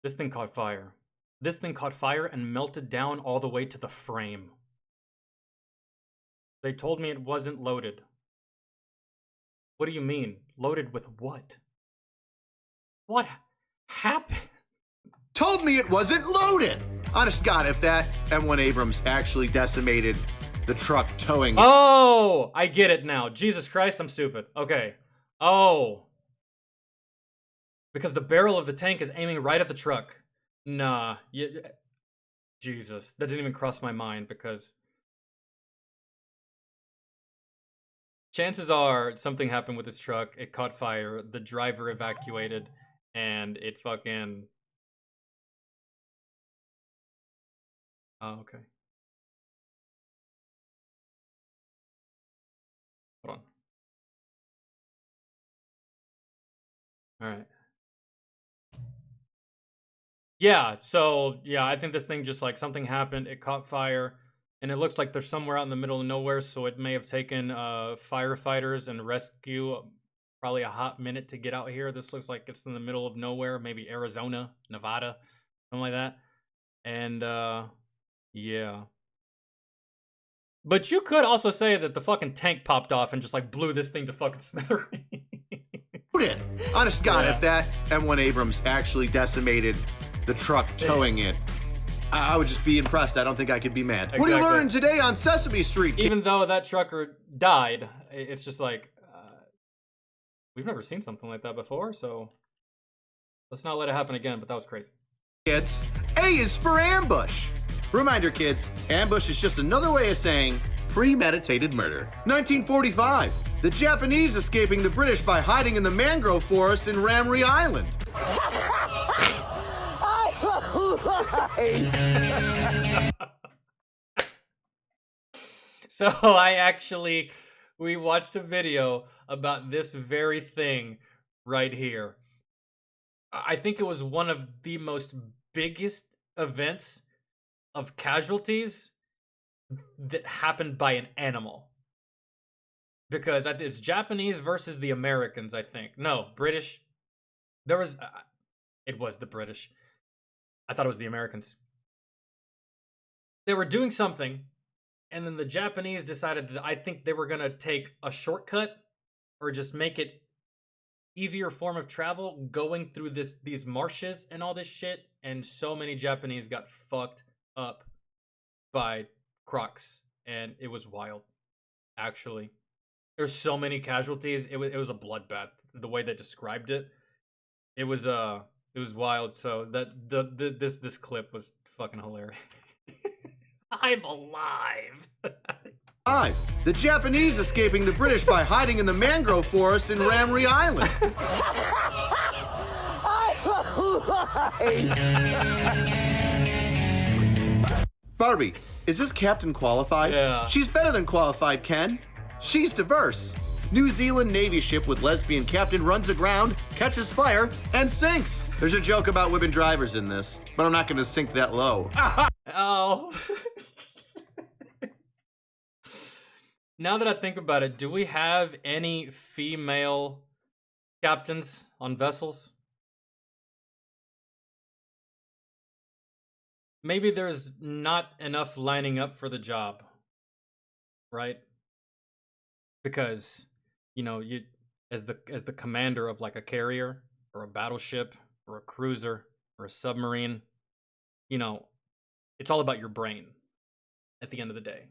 This thing caught fire. This thing caught fire and melted down all the way to the frame. They told me it wasn't loaded. What do you mean? Loaded with what? What happened? Told me it wasn't loaded. Honest to God, if that M1 Abrams actually decimated the truck towing it. Oh, I get it now. Jesus Christ, I'm stupid. Okay. Oh. Because the barrel of the tank is aiming right at the truck. Nah. Jesus. That didn't even cross my mind because chances are something happened with this truck. It caught fire. The driver evacuated and it fucking... Oh, okay. Hold on. All right. Yeah, so, yeah, I think this thing just, like, something happened, it caught fire, and it looks like they're somewhere out in the middle of nowhere, so it may have taken firefighters and rescue probably a hot minute to get out here. This looks like it's in the middle of nowhere, maybe Arizona, Nevada, something like that. And, yeah. But you could also say that the fucking tank popped off and just, like, blew this thing to fucking smithereens. Honest to God, Yeah. if that M1 Abrams actually decimated the truck towing it, I would just be impressed. I don't think I could be mad. What are you Exactly. learning today on Sesame Street? Even though that trucker died, it's just like, we've never seen something like that before, so let's not let it happen again, but that was crazy. Kids, A is for ambush. Reminder, kids, ambush is just another way of saying premeditated murder. 1945, the Japanese escaping the British by hiding in the mangrove forest in Ramree Island. So we watched a video about this very thing right here. I think it was one of the most biggest events of casualties that happened by an animal. Because it's Japanese versus the Americans, I think. No, British. It was the British. I thought it was the Americans. They were doing something, and then the Japanese decided that I think they were going to take a shortcut or just make it easier form of travel going through these marshes and all this shit, and so many Japanese got fucked up by crocs, and it was wild, actually. There's so many casualties. It was a bloodbath. The way they described it, it was wild. So this clip was fucking hilarious. I'm alive. 5, the Japanese escaping the British by hiding in the mangrove forest in Ramree Island. Barbie, is this captain qualified? Yeah. She's better than qualified, Ken. She's diverse. New Zealand Navy ship with lesbian captain runs aground, catches fire, and sinks. There's a joke about women drivers in this, but I'm not going to sink that low. Oh. Now that I think about it, do we have any female captains on vessels? Maybe there's not enough lining up for the job, right? Because, you know, you as the commander of like a carrier or a battleship or a cruiser or a submarine, you know, it's all about your brain at the end of the day.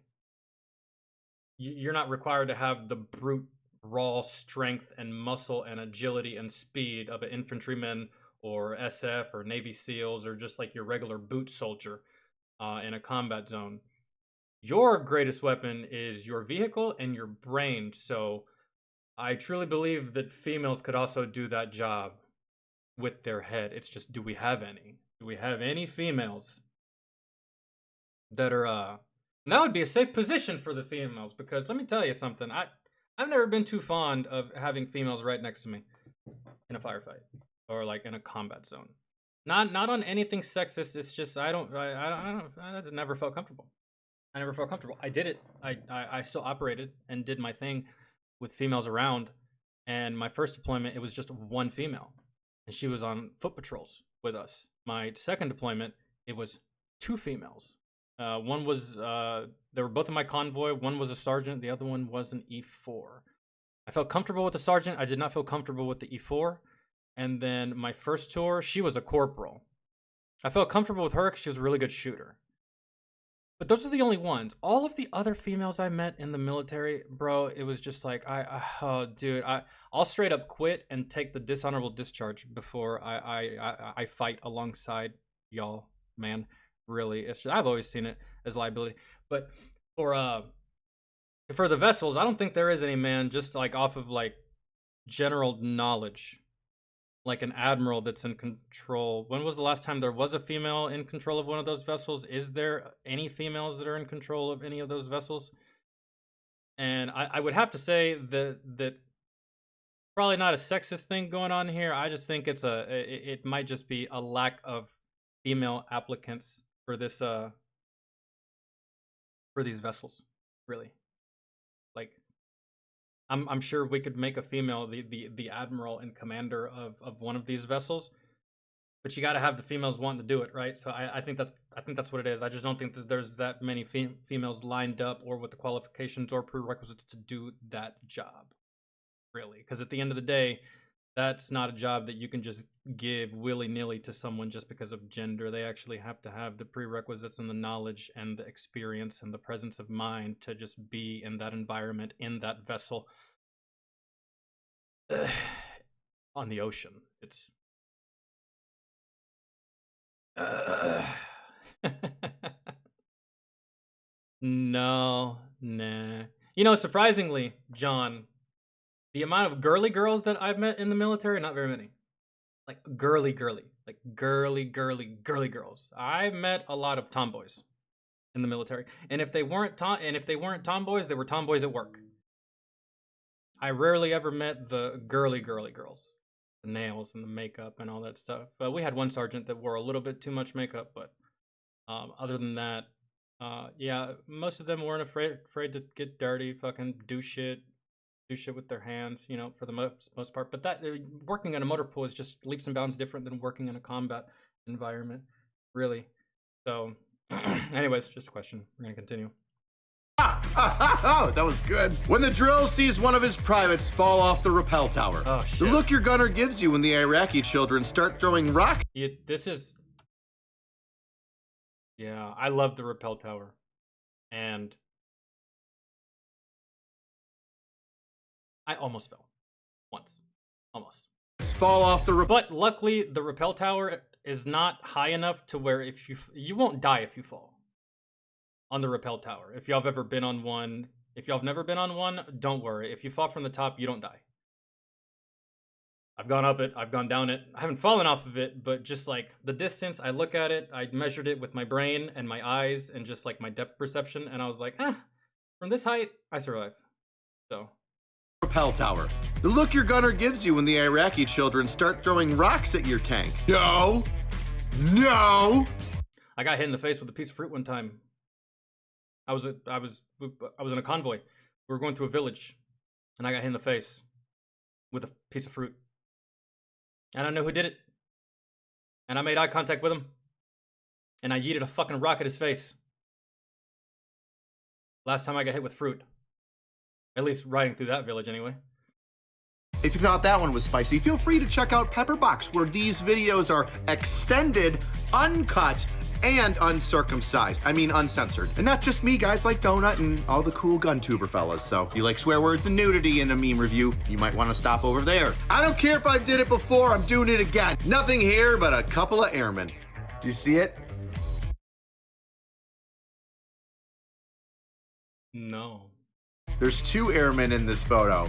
You're not required to have the brute raw strength and muscle and agility and speed of an infantryman or SF or Navy SEALs or just like your regular boot soldier in a combat zone. Your greatest weapon is your vehicle and your brain. So I truly believe that females could also do that job with their head. It's just, do we have any? Do we have any females that are and that would be a safe position for the females, because let me tell you something. I've never been too fond of having females right next to me in a firefight or like in a combat zone. Not on anything sexist. It's just I never felt comfortable. I never felt comfortable. I did it. I still operated and did my thing with females around. And my first deployment, it was just one female. and she was on foot patrols with us. My second deployment, it was 2 females. One was, they were both in my convoy. One was a sergeant. The other one was an E4. I felt comfortable with the sergeant. I did not feel comfortable with the E4. And then my first tour, she was a corporal. I felt comfortable with her because she was a really good shooter. But those are the only ones. All of the other females I met in the military, bro, it was just like, oh, dude, I'll straight up quit and take the dishonorable discharge before I fight alongside y'all, man. Really, it's just, I've always seen it as liability. But for the vessels, I don't think there is any, man. Just like off of like general knowledge. Like an admiral that's in control. When was the last time there was a female in control of one of those vessels? Is there any females that are in control of any of those vessels? And I would have to say that probably not a sexist thing going on here. I just think it might just be a lack of female applicants for this for these vessels, really. Like, I'm sure we could make a female the admiral and commander of one of these vessels, but you got to have the females wanting to do it, right? So I think that's what it is. I just don't think that there's that many females lined up or with the qualifications or prerequisites to do that job, really. Because at the end of the day, that's not a job that you can just give willy-nilly to someone just because of gender. They actually have to have the prerequisites and the knowledge and the experience and the presence of mind to just be in that environment, in that vessel. On the ocean. It's... No, nah. You know, surprisingly, John, the amount of girly girls that I've met in the military, not very many. Like girly girls. I met a lot of tomboys in the military, and if they weren't tomboys, they were tomboys at work. I rarely ever met the girly girls, the nails and the makeup and all that stuff. But we had one sergeant that wore a little bit too much makeup, but other than that, yeah, most of them weren't afraid to get dirty, fucking do shit with their hands, you know, for the most part. But that working in a motor pool is just leaps and bounds different than working in a combat environment, really. So, anyways, just a question. We're gonna continue. Oh, that was good. When the drill sees one of his privates fall off the rappel tower. Oh, shit. The look your gunner gives you when the Iraqi children start throwing rocks. Yeah, I love the rappel tower. And I almost fell. Once. Almost. Fall off the But luckily, the rappel tower is not high enough to where if you won't die if you fall on the rappel tower. If y'all have ever been on one, if y'all have never been on one, don't worry. If you fall from the top, you don't die. I've gone up it, I've gone down it. I haven't fallen off of it, but just like the distance, I look at it, I measured it with my brain and my eyes and just like my depth perception, and I was like, from this height, I survive. So. Rappel tower. The look your gunner gives you when the Iraqi children start throwing rocks at your tank. No! I got hit in the face with a piece of fruit one time. I was in a convoy. We were going through a village, and I got hit in the face with a piece of fruit. And I knew who did it. And I made eye contact with him. And I yeeted a fucking rock at his face. Last time I got hit with fruit. At least riding through that village anyway. If you thought that one was spicy, feel free to check out Pepperbox, where these videos are extended, uncut, and uncircumcised. I mean uncensored. And not just me, guys like Donut and all the cool gun tuber fellas. So if you like swear words and nudity in a meme review, you might want to stop over there. I don't care if I did it before, I'm doing it again. Nothing here but a couple of airmen. Do you see it? No. There's 2 airmen in this photo.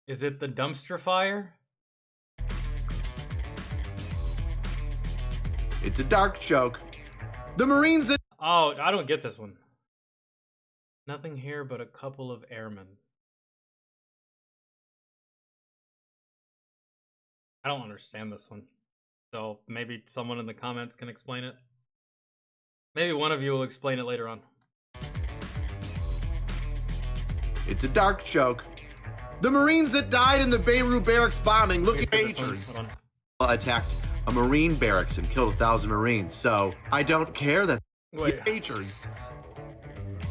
Is it the dumpster fire? It's a dark joke. The Marines that... Oh, I don't get this one. Nothing here but a couple of airmen. I don't understand this one. So maybe someone in the comments can explain it. Maybe one of you will explain it later on. It's a dark joke. The Marines that died in the Beirut barracks bombing, look at Skip this one. pagers, Hold on. attacked a Marine barracks and killed 1,000 Marines. So I don't care that Wait. pagers.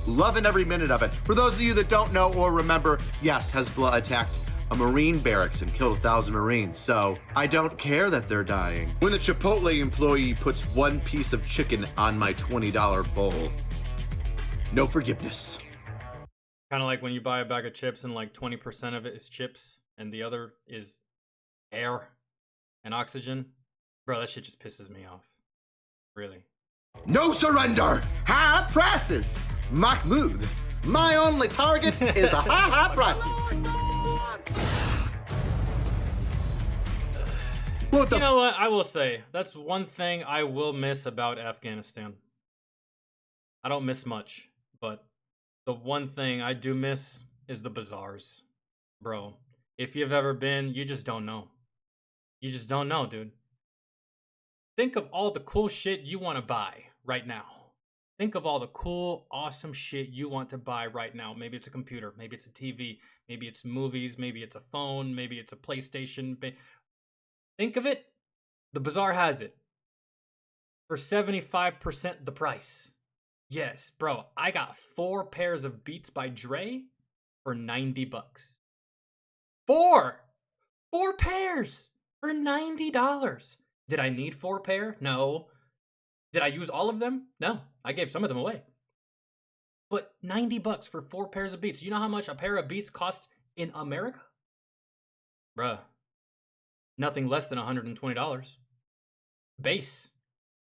Loving every minute of it. For those of you that don't know or remember, yes, Hezbollah attacked a Marine barracks and killed 1,000 Marines. So I don't care that they're dying. When the Chipotle employee puts one piece of chicken on my $20 bowl, no forgiveness. Kind of like when you buy a bag of chips and like 20% of it is chips and the other is air and oxygen. Bro, that shit just pisses me off. Really. No surrender! High prices! Mahmoud, my only target is the high prices. What the You know what? I will say, that's one thing I will miss about Afghanistan. I don't miss much, but the one thing I do miss is the bazaars. Bro, if you've ever been, you just don't know. You just don't know, dude. Think of all the cool shit you want to buy right now. Think of all the cool, awesome shit you want to buy right now. Maybe it's a computer, maybe it's a TV, maybe it's movies, maybe it's a phone, maybe it's a PlayStation. Think of it. The bazaar has it for 75% the price. Yes, bro, I got 4 pairs of Beats by Dre for $90. 4 pairs for $90. Did I need 4 pair? No. Did I use all of them? No. I gave some of them away. But $90 for 4 pairs of Beats. You know how much a pair of Beats cost in America? Bruh. Nothing less than $120. Base.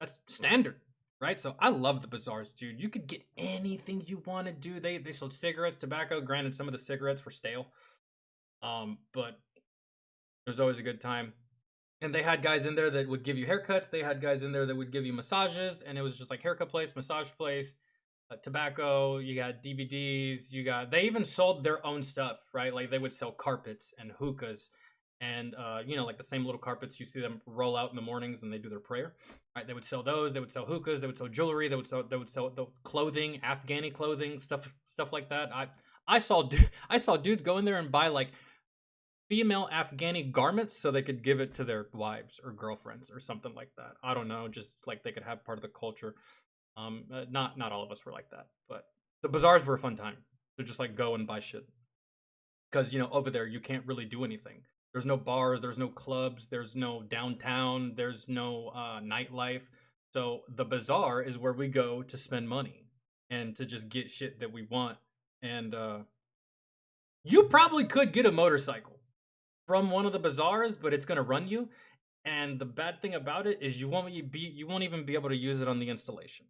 That's standard, right? So I love the bazaars, dude. You could get anything you want to do. They sold cigarettes, tobacco. Granted, some of the cigarettes were stale. But it was always a good time. And they had guys in there that would give you haircuts. They had guys in there that would give you massages. And it was just like haircut place, massage place, tobacco. You got DVDs. They even sold their own stuff, right? Like they would sell carpets and hookahs. And, like the same little carpets you see them roll out in the mornings and they do their prayer, right? They would sell those. They would sell hookahs. They would sell jewelry. They would sell the clothing, Afghani clothing, stuff like that. I saw dudes go in there and buy like female Afghani garments so they could give it to their wives or girlfriends or something like that. I don't know, just like they could have part of the culture. Not all of us were like that, but the bazaars were a fun time to just like go and buy shit. Because, over there you can't really do anything. There's no bars, there's no clubs, there's no downtown, there's no nightlife. So the bazaar is where we go to spend money and to just get shit that we want. And you probably could get a motorcycle from one of the bazaars, but it's gonna run you. And the bad thing about it is you won't even be able to use it on the installation.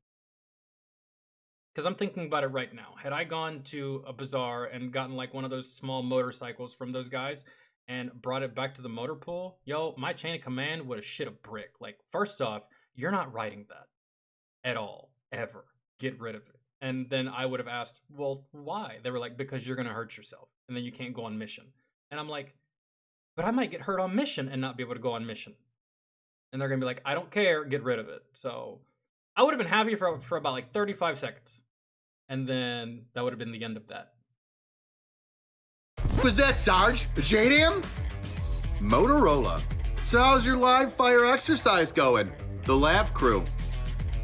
Because I'm thinking about it right now. Had I gone to a bazaar and gotten like one of those small motorcycles from those guys and brought it back to the motor pool, my chain of command would have shit a brick. Like, first off, you're not riding that at all, ever. Get rid of it. And then I would have asked, well, why? They were like, because you're going to hurt yourself. And then you can't go on mission. And I'm like, but I might get hurt on mission and not be able to go on mission. And they're going to be like, I don't care, get rid of it. So I would have been happy for about like 35 seconds. And then that would have been the end of that. Was that Sarge? JDM? Motorola. So how's your live fire exercise going? The Lav Crew.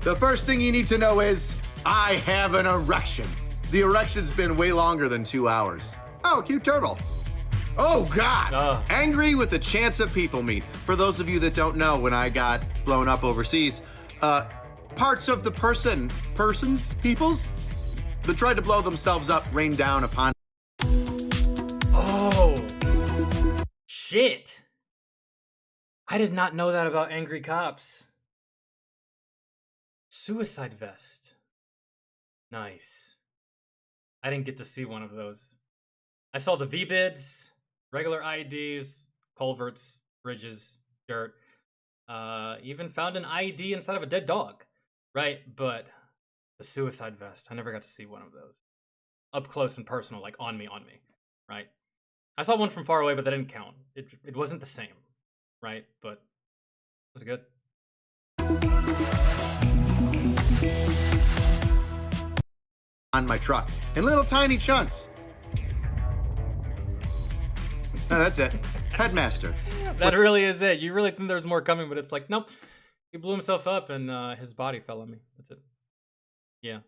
The first thing you need to know is, I have an erection. The erection's been way longer than 2 hours. Oh, cute turtle. Oh God, angry with the chance of people meet. For those of you that don't know, when I got blown up overseas, parts of the peoples that tried to blow themselves up rained down upon. Shit. I did not know that about angry cops. Suicide vest. Nice. I didn't get to see one of those. I saw the V-bids, regular IEDs, culverts, bridges, dirt. Even found an IED inside of a dead dog. Right? But the suicide vest, I never got to see one of those. Up close and personal, like on me. Right? I saw one from far away, but that didn't count. It wasn't the same, right? But it was good. On my truck in little tiny chunks. No, that's it. Headmaster. That really is it. You really think there's more coming, but it's like, nope. He blew himself up and his body fell on me. That's it. Yeah.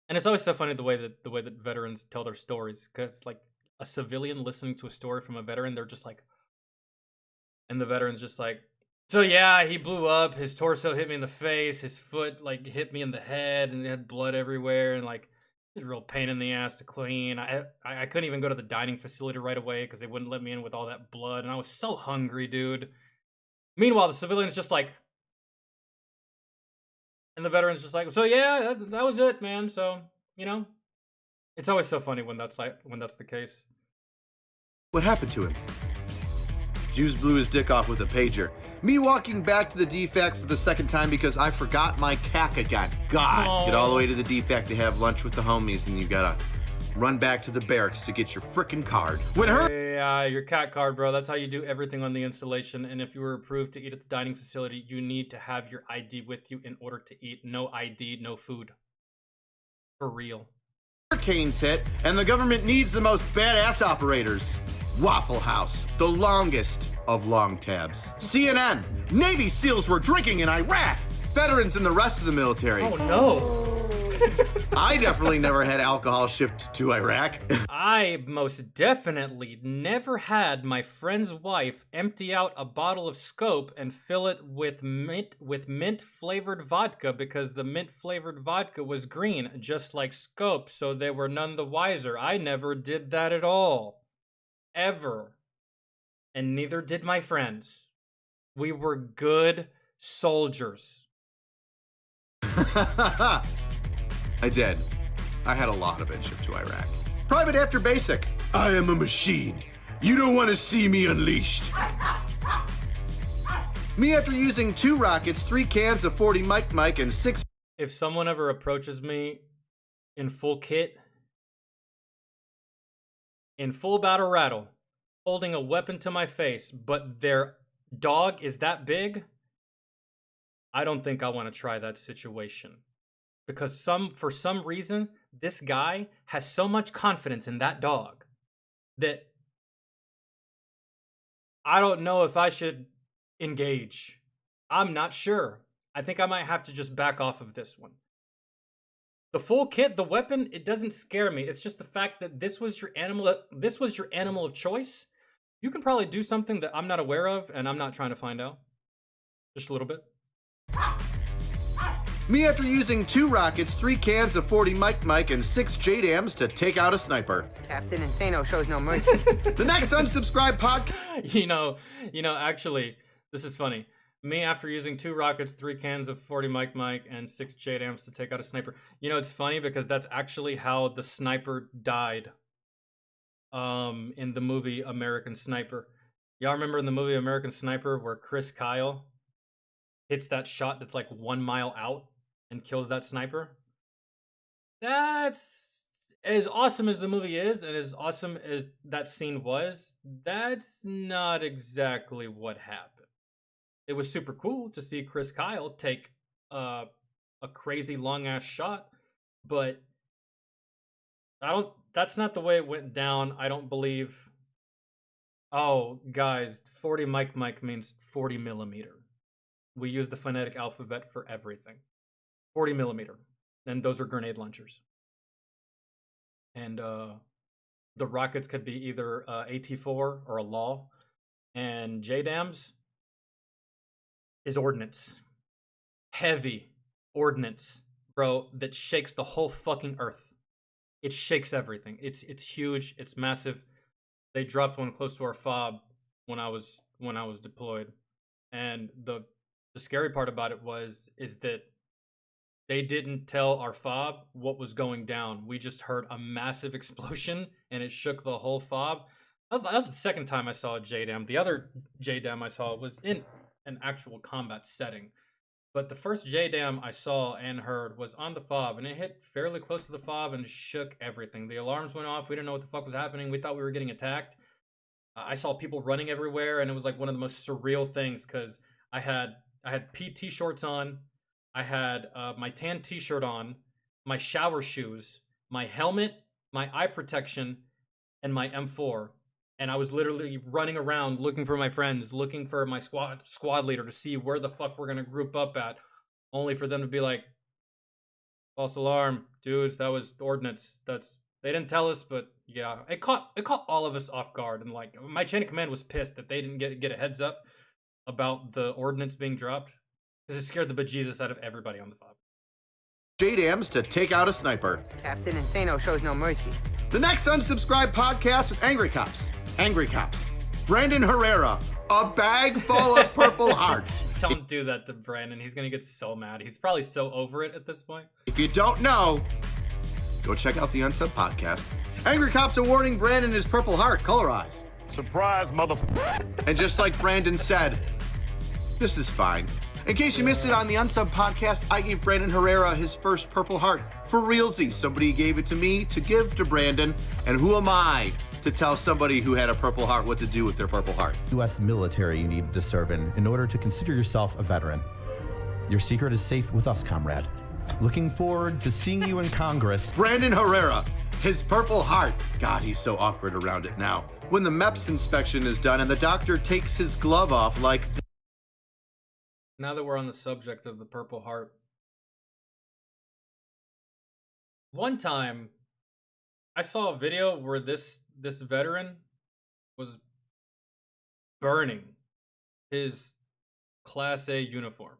And it's always so funny the way that veterans tell their stories, because like a civilian listening to a story from a veteran, they're just like, and the veteran's just like, so yeah, he blew up, his torso hit me in the face, his foot like hit me in the head, and it had blood everywhere, and like it was a real pain in the ass to clean. I couldn't even go to the dining facility right away because they wouldn't let me in with all that blood, and I was so hungry, dude. Meanwhile, the civilian's just like, and the veteran's just like, so yeah, that was it, man. So, you know, it's always so funny when that's the case. What happened to him? Juice blew his dick off with a pager. Me walking back to the defect for the second time because I forgot my cack again. God, Aww. Get all the way to the defect to have lunch with the homies, and you gotta run back to the barracks to get your frickin' card. When her Your cat card, bro. That's how you do everything on the installation. And if you were approved to eat at the dining facility, you need to have your ID with you in order to eat. No ID, no food. For real. hurricanes hit, and the government needs the most badass operators. Waffle House, the longest of long tabs. CNN, Navy SEALs were drinking in Iraq. Veterans and the rest of the military. Oh no. I definitely never had alcohol shipped to Iraq. I most definitely never had my friend's wife empty out a bottle of Scope and fill it with mint flavored vodka because the mint flavored vodka was green, just like Scope, so they were none the wiser. I never did that at all. Ever. And neither did my friends. We were good soldiers. I did. I had a lot of it shipped to Iraq. Private after basic. I am a machine. You don't want to see me unleashed. Me after using 2 rockets, 3 cans of 40 Mike, and 6... If someone ever approaches me in full kit, in full battle rattle, holding a weapon to my face, but their dog is that big, I don't think I want to try that situation. Because for some reason, this guy has so much confidence in that dog that I don't know if I should engage. I'm not sure. I think I might have to just back off of this one. The full kit, the weapon, it doesn't scare me. It's just the fact that this was your animal of choice. You can probably do something that I'm not aware of, and I'm not trying to find out. Just a little bit. Me after using 2 rockets, 3 cans of 40 Mike, and 6 JDAMs to take out a sniper. Captain Insano shows no mercy. The next unsubscribed podcast... You know, actually, this is funny. Me after using 2 rockets, 3 cans of 40 Mike, and 6 JDAMs to take out a sniper. You know, it's funny because that's actually how the sniper died. In the movie American Sniper. Y'all remember in the movie American Sniper where Chris Kyle hits that shot that's like 1 mile out and kills that sniper? That's as awesome as the movie is, and as awesome as that scene was, that's not exactly what happened. It was super cool to see Chris Kyle take a crazy long ass shot, but that's not the way it went down. I don't believe. Oh, guys, 40 Mike means 40 millimeter. We use the phonetic alphabet for everything. 40 millimeter. And those are grenade launchers. And the rockets could be either AT-4 or a LAW. And JDAMs is ordnance. Heavy ordnance, bro, that shakes the whole fucking earth. It shakes everything. It's huge. It's massive. They dropped one close to our fob when I was deployed. And the scary part about it is that they didn't tell our fob what was going down. We just heard a massive explosion and it shook the whole fob. That was the second time I saw a JDAM. The other JDAM I saw was in an actual combat setting. But the first JDAM I saw and heard was on the fob, and it hit fairly close to the fob and shook everything. The alarms went off. We didn't know what the fuck was happening. We thought we were getting attacked. I saw people running everywhere, and it was like one of the most surreal things because I had PT shorts on. I had my tan t-shirt on, my shower shoes, my helmet, my eye protection, and my M4. And I was literally running around looking for my friends, looking for my squad leader to see where the fuck we're gonna group up at, only for them to be like, false alarm, dudes, that was ordnance. They didn't tell us, but yeah, it caught all of us off guard, and like my chain of command was pissed that they didn't get a heads up about the ordnance being dropped, because it scared the bejesus out of everybody on the fob. JDAMs to take out a sniper. Captain Insano shows no mercy. The next unsubscribed podcast with Angry Cops. Angry Cops. Brandon Herrera, a bag full of purple hearts. Don't do that to Brandon. He's gonna get so mad. He's probably so over it at this point. If you don't know, go check out the Unsub podcast. Angry Cops awarding Brandon his Purple Heart, colorized. Surprise, motherfucker. And just like Brandon said, this is fine. In case you missed it on the Unsub podcast, I gave Brandon Herrera his first Purple Heart. For realsy, somebody gave it to me to give to Brandon, and who am I to tell somebody who had a Purple Heart what to do with their Purple Heart? U.S. military you need to serve in order to consider yourself a veteran. Your secret is safe with us, comrade. Looking forward to seeing you in Congress. Brandon Herrera, his Purple Heart. God, he's so awkward around it now. When the MEPS inspection is done and the doctor takes his glove off like... Now that we're on the subject of the Purple Heart, one time I saw a video where this veteran was burning his Class A uniform.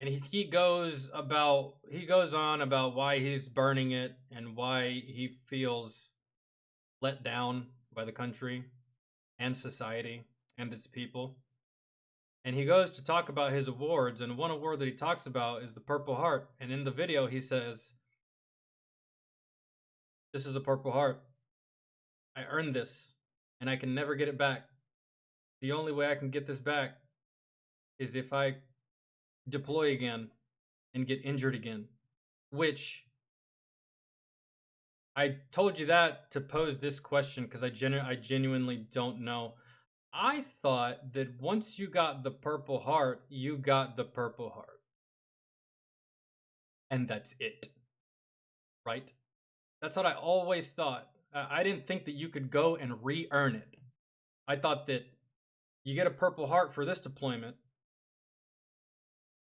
And he goes on about why he's burning it and why he feels let down by the country and society and its people. And he goes to talk about his awards, and one award that he talks about is the Purple Heart. And in the video, he says, "This is a Purple Heart. I earned this, and I can never get it back. The only way I can get this back is if I deploy again and get injured again." Which, I told you that to pose this question because I genuinely don't know. I thought that once you got the Purple Heart, you got the Purple Heart. And that's it. Right? That's what I always thought. I didn't think that you could go and re-earn it. I thought that you get a Purple Heart for this deployment,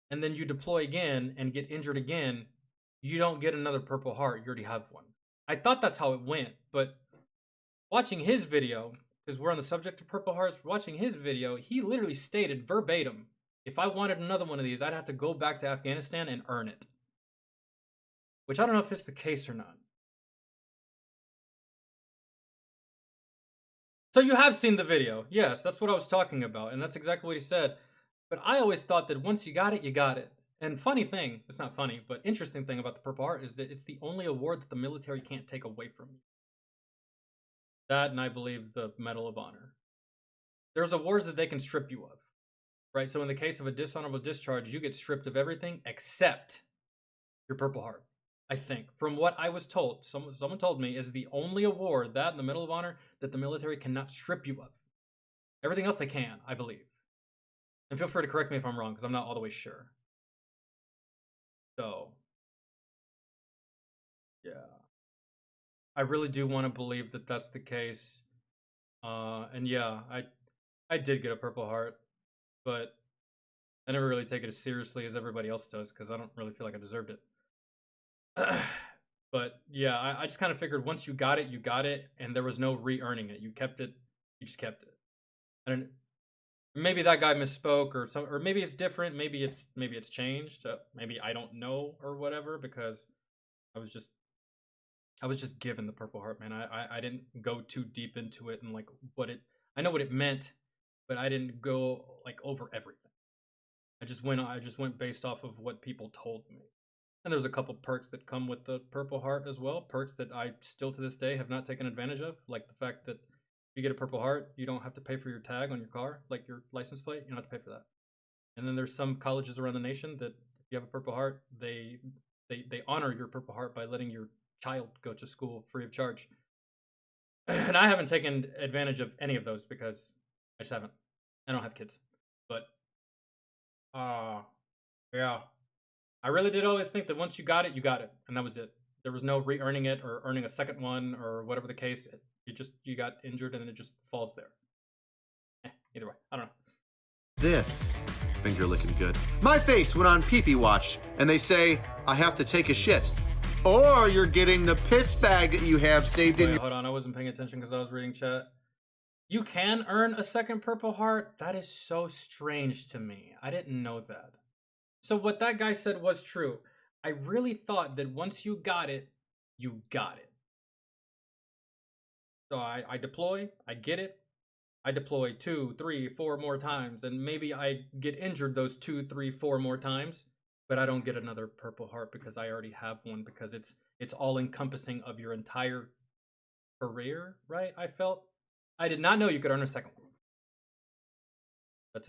and then you deploy again and get injured again, you don't get another Purple Heart, you already have one. I thought that's how it went, but watching his video, because we're on the subject of Purple Hearts, watching his video, he literally stated verbatim, if I wanted another one of these, I'd have to go back to Afghanistan and earn it. Which I don't know if it's the case or not. So you have seen the video. Yes, that's what I was talking about, and that's exactly what he said. But I always thought that once you got it, you got it. And funny thing, it's not funny, but interesting thing about the Purple Heart is that it's the only award that the military can't take away from you. That, and I believe the Medal of Honor. There's awards that they can strip you of, right? So in the case of a dishonorable discharge, you get stripped of everything except your Purple Heart. I think, from what I was told, someone told me, is the only award, that and the Medal of Honor, that the military cannot strip you of. Everything else they can, I believe. And feel free to correct me if I'm wrong, because I'm not all the way sure. So, yeah. I really do want to believe that that's the case. And yeah, I did get a Purple Heart, but I never really take it as seriously as everybody else does, because I don't really feel like I deserved it. But yeah, I just kind of figured once you got it, and there was no re-earning it. You kept it, you just kept it. I don't. Maybe that guy misspoke, or maybe it's different. Maybe it's changed. Maybe I don't know or whatever, because I was just given the Purple Heart, man. I didn't go too deep into it and like I know what it meant, but I didn't go like over everything. I just went based off of what people told me. And there's a couple perks that come with the Purple Heart as well. Perks that I still to this day have not taken advantage of, like the fact that if you get a Purple Heart, you don't have to pay for your tag on your car, like your license plate. You don't have to pay for that. And then there's some colleges around the nation that if you have a Purple Heart, they honor your Purple Heart by letting your child go to school free of charge. And I haven't taken advantage of any of those because I just haven't. I don't have kids. But yeah. I really did always think that once you got it, and that was it. There was no re-earning it or earning a second one or whatever the case. You got injured and it just falls there. Either way, I don't know. This finger licking good. My face went on pee-pee watch, and they say I have to take a shit. Or you're getting the piss bag that you have saved in. Hold on, I wasn't paying attention because I was reading chat. You can earn a second Purple Heart? That is so strange to me. I didn't know that. So what that guy said was true. I really thought that once you got it, you got it. So I deploy, I get it. I deploy 2, 3, 4 more times, and maybe I get injured those 2, 3, 4 more times, but I don't get another Purple Heart because I already have one, because it's all encompassing of your entire career, right? I felt. I did not know you could earn a second one. But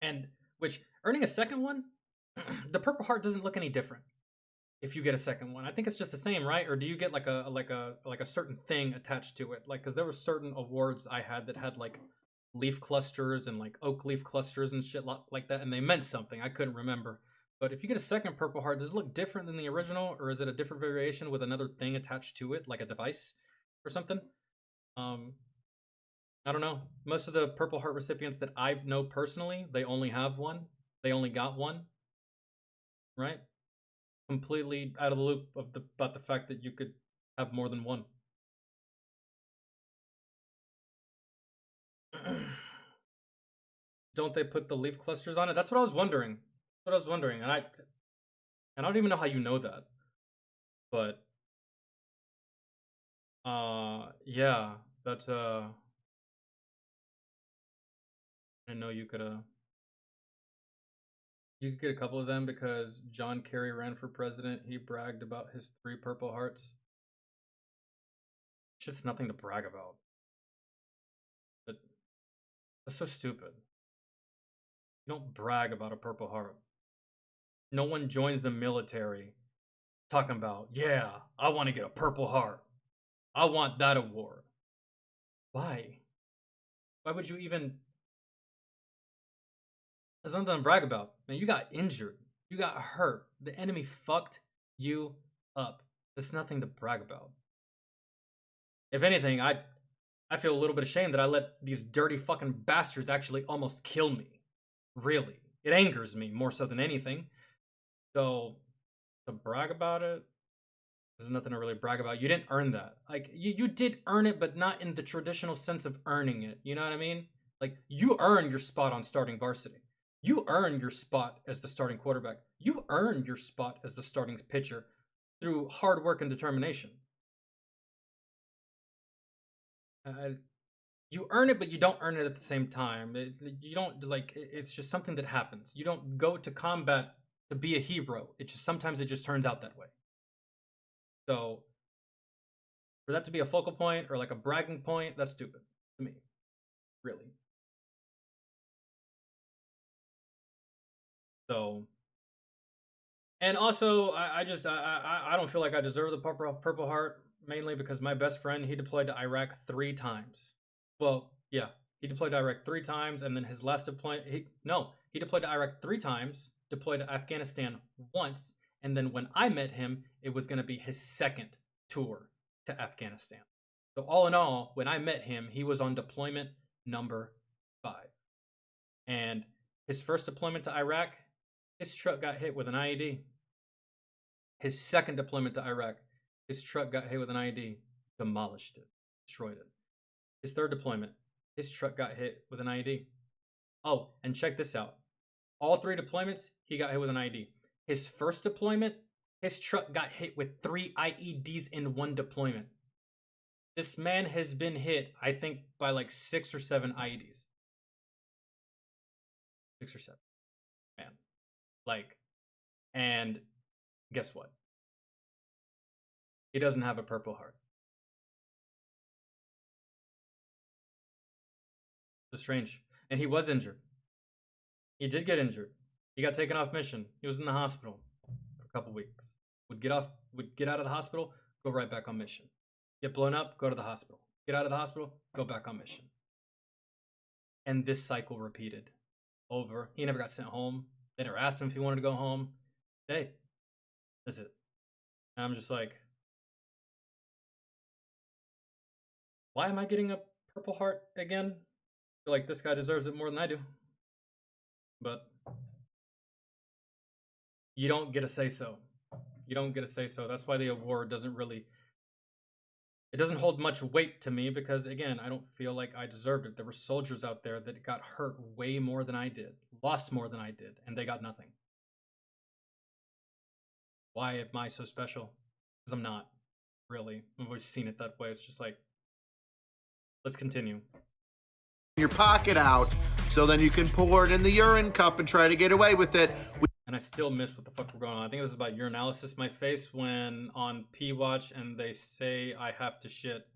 and which earning a second one, the Purple Heart doesn't look any different if you get a second one. I think it's just the same, right? Or do you get like a certain thing attached to it? Like, because there were certain awards I had that had like leaf clusters and like oak leaf clusters and shit like that, and they meant something. I couldn't remember. But if you get a second Purple Heart, does it look different than the original, or is it a different variation with another thing attached to it, like a device or something? I don't know. Most of the Purple Heart recipients that I know personally, they only have one. They only got one. Right? Completely out of the loop about the fact that you could have more than one. Don't they put the leaf clusters on it? That's what I was wondering. And I don't even know how you know that. But yeah, that's I know you could get a couple of them because John Kerry ran for president. He bragged about his 3 Purple Hearts. Shit's nothing to brag about. But that's so stupid. You don't brag about a Purple Heart. No one joins the military talking about, yeah, I want to get a Purple Heart. I want that award. Why? Why would you even... There's nothing to brag about. Man, you got injured. You got hurt. The enemy fucked you up. There's nothing to brag about. If anything, I feel a little bit ashamed that I let these dirty fucking bastards actually almost kill me. Really. It angers me more so than anything. So, to brag about it, there's nothing to really brag about. You didn't earn that. Like, you did earn it, but not in the traditional sense of earning it. You know what I mean? Like, you earned your spot on starting varsity. You earned your spot as the starting quarterback. You earned your spot as the starting pitcher through hard work and determination. You earn it, but you don't earn it at the same time. You don't, like, it's just something that happens. You don't go to combat to be a hero. Sometimes it just turns out that way. So, for that to be a focal point or like a bragging point, that's stupid to me. Really. So, and also, I don't feel like I deserve the Purple Heart, mainly because my best friend, he deployed to Iraq 3 times. Well, yeah, he deployed to Iraq 3 times, and then his last deployment, he deployed to Iraq 3 times, deployed to Afghanistan once, and then when I met him, it was going to be his second tour to Afghanistan. So all in all, when I met him, he was on deployment number 5. And his first deployment to Iraq, his truck got hit with an IED. His second deployment to Iraq, his truck got hit with an IED, demolished it, destroyed it. His third deployment, his truck got hit with an IED. Oh, and check this out. All 3 deployments, he got hit with an IED. His first deployment, his truck got hit with 3 IEDs in 1 deployment. This man has been hit, I think, by like 6 or 7 IEDs. 6 or 7. Man. Like, and guess what? He doesn't have a Purple Heart. It's strange. And he was injured. He did get injured. He got taken off mission. He was in the hospital for a couple weeks. Would get out of the hospital, go right back on mission. Get blown up, go to the hospital. Get out of the hospital, go back on mission. And this cycle repeated over. He never got sent home. They never asked him if he wanted to go home. Hey, that's it. And I'm just like, Why am I getting a Purple Heart again? I feel like this guy deserves it more than I do. But you don't get a say-so. You don't get a say-so. That's why the award doesn't really... It doesn't hold much weight to me because, again, I don't feel like I deserved it. There were soldiers out there that got hurt way more than I did, lost more than I did, and they got nothing. Why am I so special? Because I'm not, really. I've always seen it that way. It's just like, let's continue. Your pocket out, so then you can pour it in the urine cup and try to get away with it. And I still miss what the fuck we're going on. I think this is about urinalysis. My face when on P-Watch and they say I have to shit.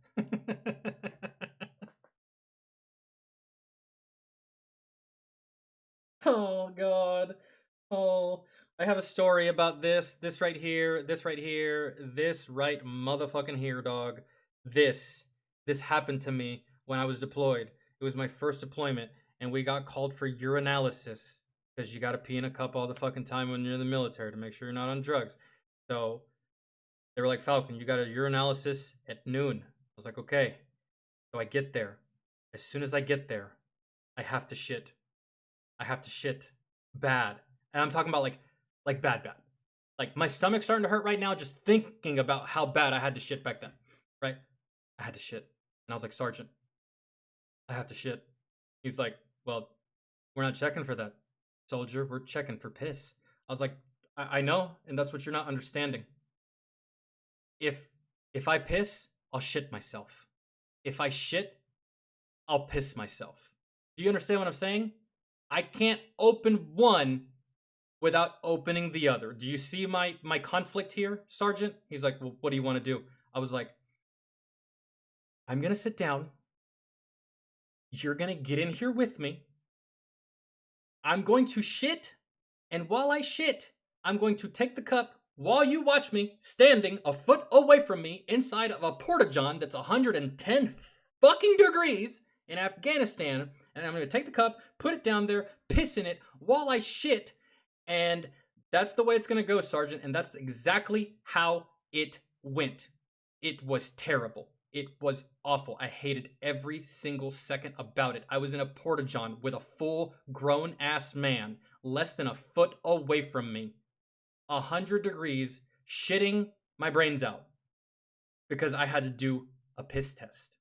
Oh, God. Oh, I have a story about this. This right here. This right here. This right motherfucking here, dog. This happened to me when I was deployed. It was my first deployment, and we got called for urinalysis. Because you gotta pee in a cup all the fucking time when you're in the military to make sure you're not on drugs. So they were like, Falcon, you got a urinalysis at noon. I was like, okay. So I get there. As soon as I get there, I have to shit. I have to shit bad. And I'm talking about like bad. Like my stomach's starting to hurt right now just thinking about how bad I had to shit back then. Right? I had to shit. And I was like, Sergeant, I have to shit. He's like, well, we're not checking for that. Soldier, we're checking for piss. I was like, I know, and that's what you're not understanding. If I piss, I'll shit myself. If I shit, I'll piss myself. Do you understand what I'm saying? I can't open one without opening the other. Do you see my conflict here, Sergeant? He's like, well, what do you want to do? I was like, I'm gonna sit down. You're gonna get in here with me. I'm going to shit, and while I shit, I'm going to take the cup while you watch me standing a foot away from me inside of a porta-john that's 110 fucking degrees in Afghanistan, and I'm going to take the cup, put it down there, piss in it while I shit, and that's the way it's going to go, Sergeant, and that's exactly how it went. It was terrible. It was awful. I hated every single second about it. I was in a porta-john with a full grown-ass man less than a foot away from me, 100 degrees, shitting my brains out because I had to do a piss test.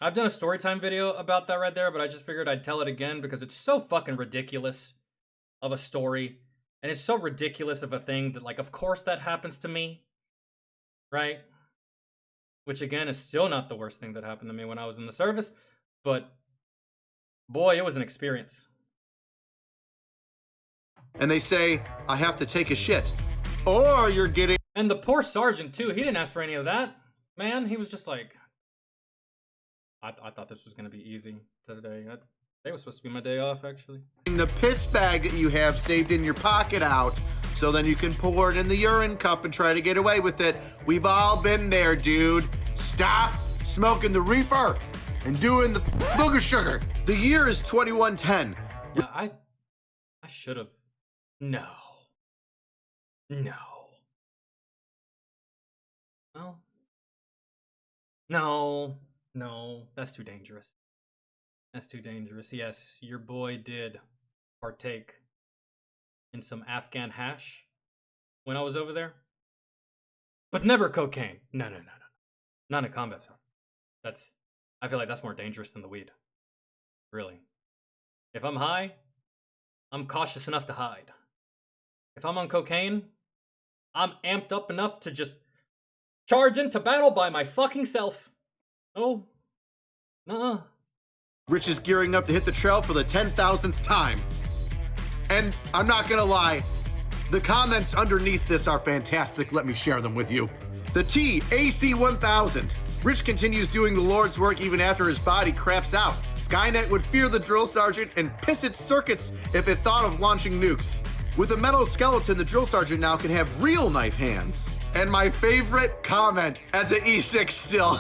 I've done a storytime video about that right there, but I just figured I'd tell it again because it's so fucking ridiculous of a story, and it's so ridiculous of a thing that, like, of course that happens to me. Right? Which, again, is still not the worst thing that happened to me when I was in the service. But, boy, it was an experience. And they say, I have to take a shit. Or you're getting... And the poor sergeant, too. He didn't ask for any of that. Man, he was just like... I thought this was going to be easy today. Today was supposed to be my day off, actually. The piss bag that you have saved in your pocket out, so then you can pour it in the urine cup and try to get away with it. We've all been there, dude. Stop smoking the reefer and doing the booger sugar. The year is 2110. Yeah, I should have. No. Well, no, that's too dangerous. That's too dangerous. Yes, your boy did partake in some Afghan hash when I was over there. But never cocaine. No. Not in a combat zone. I feel like that's more dangerous than the weed. Really. If I'm high, I'm cautious enough to hide. If I'm on cocaine, I'm amped up enough to just charge into battle by my fucking self. Oh. Nuh-uh. Rich is gearing up to hit the trail for the 10,000th time. And I'm not gonna lie, the comments underneath this are fantastic. Let me share them with you. The T, AC-1000. Rich continues doing the Lord's work even after his body craps out. Skynet would fear the drill sergeant and piss its circuits if it thought of launching nukes. With a metal skeleton, the drill sergeant now can have real knife hands. And my favorite comment, as an E6 still.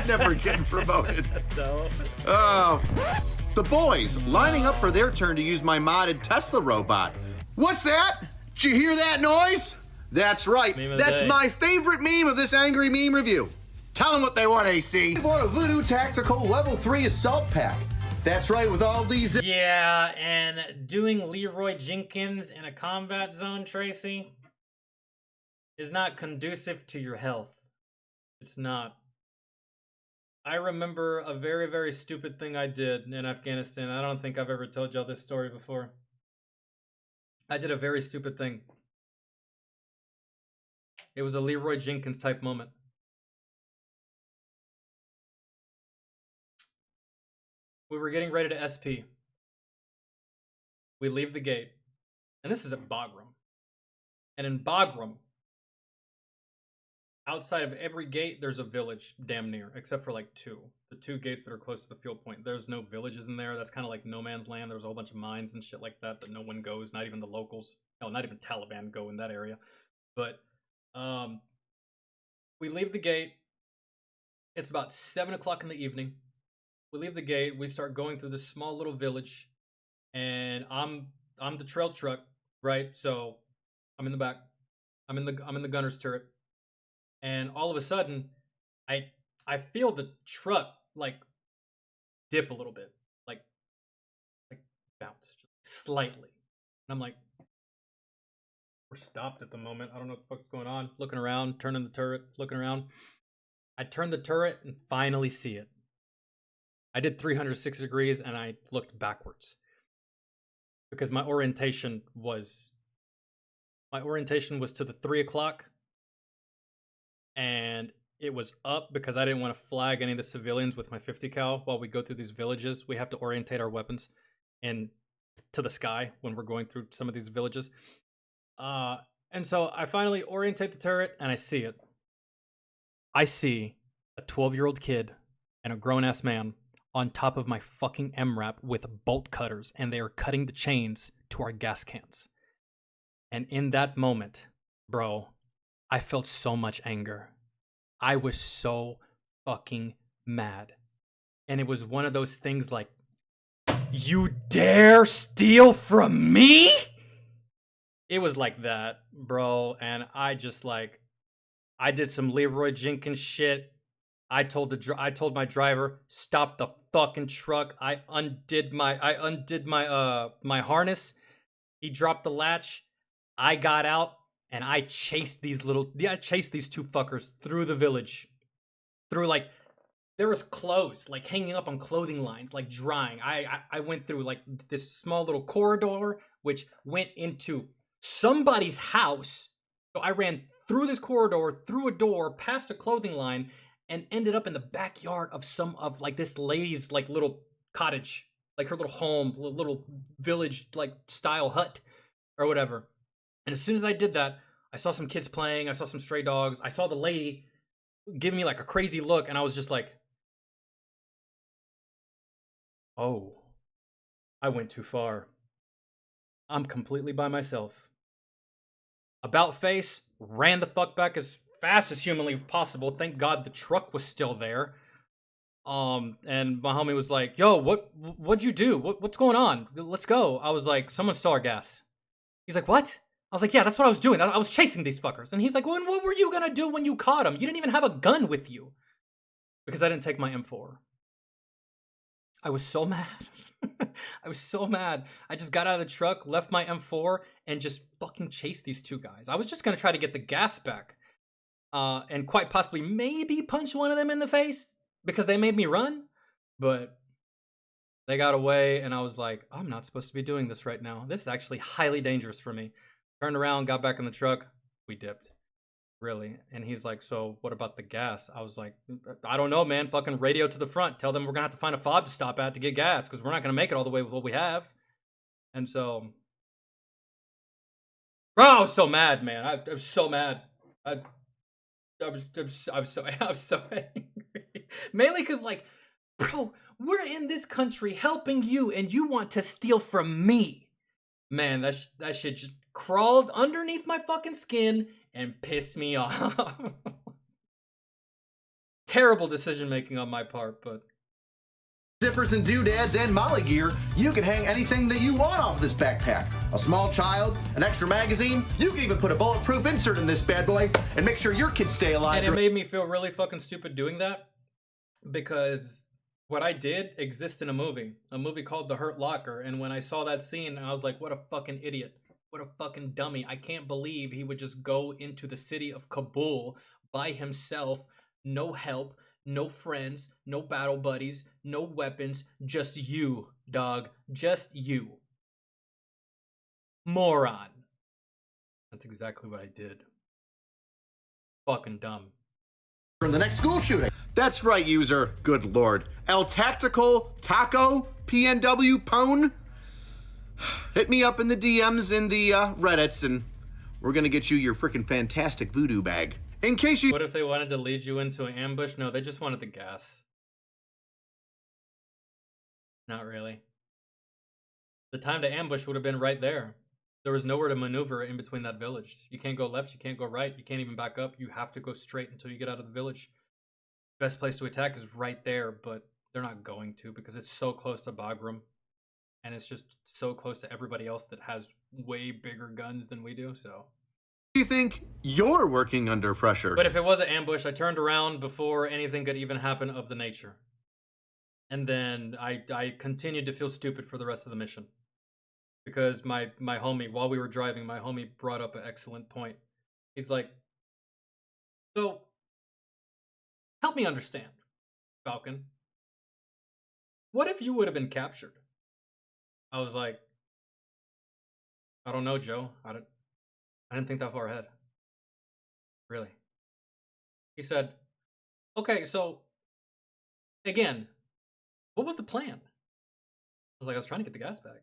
Never getting promoted. No. Oh. The boys lining up for their turn to use my modded Tesla robot. What's that? Did you hear that noise? That's right. Meme of the That's day. my favorite meme of this angry meme review. Tell them what they want, AC. They want a Voodoo Tactical Level 3 Assault Pack. That's right, with all these... Yeah, and doing Leroy Jenkins in a combat zone, Tracy, is not conducive to your health. It's not. I remember a very, very stupid thing I did in Afghanistan. I don't think I've ever told y'all this story before. I did a very stupid thing. It was a Leroy Jenkins type moment. We were getting ready to SP. We leave the gate. And this is at Bagram. And in Bagram, outside of every gate, there's a village, damn near, except for like two. The two gates that are close to the fuel point. There's no villages in there. That's kind of like no man's land. There's a whole bunch of mines and shit like that no one goes, not even the locals. No, not even Taliban go in that area. But we leave the gate. It's about 7 o'clock in the evening. We leave the gate. We start going through this small little village, and I'm the trail truck, right? So I'm in the back. I'm in the gunner's turret, and all of a sudden, I feel the truck like dip a little bit, like bounce just slightly, and I'm like, we're stopped at the moment. I don't know what the fuck's going on. Looking around, turning the turret, looking around. I turn the turret and finally see it. I did 360 degrees and I looked backwards because my orientation was to the 3 o'clock, and it was up because I didn't want to flag any of the civilians with my 50 cal while we go through these villages. We have to orientate our weapons and to the sky when we're going through some of these villages. And so I finally orientate the turret and I see it. I see a 12-year-old kid and a grown-ass man on top of my fucking MRAP with bolt cutters, and they are cutting the chains to our gas cans. And in that moment, bro, I felt so much anger. I was so fucking mad. And it was one of those things like, you dare steal from me? It was like that, bro. And I just like, I did some Leroy Jenkins shit. I told my driver, stop the fucking truck. I undid my my harness. He dropped the latch. I got out and I chased these two fuckers through the village. Through like, there was clothes like hanging up on clothing lines, like drying. I went through like this small little corridor which went into somebody's house. So I ran through this corridor, through a door, past a clothing line, and ended up in the backyard of like this lady's like little cottage, like her little home, little village like style hut or whatever. And as soon as I did that, I saw some kids playing, I saw some stray dogs, I saw the lady giving me like a crazy look, and I was just like, oh, I went too far. I'm completely by myself. About face, ran the fuck back as fast as humanly possible. Thank God the truck was still there. And my homie was like, yo, what'd you do? What's going on? Let's go. I was like, someone stole our gas. He's like, what? I was like, yeah, that's what I was doing. I was chasing these fuckers. And he's like, well, and what were you gonna do when you caught them? You didn't even have a gun with you. Because I didn't take my M4. I was so mad. I was so mad. I just got out of the truck, left my M4, and just fucking chased these two guys. I was just gonna try to get the gas back. And quite possibly maybe punch one of them in the face because they made me run. But they got away, and I was like, I'm not supposed to be doing this right now. This is actually highly dangerous for me. Turned around, got back in the truck. We dipped. Really. And he's like, so what about the gas? I was like, I don't know, man. Fucking radio to the front. Tell them we're going to have to find a fob to stop at to get gas because we're not going to make it all the way with what we have. And so, bro, I was so mad, man. I was so mad. I was so angry. Mainly because, like, bro, we're in this country helping you and you want to steal from me. Man, that shit just crawled underneath my fucking skin and pissed me off. Terrible decision making on my part, but zippers and doodads and molly gear, you can hang anything that you want off this backpack. A small child, an extra magazine, you can even put a bulletproof insert in this bad boy and make sure your kids stay alive. And it made me feel really fucking stupid doing that, because what I did exists in a movie called The Hurt Locker, and when I saw that scene, I was like, what a fucking idiot. What a fucking dummy. I can't believe he would just go into the city of Kabul by himself, no help, no friends, no battle buddies, no weapons, just you, dog. Just you. Moron. That's exactly what I did. Fucking dumb. In the next school shooting. That's right, user. Good lord. El Tactical Taco PNW Pone. Hit me up in the DMs in the Reddits, and we're gonna get you your freaking fantastic voodoo bag. In case you. What if they wanted to lead you into an ambush? No, they just wanted the gas. Not really. The time to ambush would have been right there. There was nowhere to maneuver in between that village. You can't go left, you can't go right, you can't even back up. You have to go straight until you get out of the village. Best place to attack is right there, but they're not going to because it's so close to Bagram. And it's just so close to everybody else that has way bigger guns than we do, so. Do you think you're working under pressure? But if it was an ambush, I turned around before anything could even happen of the nature. And then I continued to feel stupid for the rest of the mission. Because my homie, while we were driving, my homie brought up an excellent point. He's like, so, help me understand, Falcon. What if you would have been captured? I was like, I don't know, Joe. I didn't think that far ahead. Really. He said, okay, so, again, what was the plan? I was like, I was trying to get the gas back.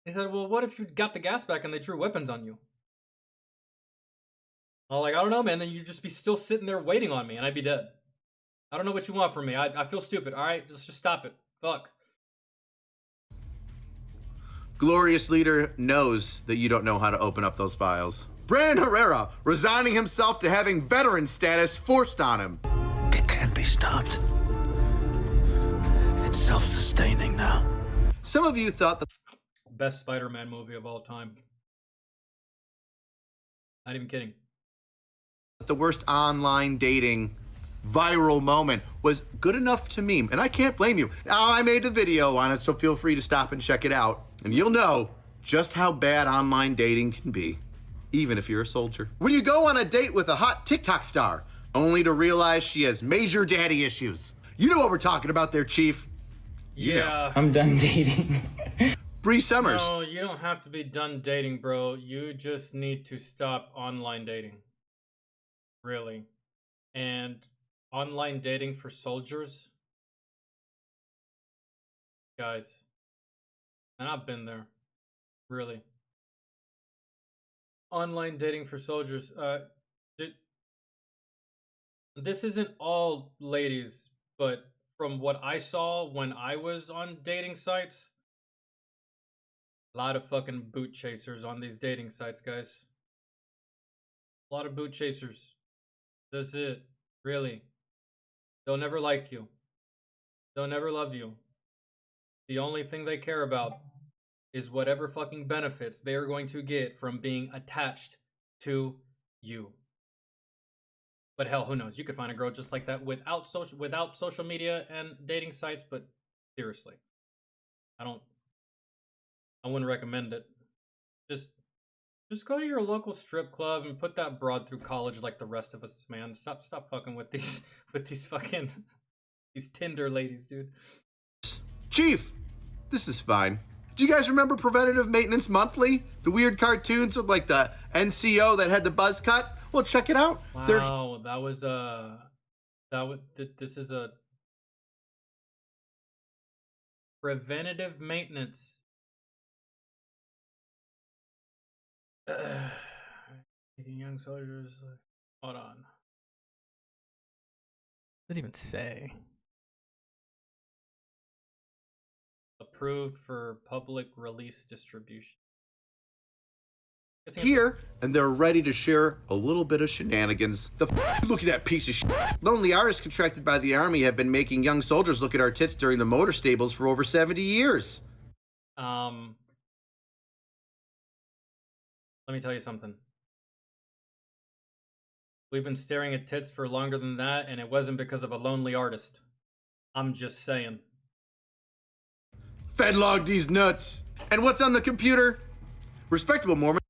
He said, well, what if you got the gas back and they drew weapons on you? I was like, I don't know, man. Then you'd just be still sitting there waiting on me and I'd be dead. I don't know what you want from me. I feel stupid. All right, let's just stop it. Fuck. Glorious leader knows that you don't know how to open up those files. Brandon Herrera resigning himself to having veteran status forced on him. It can't be stopped. It's self-sustaining now. Some of you thought that Best Spider-Man movie of all time. Not even kidding. the worst online dating viral moment was good enough to meme, and I can't blame you. Now, I made a video on it, so feel free to stop and check it out, and you'll know just how bad online dating can be, even if you're a soldier. When you go on a date with a hot TikTok star, only to realize she has major daddy issues. You know what we're talking about there, Chief. Yeah. I'm done dating. Bree Summers. No, you don't have to be done dating, bro. You just need to stop online dating. Really. And online dating for soldiers? Guys. And I've been there. Really. Online dating for soldiers. This isn't all ladies, but from what I saw when I was on dating sites, a lot of fucking boot chasers on these dating sites, guys. A lot of boot chasers. That's it. Really. They'll never like you. They'll never love you. The only thing they care about is whatever fucking benefits they are going to get from being attached to you. But hell, who knows? You could find a girl just like that without social media and dating sites, but seriously. I wouldn't recommend it. Just go to your local strip club and put that broad through college like the rest of us, man. Stop fucking with these fucking these Tinder ladies, dude. Chief, this is fine. Do you guys remember Preventative Maintenance Monthly? The weird cartoons with like the NCO that had the buzz cut? Well, check it out. Wow, this is a preventative maintenance. Young soldiers. Hold on. What did it even say? Approved for public release distribution. here, and they're ready to share a little bit of shenanigans. Look at that piece of shit. Lonely artists contracted by the Army have been making young soldiers look at our tits during the motor stables for over 70 years. Let me tell you something. We've been staring at tits for longer than that, and it wasn't because of a lonely artist. I'm just saying. Fedlog these nuts. And what's on the computer? Respectable Mormon.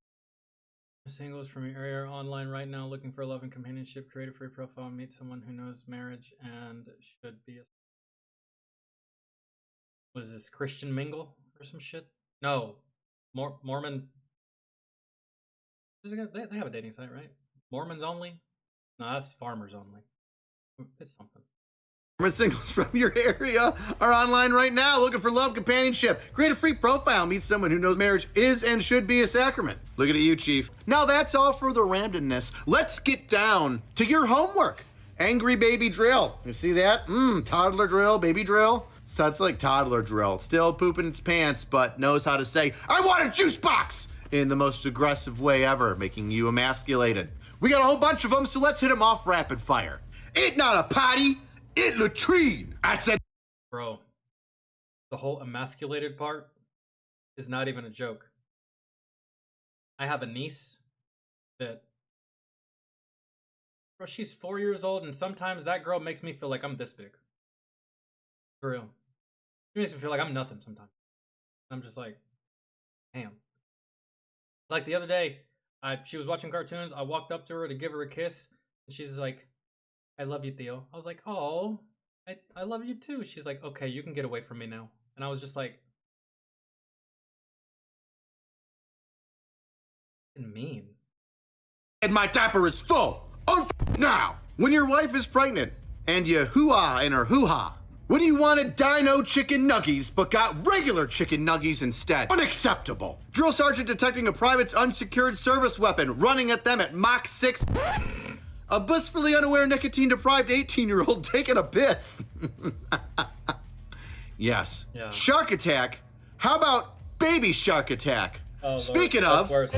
Singles from your area are online right now looking for love and companionship. Create a free profile, meet someone who knows marriage and should be a... Was this Christian Mingle or some shit? No. Mormon... They have a dating site, right? Mormons only? No, that's farmers only. It's something. Mormon singles from your area are online right now looking for love, companionship. Create a free profile, meet someone who knows marriage is and should be a sacrament. Look at you, Chief. Now that's all for the randomness. Let's get down to your homework. Angry baby drill. You see that? Toddler drill, baby drill. It's like toddler drill. Still pooping its pants, but knows how to say, I want a juice box! In the most aggressive way ever, making you emasculated. We got a whole bunch of them, so let's hit them off rapid fire. It not a potty. It latrine. I said, bro, the whole emasculated part is not even a joke. I have a niece that, bro, she's 4 years old, and sometimes that girl makes me feel like I'm this big. For real. She makes me feel like I'm nothing sometimes. I'm just like, damn. Like the other day, she was watching cartoons. I walked up to her to give her a kiss, and she's like, I love you, Theo. I was like, oh, I love you too. She's like, okay, you can get away from me now. And I was just like, mean. And my diaper is full. Now, when your wife is pregnant and you hoo-ah in her hoo-ha, when you wanted dino chicken nuggies but got regular chicken nuggies instead. Unacceptable. Drill sergeant detecting a private's unsecured service weapon, running at them at Mach 6. A blissfully unaware nicotine-deprived 18-year-old taking a piss. Yes. Yeah. Shark attack? How about baby shark attack? Oh, Speaking of... What the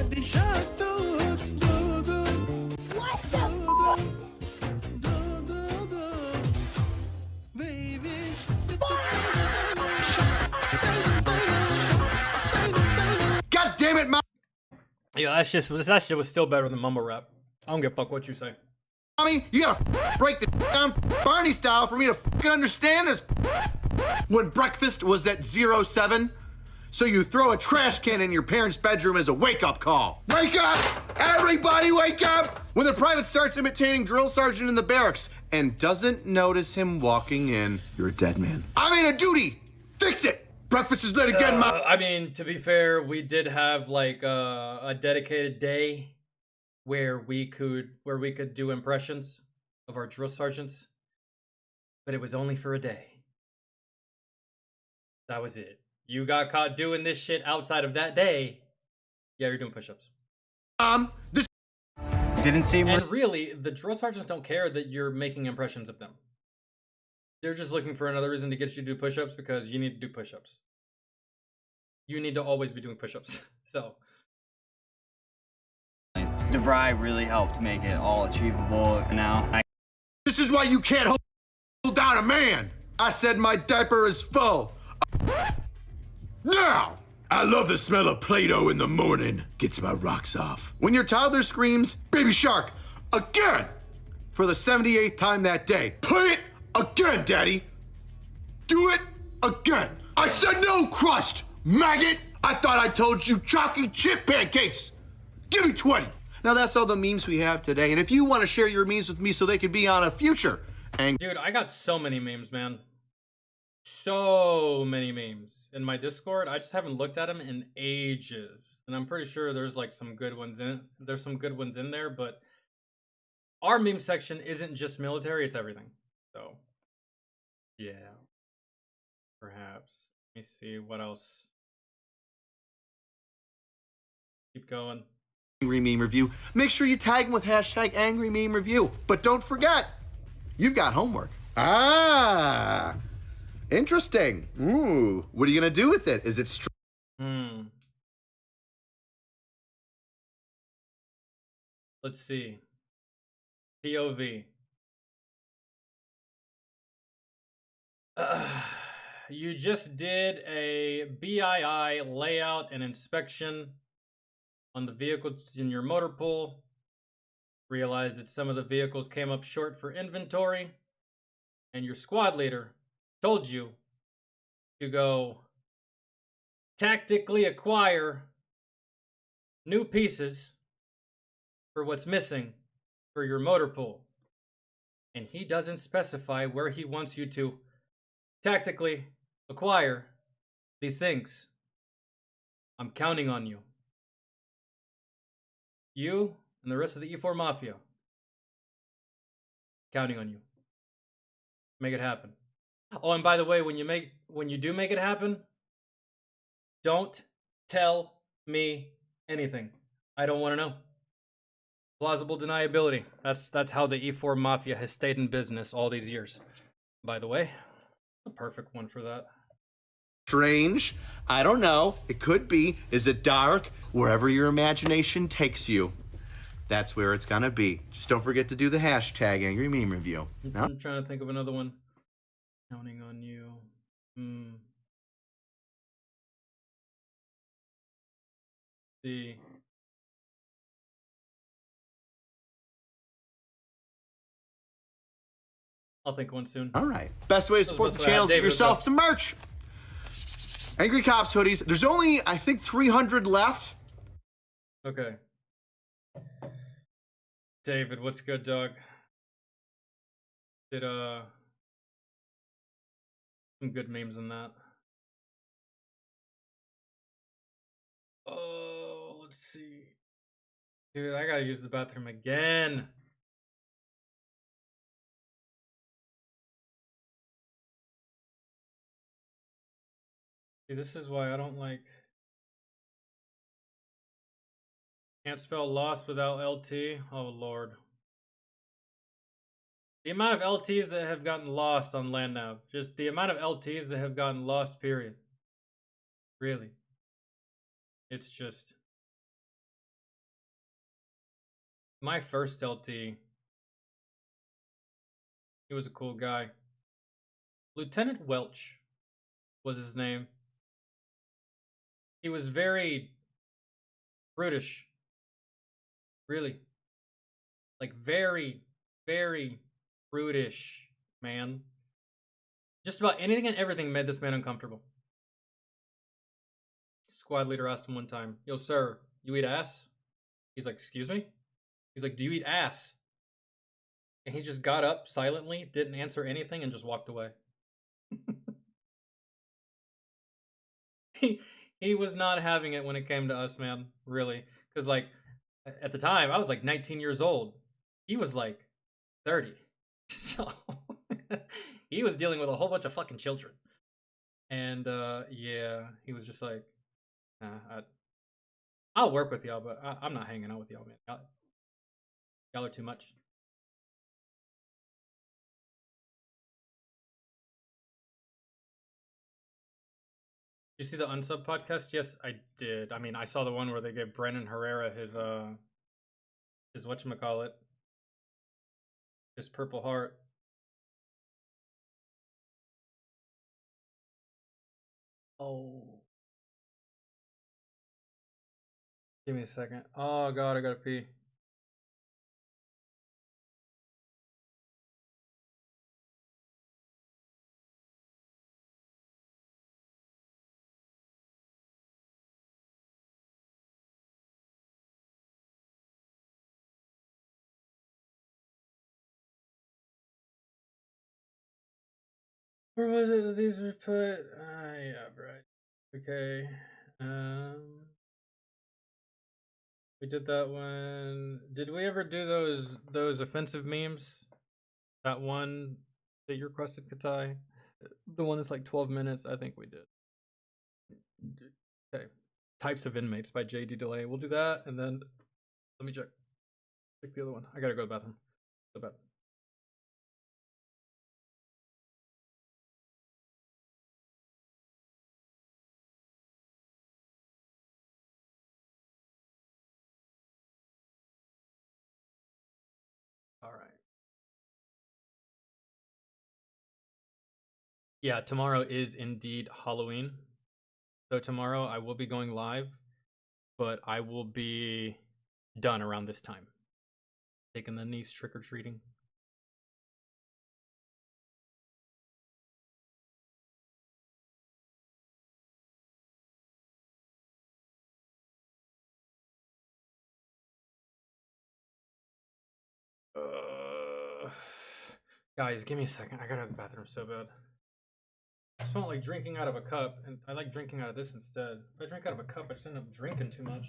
God damn it, Yeah, that shit was still better than mumble rap. I don't give a fuck what you say. Mommy, you gotta break the down Barney style for me to understand this. When breakfast was at 07, so you throw a trash can in your parents' bedroom as a wake-up call. Wake up! Everybody wake up! When the private starts imitating drill sergeant in the barracks and doesn't notice him walking in, you're a dead man. I'm in a duty! Fix it! Breakfast is late again, Mom. I mean, to be fair, we did have like a dedicated day where we could do impressions of our drill sergeants, but it was only for a day. That was it. You got caught doing this shit outside of that day, yeah, you're doing push-ups. This didn't seem. And really, the drill sergeants don't care that you're making impressions of them. They're just looking for another reason to get you to do push-ups because you need to do push-ups. You need to always be doing push-ups. So. DeVry really helped make it all achievable. Now, this is why you can't hold down a man. I said my diaper is full. Now, I love the smell of Play-Doh in the morning. Gets my rocks off. When your toddler screams, baby shark, again, for the 78th time that day. Play it again, Daddy. Do it again. I said no crust, maggot. I thought I told you chalky chip pancakes. Give me 20. Now that's all the memes we have today. And if you want to share your memes with me so they could be on a future. Dude, I got so many memes, man. So many memes in my Discord. I just haven't looked at them in ages. And I'm pretty sure there's like some good ones in there, but our meme section isn't just military, it's everything. So yeah. Perhaps. Let me see what else. Keep going. Angry Meme Review. Make sure you tag them with hashtag Angry Meme Review. But don't forget, you've got homework. Ah, interesting. Ooh, what are you gonna do with it? Is it Let's see. POV. You just did a BII layout and inspection on the vehicles in your motor pool. Realized that some of the vehicles came up short for inventory, and your squad leader told you to go tactically acquire new pieces for what's missing for your motor pool. And he doesn't specify where he wants you to tactically acquire these things. I'm counting on you. You and the rest of the E4 Mafia. Counting on you. Make it happen. Oh, and by the way, when you do make it happen, don't tell me anything. I don't want to know. Plausible deniability. That's how the E4 Mafia has stayed in business all these years. By the way, a perfect one for that. Strange. I don't know. It could be. Is it dark? Wherever your imagination takes you, that's where it's gonna be. Just don't forget to do the hashtag Angry Meme Review. No? I'm trying to think of another one. Counting on you. See. I'll think one soon. All right. Best way to support the channel is get yourself some merch. Angry Cops hoodies. There's only, I think, 300 left. Okay. David, what's good, dog? Did some good memes in that. Oh, let's see. Dude, I gotta use the bathroom again. See, this is why I don't like... Can't spell lost without LT. Oh, Lord. The amount of LTs that have gotten lost on LandNav. Just the amount of LTs that have gotten lost, period. Really. It's just... My first LT, he was a cool guy. Lieutenant Welch was his name. He was very brutish. Really. Like very, very brutish, man. Just about anything and everything made this man uncomfortable. Squad leader asked him one time, "Yo, sir, you eat ass?" He's like, "Excuse me?" He's like, "Do you eat ass?" And he just got up silently, didn't answer anything, and just walked away. He was not having it when it came to us, man. Really. Because, like, at the time, I was like 19 years old. He was like 30. So, he was dealing with a whole bunch of fucking children. And, yeah, he was just like, nah, I'll work with y'all, but I'm not hanging out with y'all, man. Y'all are too much. Did you see the Unsub podcast? Yes, I did. I mean, I saw the one where they gave Brennan Herrera his whatchamacallit, his Purple Heart. Oh. Give me a second. Oh god, I gotta pee. Where was it that these were put? Yeah, right. Okay. We did that one. Did we ever do those offensive memes? That one that you requested, Katai? The one that's like 12 minutes? I think we did. Okay. Types of Inmates by J.D. Delay. We'll do that, and then let me check. Check the other one. I gotta go to the bathroom. So bad. Yeah, tomorrow is indeed Halloween. So tomorrow I will be going live, but I will be done around this time. Taking the niece trick-or-treating. Guys, give me a second. I gotta go to the bathroom so bad. I just don't like drinking out of a cup, and I like drinking out of this instead. If I drink out of a cup, I just end up drinking too much.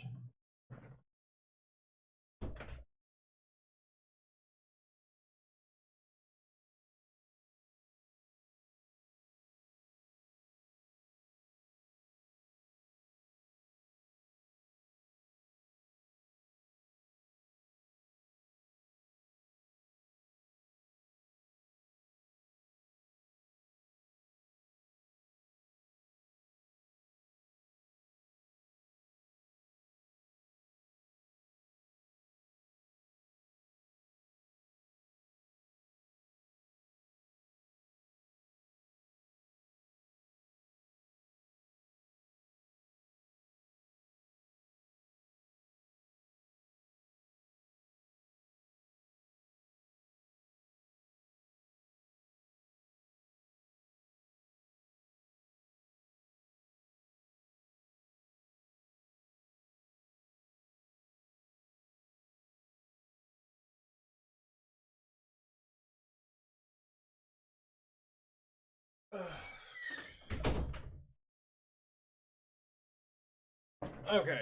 Okay.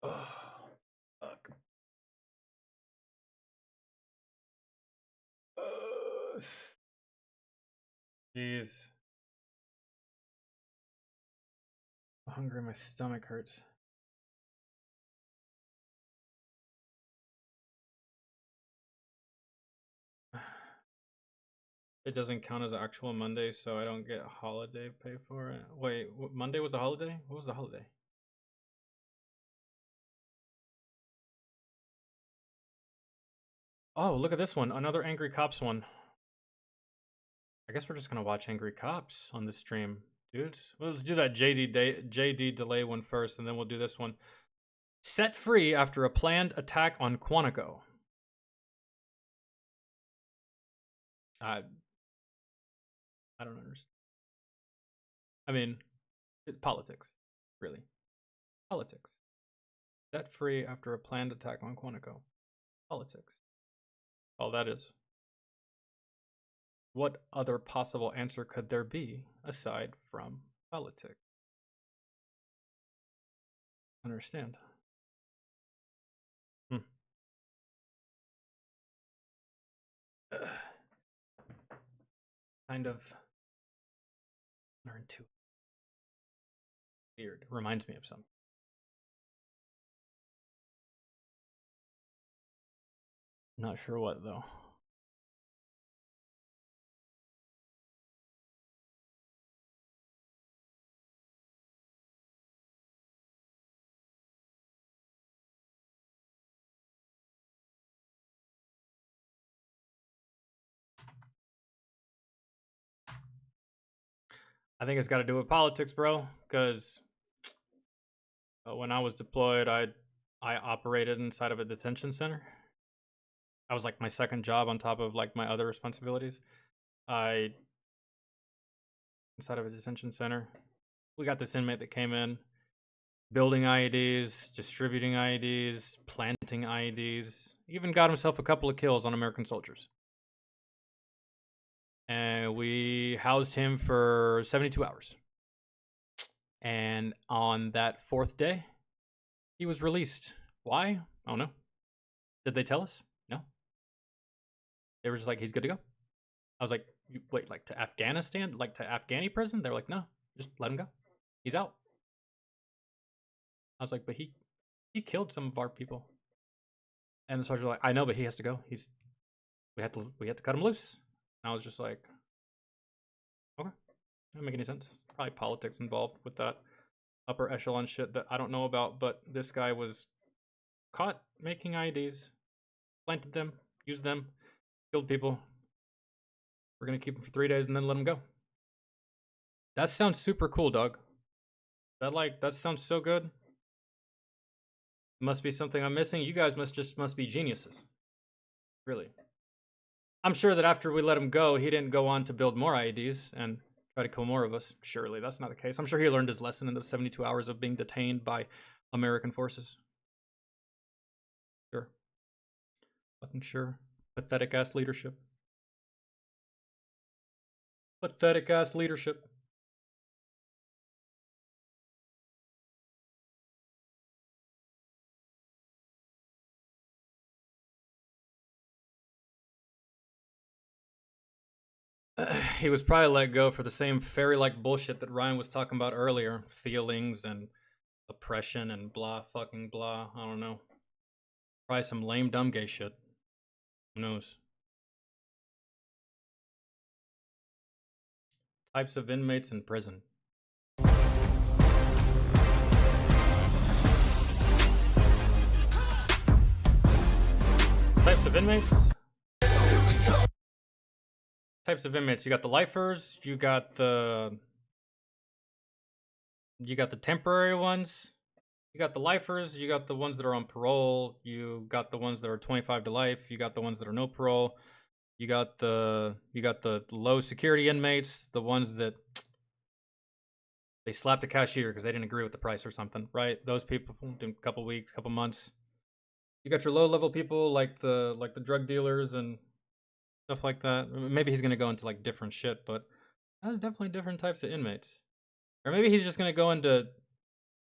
Fuck. Jeez. I'm hungry, my stomach hurts. It doesn't count as an actual Monday, so I don't get holiday pay for it. Wait, Monday was a holiday? What was the holiday? Oh, look at this one. Another Angry Cops one. I guess we're just gonna watch Angry Cops on this stream, dude. Well, let's do that JD delay one first, and then we'll do this one. Set free after a planned attack on Quantico. I don't understand. I mean, politics, really. Politics. Set free after a planned attack on Quantico. Politics. All that is. What other possible answer could there be aside from politics? Understand. Kind of counterintuitive. Weird. Reminds me of something. Not sure what though. I think it's got to do with politics, bro. Because when I was deployed, I operated inside of a detention center. I was like my second job on top of like my other responsibilities. Inside of a detention center, we got this inmate that came in, building IEDs, distributing IEDs, planting IEDs, even got himself a couple of kills on American soldiers. And we housed him for 72 hours. And on that fourth day, he was released. Why? I don't know. Did they tell us? No. They were just like, he's good to go. I was like, wait, like to Afghanistan? Like to Afghani prison? They were like, no, just let him go. He's out. I was like, but he killed some of our people. And the soldiers were like, I know, but he has to go. We have to cut him loose. And I was just like, okay, that doesn't make any sense. Probably politics involved with that upper echelon shit that I don't know about, but this guy was caught making IEDs, planted them, used them, killed people. We're gonna keep him for 3 days and then let him go. That sounds super cool, dog. That sounds so good. Must be something I'm missing. You guys must be geniuses. Really. I'm sure that after we let him go, he didn't go on to build more IEDs and try to kill more of us. Surely that's not the case. I'm sure he learned his lesson in those 72 hours of being detained by American forces. Sure. Fucking sure. Pathetic ass leadership. Pathetic ass leadership. He was probably let go for the same fairy-like bullshit that Ryan was talking about earlier. Feelings and oppression and blah fucking blah. I don't know. Probably some lame dumb gay shit. Who knows? Types of inmates in prison. Types of inmates? Types of inmates. You got the lifers, you got the temporary ones, you got the lifers, you got the ones that are on parole, you got the ones that are 25 to life, you got the ones that are no parole, you got the low security inmates, the ones that they slapped a cashier because they didn't agree with the price or something, right? Those people in a couple weeks, couple months. You got your low level people like the drug dealers and stuff like that. Maybe he's gonna go into like different shit, but definitely different types of inmates. Or maybe he's just gonna go into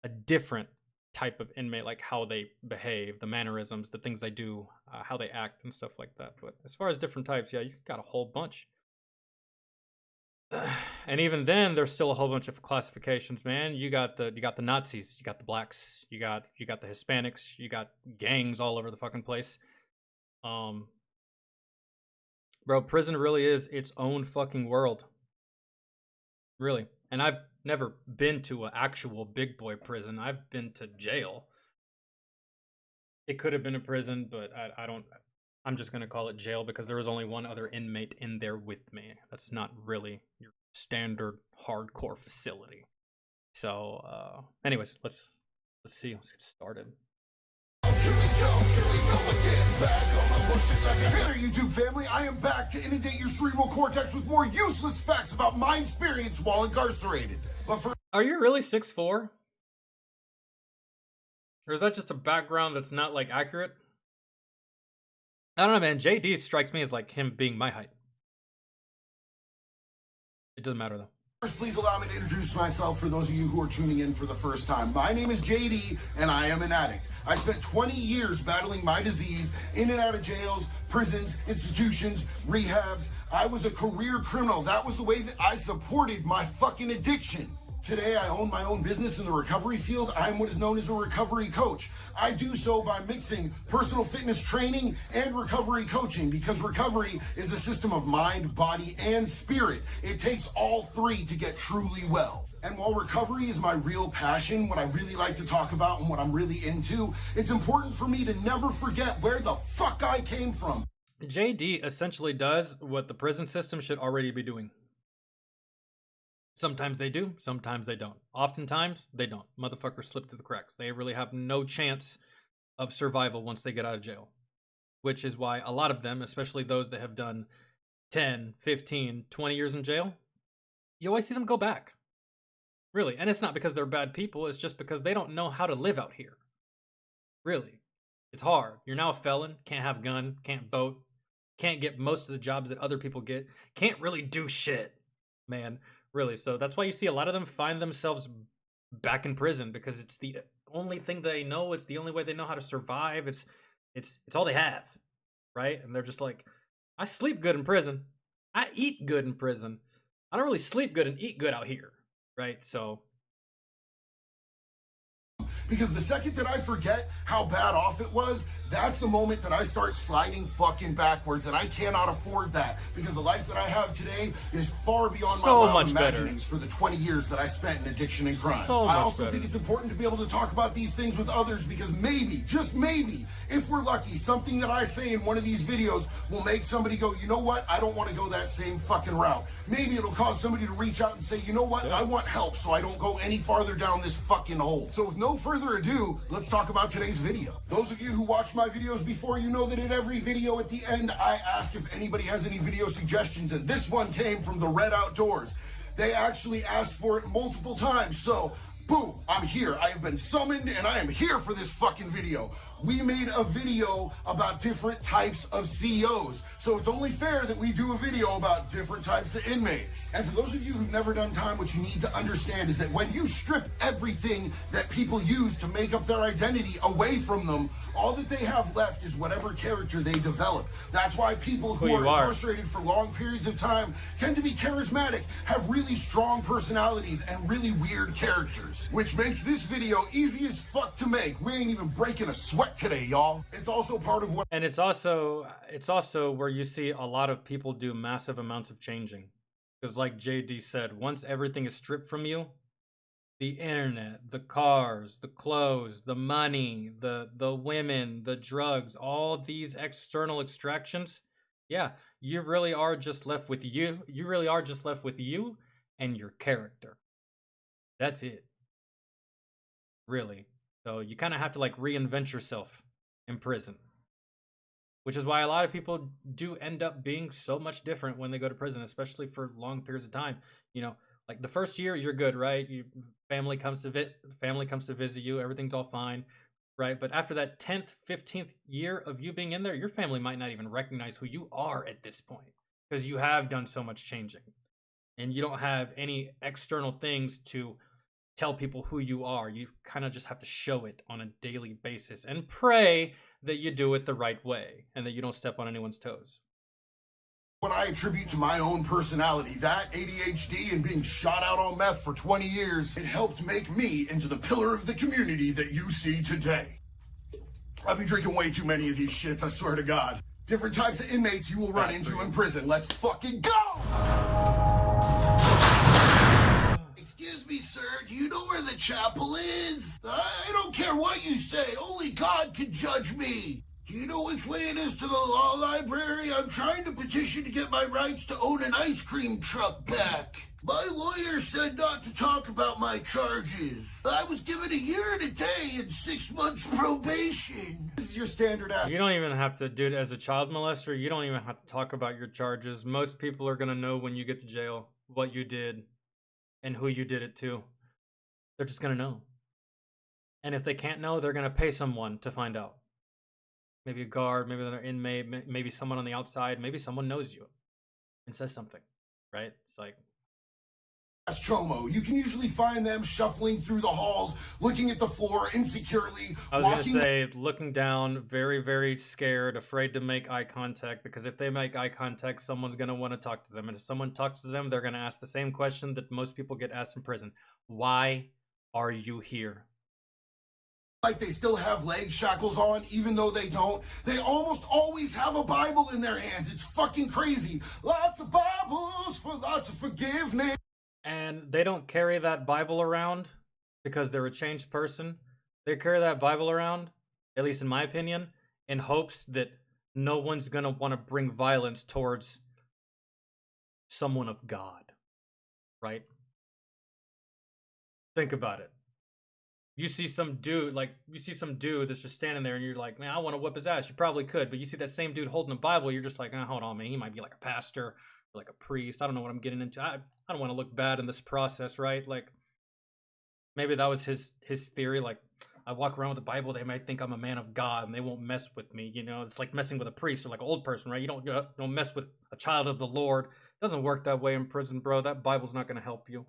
a different type of inmate, like how they behave, the mannerisms, the things they do, how they act, and stuff like that. But as far as different types, yeah, you got a whole bunch. And even then, there's still a whole bunch of classifications, man. You got the Nazis, you got the blacks, you got the Hispanics, you got gangs all over the fucking place. Bro, prison really is its own fucking world. Really. And I've never been to an actual big boy prison. I've been to jail. It could have been a prison, but I'm just going to call it jail because there was only one other inmate in there with me. That's not really your standard hardcore facility. So, anyways, let's see. Let's get started. Hey there, YouTube family. I am back to inundate your cerebral cortex with more useless facts about my experience while incarcerated. But for Are you really 6'4"? Or is that just a background that's not like accurate? I don't know, man. JD strikes me as like him being my height. It doesn't matter though. First, please allow me to introduce myself for those of you who are tuning in for the first time. My name is JD, and I am an addict. I spent 20 years battling my disease in and out of jails, prisons, institutions, rehabs. I was a career criminal. That was the way that I supported my fucking addiction. Today, I own my own business in the recovery field. I am what is known as a recovery coach. I do so by mixing personal fitness training and recovery coaching because recovery is a system of mind, body, and spirit. It takes all three to get truly well. And while recovery is my real passion, what I really like to talk about and what I'm really into, it's important for me to never forget where the fuck I came from. JD essentially does what the prison system should already be doing. Sometimes they do, sometimes they don't. Oftentimes, they don't. Motherfuckers slip through the cracks. They really have no chance of survival once they get out of jail. Which is why a lot of them, especially those that have done 10, 15, 20 years in jail, you always see them go back. Really. And it's not because they're bad people, it's just because they don't know how to live out here. Really. It's hard. You're now a felon, can't have a gun, can't vote, can't get most of the jobs that other people get, can't really do shit, man. Really, so that's why you see a lot of them find themselves back in prison because it's the only thing they know. It's the only way they know how to survive. It's all they have, right? And they're just like, I sleep good in prison. I eat good in prison. I don't really sleep good and eat good out here, right? So Because the second that I forget how bad off it was, that's the moment that I start sliding fucking backwards, and I cannot afford that because the life that I have today is far beyond my wild imaginings for the 20 years that I spent in addiction and crime. I also think it's important to be able to talk about these things with others because maybe, just maybe, if we're lucky, something that I say in one of these videos will make somebody go, you know what, I don't want to go that same fucking route. Maybe it'll cause somebody to reach out and say, you know what, I want help so I don't go any farther down this fucking hole. So with no further ado, let's talk about today's video. Those of you who watch my videos before, you know that in every video at the end, I ask if anybody has any video suggestions, and this one came from the Red Outdoors. They actually asked for it multiple times, so boom, I'm here. I have been summoned and I am here for this fucking video. We made a video about different types of CEOs, so it's only fair that we do a video about different types of inmates. And for those of you who've never done time, what you need to understand is that when you strip everything that people use to make up their identity away from them, all that they have left is whatever character they develop. That's why people who are incarcerated for long periods of time tend to be charismatic, have really strong personalities, and really weird characters. Which makes this video easy as fuck to make. We ain't even breaking a sweat today, y'all. It's also part of what... And it's also where you see a lot of people do massive amounts of changing. Because like JD said, once everything is stripped from you, the internet, the cars, the clothes, the money, the women, the drugs, all these external extractions, yeah, you really are just left with you. You really are just left with you and your character. That's it. Really. So you kind of have to like reinvent yourself in prison. Which is why a lot of people do end up being so much different when they go to prison, especially for long periods of time. You know, like the first year you're good, right? Family comes to visit you, everything's all fine, right? But after that 10th, 15th year of you being in there, your family might not even recognize who you are at this point because you have done so much changing. And you don't have any external things to tell people who you are. You kind of just have to show it on a daily basis and pray that you do it the right way and that you don't step on anyone's toes. What I attribute to my own personality, that ADHD and being shot out on meth for 20 years, it helped make me into the pillar of the community that you see today. I've been drinking way too many of these shits, I swear to God. Different types of inmates you will run into in prison. Let's fucking go! Excuse me, sir, do you know where the chapel is? I don't care what you say, only God can judge me. Do you know which way it is to the law library? I'm trying to petition to get my rights to own an ice cream truck back. My lawyer said not to talk about my charges. I was given a year and a day and 6 months probation. This is your standard act. You don't even have to, dude, as a child molester, you don't even have to talk about your charges. Most people are going to know when you get to jail what you did and who you did it to. They're just going to know. And if they can't know, they're going to pay someone to find out. Maybe a guard, maybe another inmate, maybe someone on the outside, maybe someone knows you and says something, right? It's like... That's Chomo. You can usually find them shuffling through the halls, looking at the floor insecurely. I was going to say, looking down, very, very scared, afraid to make eye contact, because if they make eye contact, someone's going to want to talk to them. And if someone talks to them, they're going to ask the same question that most people get asked in prison. Why are you here? Like they still have leg shackles on, even though they don't. They almost always have a Bible in their hands. It's fucking crazy. Lots of Bibles for lots of forgiveness. And they don't carry that Bible around because they're a changed person. They carry that Bible around, at least in my opinion, in hopes that no one's going to want to bring violence towards someone of God, right? Think about it. You see some dude that's just standing there and you're like, man, I want to whip his ass. You probably could, but you see that same dude holding a Bible, you're just like, oh, hold on, man. He might be like a pastor or like a priest. I don't know what I'm getting into. I don't want to look bad in this process, right? Like, maybe that was his theory. Like, I walk around with the Bible, they might think I'm a man of God and they won't mess with me. You know, it's like messing with a priest or like an old person, right? You don't mess with a child of the Lord. It doesn't work that way in prison, bro. That Bible's not going to help you.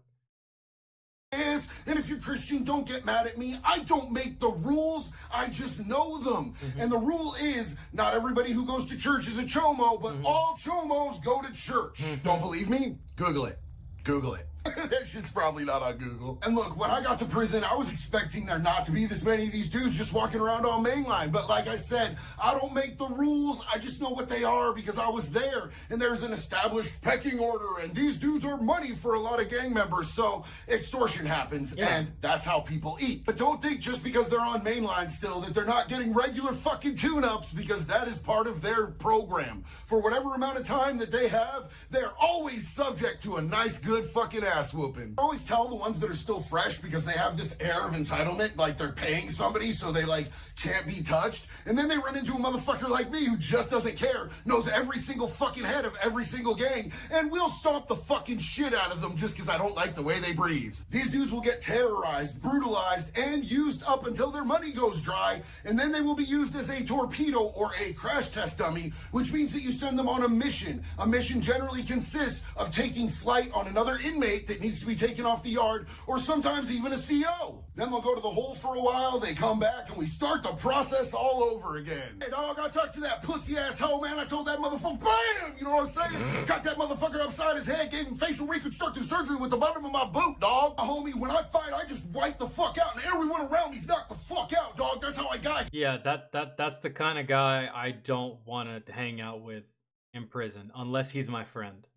And if you're Christian, don't get mad at me. I don't make the rules. I just know them. And the rule is not everybody who goes to church is a chomo, but all chomos go to church. Don't believe me? Google it. Google it. That shit's probably not on Google. And look, when I got to prison, I was expecting there not to be this many of these dudes just walking around on mainline. But like I said, I don't make the rules. I just know what they are because I was there. And there's an established pecking order. And these dudes are money for a lot of gang members. So extortion happens. Yeah. And that's how people eat. But don't think just because they're on mainline still that they're not getting regular fucking tune-ups, because that is part of their program. For whatever amount of time that they have, they're always subject to a nice, good fucking ass whooping. I always tell the ones that are still fresh because they have this air of entitlement, like they're paying somebody so they like can't be touched. And then they run into a motherfucker like me who just doesn't care, knows every single fucking head of every single gang, and we'll stomp the fucking shit out of them just because I don't like the way they breathe. These dudes will get terrorized, brutalized, and used up until their money goes dry, and then they will be used as a torpedo or a crash test dummy, which means that you send them on a mission. A mission generally consists of taking flight on another inmate that needs to be taken off the yard, or sometimes even a CO. Then they'll go to the hole for a while, they come back, and we start the process all over again. Hey dog, I talked to that pussy ass hoe, man. I told that motherfucker, BAM! You know what I'm saying? Got that motherfucker upside his head, gave him facial reconstructive surgery with the bottom of my boot, dog. Homie, when I fight, I just wipe the fuck out, and everyone around me's knocked the fuck out, dog. That's how I got. Yeah, that's the kind of guy I don't want to hang out with in prison, unless he's my friend.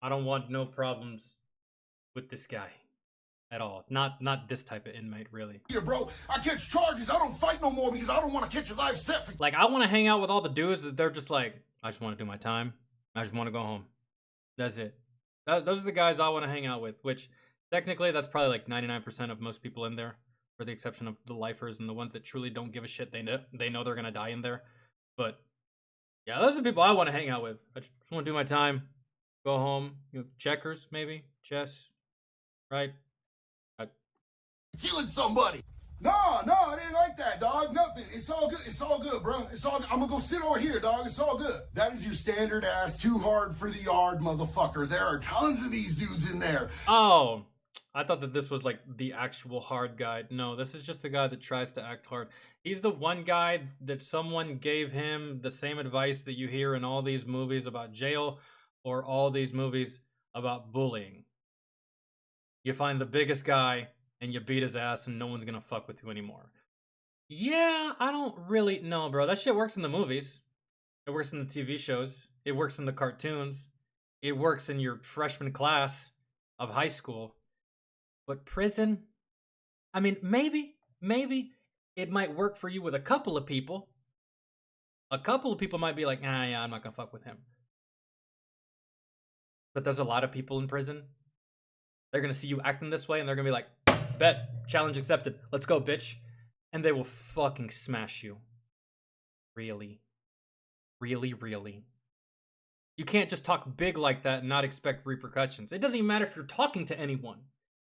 I don't want no problems with this guy at all. Not this type of inmate, really. Here, bro, I catch charges. I don't fight no more because I don't want to catch your life set for. Like, I want to hang out with all the dudes that they're just like, I just want to do my time. I just want to go home. That's it. Those are the guys I want to hang out with, which technically that's probably like 99% of most people in there, for the exception of the lifers and the ones that truly don't give a shit. They know they're going to die in there. But yeah, those are the people I want to hang out with. I just want to do my time, go home, checkers, maybe, chess, right? Killing somebody. No, it ain't like that, dog. Nothing. It's all good. It's all good, bro. It's all good. I'm gonna go sit over here, dog. It's all good. That is your standard ass, too hard for the yard, motherfucker. There are tons of these dudes in there. Oh, I thought that this was like the actual hard guy. No, this is just the guy that tries to act hard. He's the one guy that someone gave him the same advice that you hear in all these movies about jail or all these movies about bullying. You find the biggest guy and you beat his ass and no one's gonna fuck with you anymore. Yeah, I don't really know, bro. That shit works in the movies. It works in the TV shows. It works in the cartoons. It works in your freshman class of high school. But prison? I mean, maybe it might work for you with a couple of people. A couple of people might be like, yeah, I'm not gonna fuck with him. But there's a lot of people in prison. They're gonna see you acting this way and they're gonna be like, bet, challenge accepted. Let's go, bitch. And they will fucking smash you. Really? Really, really? You can't just talk big like that and not expect repercussions. It doesn't even matter if you're talking to anyone.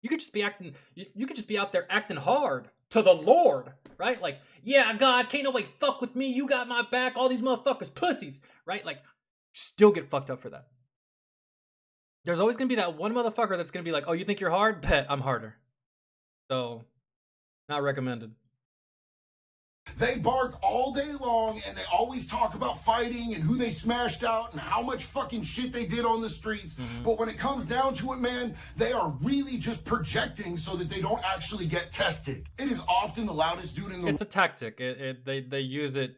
You could just be acting, you could just be out there acting hard to the Lord, right? Like, yeah, God, can't nobody fuck with me. You got my back. All these motherfuckers, pussies, right? Like, still get fucked up for that. There's always gonna be that one motherfucker that's gonna be like, oh, you think you're hard? Bet, I'm harder. So, not recommended. They bark all day long and they always talk about fighting and who they smashed out and how much fucking shit they did on the streets. Mm-hmm. But when it comes down to it, man, they are really just projecting so that they don't actually get tested. It is often the loudest dude in the... It's a tactic. They use it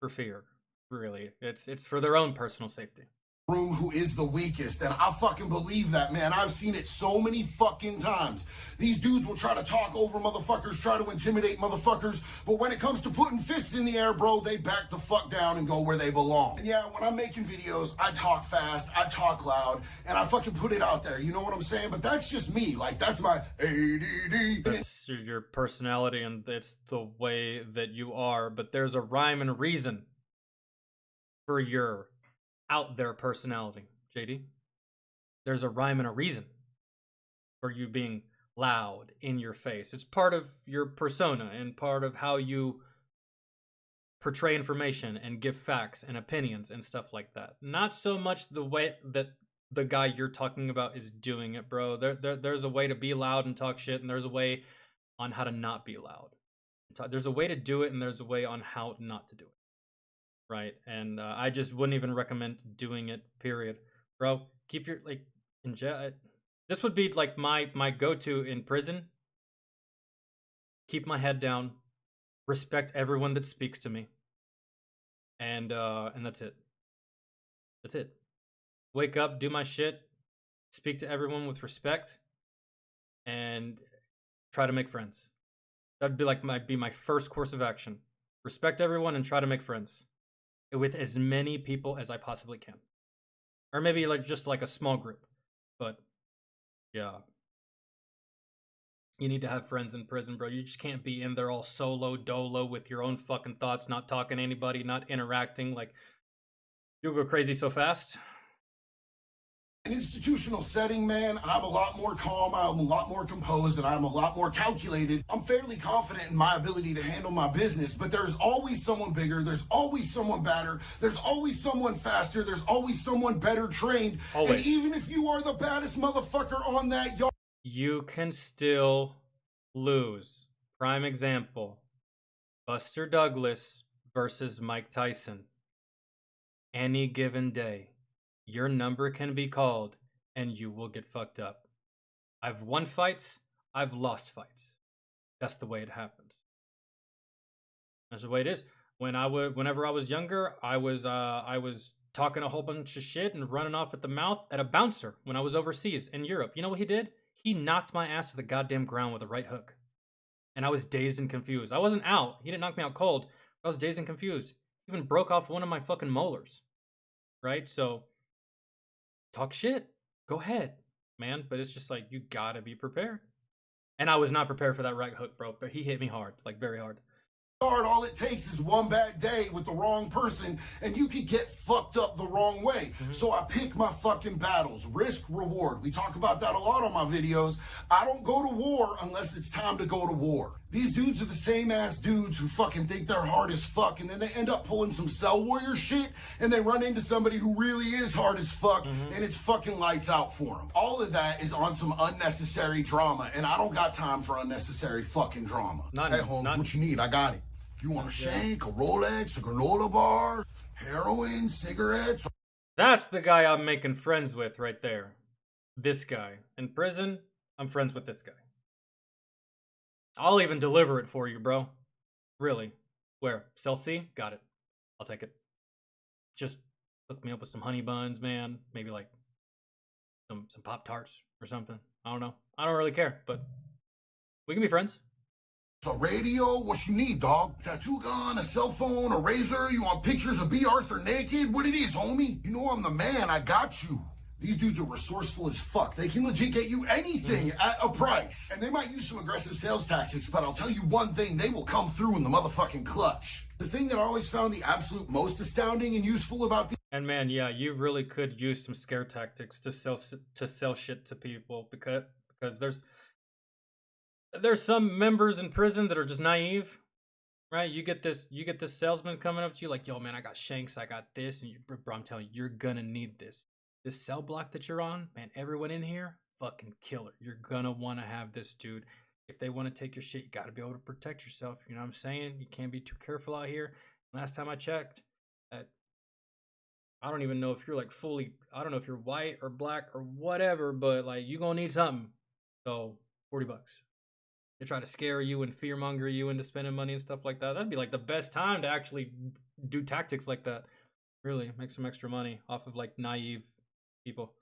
for fear, really. It's for their own personal safety. Room who is the weakest, and I fucking believe that, man. I've seen it so many fucking times. These dudes will try to talk over motherfuckers, try to intimidate motherfuckers, but when it comes to putting fists in the air, bro, they back the fuck down and go where they belong. And yeah, when I'm making videos, I talk fast, I talk loud, and I fucking put it out there. You know what I'm saying? But that's just me. Like, that's my ADD. That's your personality, and it's the way that you are, but there's a rhyme and reason for your out there personality, JD. There's a rhyme and a reason for you being loud in your face. It's part of your persona and part of how you portray information and give facts and opinions and stuff like that. Not so much the way that the guy you're talking about is doing it, bro. There's a way to be loud and talk shit, and there's a way on how to not be loud. There's a way to do it, and there's a way on how not to do it. Right, and I just wouldn't even recommend doing it, period. Bro, keep your, like, in jail. This would be like my go-to in prison. Keep my head down, respect everyone that speaks to me, and that's it. That's it. Wake up, do my shit, speak to everyone with respect, and try to make friends. That'd be like my first course of action. Respect everyone and try to make friends with as many people as I possibly can, or maybe like just like a small group. But yeah, you need to have friends in prison, bro. You just can't be in there all solo dolo with your own fucking thoughts, not talking to anybody, not interacting. Like, you'll go crazy so fast. An institutional setting, man, I'm a lot more calm, I'm a lot more composed, and I'm a lot more calculated. I'm fairly confident in my ability to handle my business, but there's always someone bigger, there's always someone badder, there's always someone faster, there's always someone better trained. Always. And even if you are the baddest motherfucker on that yard, You can still lose. Prime example, Buster Douglas versus Mike Tyson. Any given day, your number can be called and you will get fucked up. I've won fights, I've lost fights. That's the way it happens. That's the way it is. Whenever I was younger, I was talking a whole bunch of shit and running off at the mouth at a bouncer when I was overseas in Europe. You know what he did? He knocked my ass to the goddamn ground with a right hook. And I was dazed and confused. I wasn't out. He didn't knock me out cold. I was dazed and confused. He even broke off one of my fucking molars. Right? So, talk shit. Go ahead, man. But it's just like, you gotta be prepared. And I was not prepared for that right hook, bro. But he hit me hard. Like, very hard. all it takes is one bad day with the wrong person and you could get fucked up the wrong way. So I pick my fucking battles. Risk, reward. We talk about that a lot on my videos. I don't go to war unless it's time to go to war. These dudes are the same ass dudes who fucking think they're hard as fuck and then they end up pulling some Cell Warrior shit and they run into somebody who really is hard as fuck and it's fucking lights out for them. All of that is on some unnecessary drama and I don't got time for unnecessary fucking drama. Hey Holmes, what you need? I got it. You want a shank, a Rolex, a granola bar, heroin, cigarettes? That's the guy I'm making friends with right there. This guy. In prison, I'm friends with this guy. I'll even deliver it for you, bro. Really. Where? Cell C? Got it. I'll take it. Just hook me up with some honey buns, man. Maybe like some Pop-Tarts or something. I don't know. I don't really care, but we can be friends. A radio? What you need, dog? Tattoo gun, a cell phone, a razor? You want pictures of B. Arthur naked? What it is, homie? You know I'm the man. I got you. These dudes are resourceful as fuck. They can legit get you anything at a price. And they might use some aggressive sales tactics, but I'll tell you one thing, they will come through in the motherfucking clutch. The thing that I always found the absolute most astounding and useful about the And man, yeah, you really could use some scare tactics to sell shit to people because there's some members in prison that are just naive, right? You get this salesman coming up to you like, yo, man, I got shanks, I got this, and bro, I'm telling you, you're gonna need this. This cell block that you're on, man, everyone in here, fucking killer. You're gonna want to have this, dude. If they want to take your shit, you got to be able to protect yourself. You know what I'm saying? You can't be too careful out here. Last time I checked, I don't even know if you're like fully, I don't know if you're white or black or whatever, but like you gonna need something. So $40. They try to scare you and fearmonger you into spending money and stuff like that. That'd be like the best time to actually do tactics like that. Really, make some extra money off of like naive people.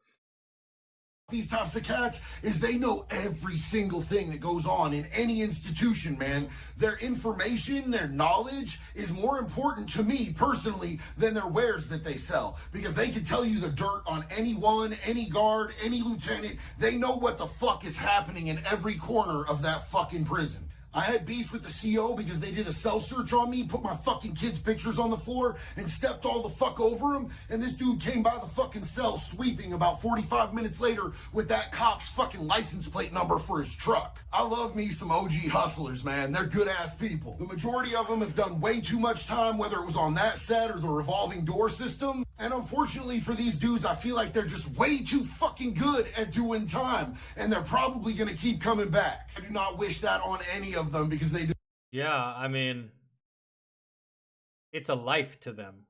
These types of cats is they know every single thing that goes on in any institution, man. Their information, their knowledge is more important to me personally than their wares that they sell because they can tell you the dirt on anyone, any guard, any lieutenant. They know what the fuck is happening in every corner of that fucking prison. I had beef with the CO because they did a cell search on me, put my fucking kids' pictures on the floor, and stepped all the fuck over them. And this dude came by the fucking cell sweeping about 45 minutes later with that cop's fucking license plate number for his truck. I love me some OG hustlers, man. They're good-ass people. The majority of them have done way too much time, whether it was on that set or the revolving door system. And unfortunately for these dudes, I feel like they're just way too fucking good at doing time. And they're probably gonna keep coming back. I do not wish that on any of them because they do. Yeah, I mean, it's a life to them.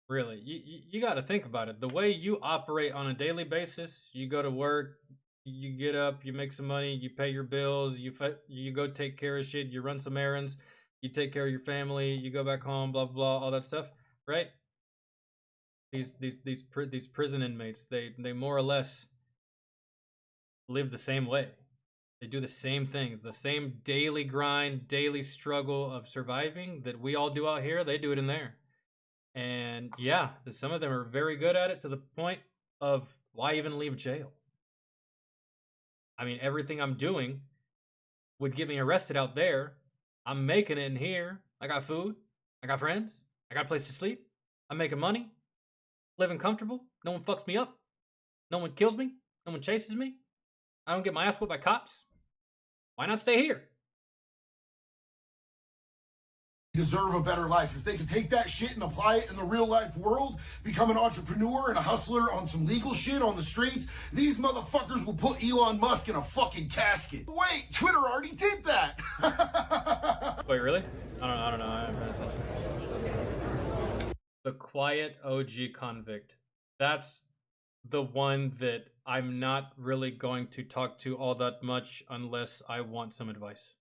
Really, you got to think about it. The way you operate on a daily basis, you go to work, You get up, you make some money, you pay your bills, you go take care of shit, you run some errands, you take care of your family, you go back home, blah blah blah, all that stuff, right? These prison inmates, they more or less live the same way. They do the same things, the same daily grind, daily struggle of surviving that we all do out here. They do it in there. And yeah, some of them are very good at it to the point of why even leave jail? I mean, everything I'm doing would get me arrested out there. I'm making it in here. I got food. I got friends. I got a place to sleep. I'm making money. Living comfortable. No one fucks me up. No one kills me. No one chases me. I don't get my ass whipped by cops. Why not stay here? Deserve a better life. If they could take that shit and apply it in the real life world, become an entrepreneur and a hustler on some legal shit on the streets, these motherfuckers will put Elon Musk in a fucking casket. Wait, Twitter already did that. Wait, really? I don't know. I haven't paid attention. The quiet OG convict. That's the one that I'm not really going to talk to all that much unless I want some advice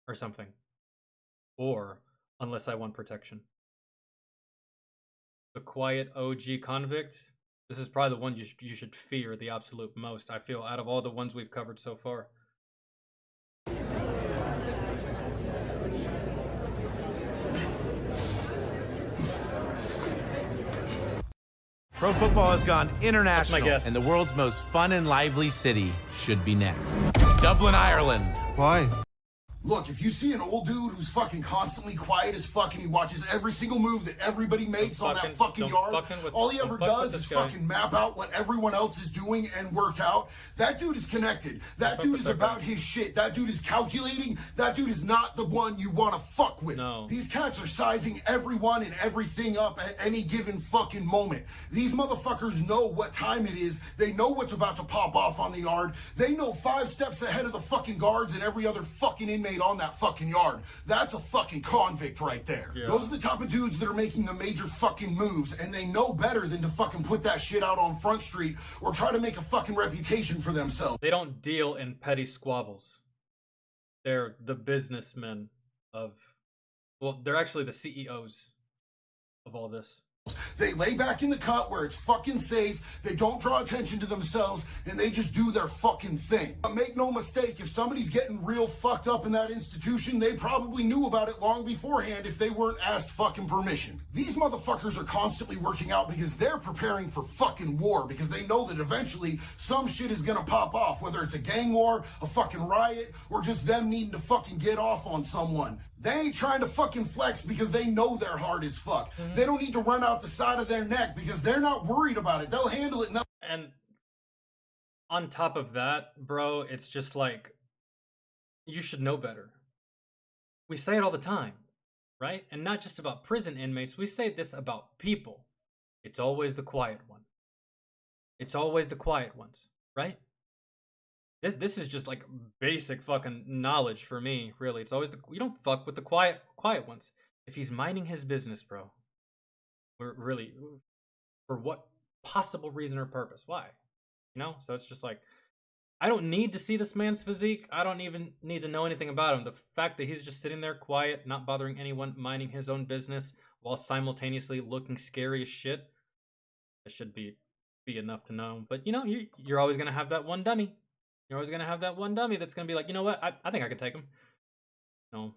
or something. Or unless I want protection. The quiet OG convict. This is probably the one you should fear the absolute most, I feel, out of all the ones we've covered so far. Pro football has gone international, guess. and the world's most fun and lively city should be next. Dublin, Ireland. Why? Look, if you see an old dude who's fucking constantly quiet as fuck and he watches every single move that everybody makes on that fucking yard, all he ever does is fucking map out what everyone else is doing and work out, that dude is connected. That dude is about his shit. That dude is calculating. That dude is not the one you want to fuck with. No. These cats are sizing everyone and everything up at any given fucking moment. These motherfuckers know what time it is. They know what's about to pop off on the yard. They know 5 steps ahead of the fucking guards and every other fucking inmate on that fucking yard. That's a fucking convict right there. Yeah. Those are the type of dudes that are making the major fucking moves, and they know better than to fucking put that shit out on Front Street or try to make a fucking reputation for themselves. They don't deal in petty squabbles. They're the businessmen of, well, they're actually the CEOs of all this. They lay back in the cut where it's fucking safe, they don't draw attention to themselves, and they just do their fucking thing. But make no mistake, if somebody's getting real fucked up in that institution, they probably knew about it long beforehand if they weren't asked fucking permission. These motherfuckers are constantly working out because they're preparing for fucking war, because they know that eventually some shit is gonna pop off, whether it's a gang war, a fucking riot, or just them needing to fucking get off on someone. They ain't trying to fucking flex because they know they're hard as fuck. They don't need to run out the side of their neck because they're not worried about it. They'll handle it. And on top of that, bro, it's just like, you should know better. We say it all the time, right? And not just about prison inmates. We say this about people. It's always the quiet one. It's always the quiet ones, right? This is just like basic fucking knowledge for me, really. It's always you don't fuck with the quiet ones. If he's minding his business, bro, we're really, for what possible reason or purpose? Why? You know? So it's just like, I don't need to see this man's physique. I don't even need to know anything about him. The fact that he's just sitting there quiet, not bothering anyone, minding his own business, while simultaneously looking scary as shit, that should be enough to know. But you know, you're always gonna have that one dummy. You're always going to have that one dummy that's going to be like, you know what? I think I could take him. No.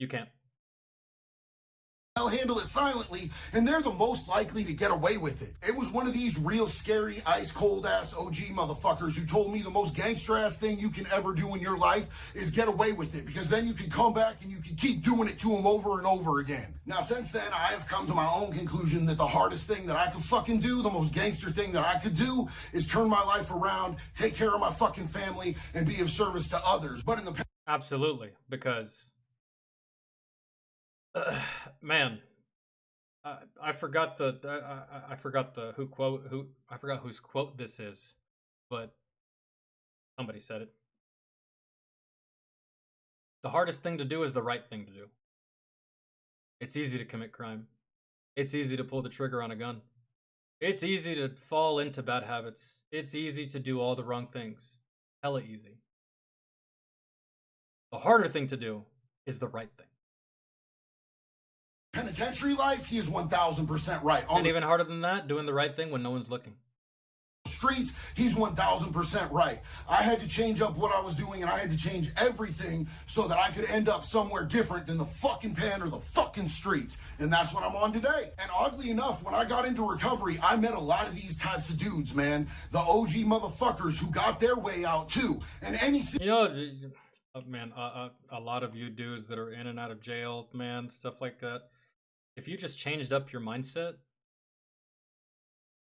You can't. They'll handle it silently, and they're the most likely to get away with it. It was one of these real scary, ice-cold-ass OG motherfuckers who told me the most gangster-ass thing you can ever do in your life is get away with it, because then you can come back and you can keep doing it to them over and over again. Now, since then, I have come to my own conclusion that the hardest thing that I could fucking do, the most gangster thing that I could do, is turn my life around, take care of my fucking family, and be of service to others. But in the absolutely, because man, I forgot whose quote this is, but somebody said it. The hardest thing to do is the right thing to do. It's easy to commit crime. It's easy to pull the trigger on a gun. It's easy to fall into bad habits. It's easy to do all the wrong things. Hella easy. The harder thing to do is the right thing. Penitentiary life, he is 1000% right. And even harder than that, doing the right thing when no one's looking. Streets, he's 1000% right. I had to change up what I was doing, and I had to change everything so that I could end up somewhere different than the fucking pen or the fucking streets. And that's what I'm on today. And oddly enough, when I got into recovery, I met a lot of these types of dudes, man. The OG motherfuckers who got their way out too. And any... You know, man, a lot of you dudes that are in and out of jail, man, stuff like that. If you just changed up your mindset,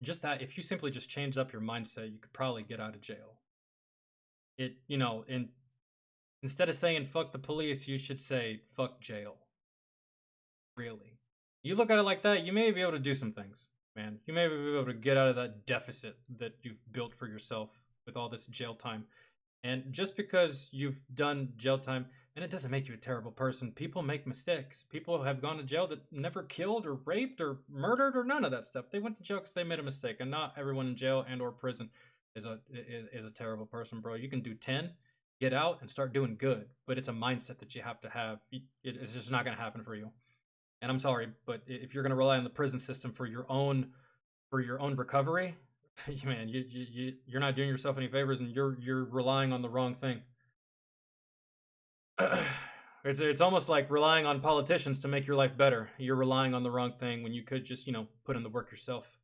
just that, if you simply just changed up your mindset, you could probably get out of jail. You know, instead of saying fuck the police, you should say fuck jail. Really. You look at it like that, you may be able to do some things, man. You may be able to get out of that deficit that you've built for yourself with all this jail time. And just because you've done jail time, and it doesn't make you a terrible person. People make mistakes. People have gone to jail that never killed or raped or murdered or none of that stuff. They went to jail because they made a mistake. And not everyone in jail and or prison is a terrible person, bro. You can do 10, get out, and start doing good. But it's a mindset that you have to have. It's just not going to happen for you. And I'm sorry, but if you're going to rely on the prison system for your own recovery, man, you're not doing yourself any favors, and you're relying on the wrong thing. It's almost like relying on politicians to make your life better. You're relying on the wrong thing when you could just, put in the work yourself.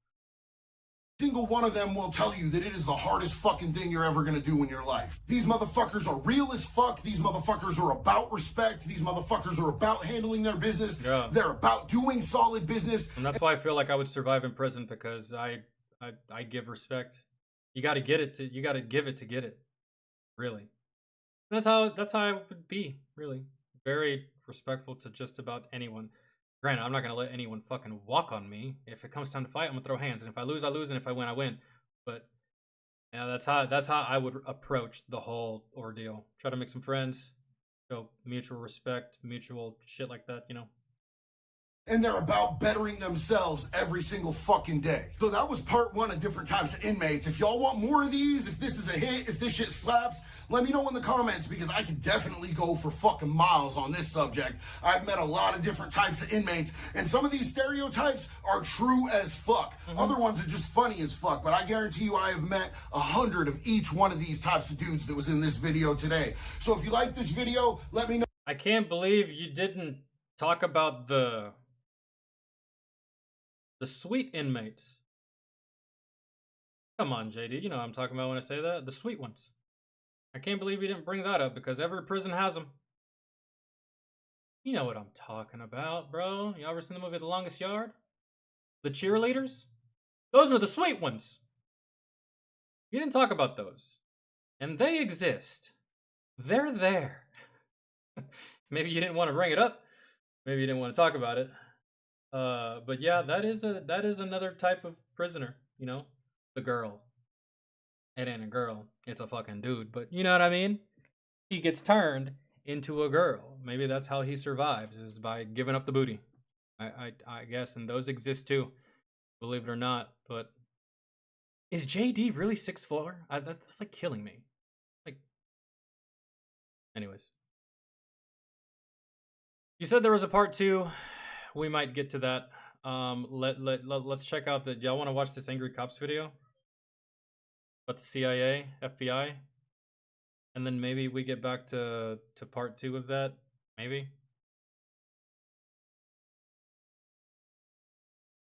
Single one of them will tell you that it is the hardest fucking thing you're ever gonna do in your life. These motherfuckers are real as fuck. These motherfuckers are about respect. These motherfuckers are about handling their business. Yeah. They're about doing solid business. And that's why I feel like I would survive in prison, because I give respect. You got to get it you got to give it to get it. Really. And that's how I would be, really. Very respectful to just about anyone. Granted, I'm not going to let anyone fucking walk on me. If it comes time to fight, I'm going to throw hands. And if I lose, I lose. And if I win, I win. But yeah, that's how I would approach the whole ordeal. Try to make some friends. Show mutual respect, mutual shit like that, And they're about bettering themselves every single fucking day. So that was part one of different types of inmates. If y'all want more of these, if this is a hit, if this shit slaps, let me know in the comments, because I could definitely go for fucking miles on this subject. I've met a lot of different types of inmates, and some of these stereotypes are true as fuck. Other ones are just funny as fuck, but I guarantee you I have met 100 of each one of these types of dudes that was in this video today. So if you like this video, let me know. I can't believe you didn't talk about the sweet inmates. Come on, JD. You know what I'm talking about when I say that. The sweet ones. I can't believe you didn't bring that up, because every prison has them. You know what I'm talking about, bro. You ever seen the movie The Longest Yard? The cheerleaders? Those are the sweet ones. You didn't talk about those. And they exist. They're there. Maybe you didn't want to bring it up. Maybe you didn't want to talk about it. But yeah, that is another type of prisoner, the girl. It ain't a girl, it's a fucking dude, but you know what I mean? He gets turned into a girl. Maybe that's how he survives, is by giving up the booty. I guess, and those exist too, believe it or not. But is JD really 6'4"? That's like killing me. Like, anyways. You said there was a part 2. We might get to that. Let's check out the. Y'all want to watch this Angry Cops video about the CIA, FBI, and then maybe we get back to part 2 of that. Maybe.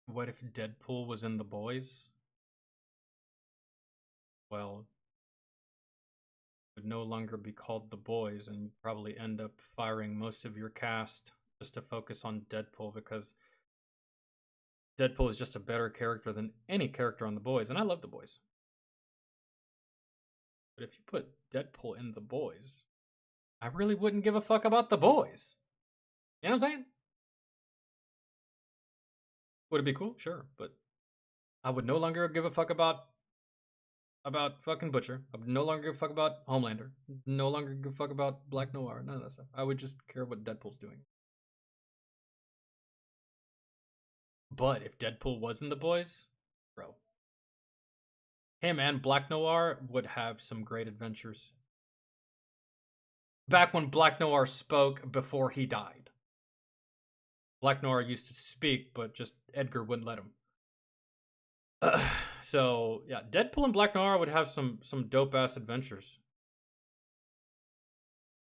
What if Deadpool was in The Boys? Well, it would no longer be called The Boys, and you'd probably end up firing most of your cast just to focus on Deadpool, because Deadpool is just a better character than any character on The Boys, and I love The Boys. But if you put Deadpool in The Boys, I really wouldn't give a fuck about The Boys. You know what I'm saying? Would it be cool? Sure, but I would no longer give a fuck about fucking Butcher. I would no longer give a fuck about Homelander. No longer give a fuck about Black Noir. None of that stuff. I would just care what Deadpool's doing. But if Deadpool was in The Boys, bro. Hey man, Black Noir would have some great adventures. Back when Black Noir spoke before he died. Black Noir used to speak, but just Edgar wouldn't let him. So yeah, Deadpool and Black Noir would have some dope ass adventures.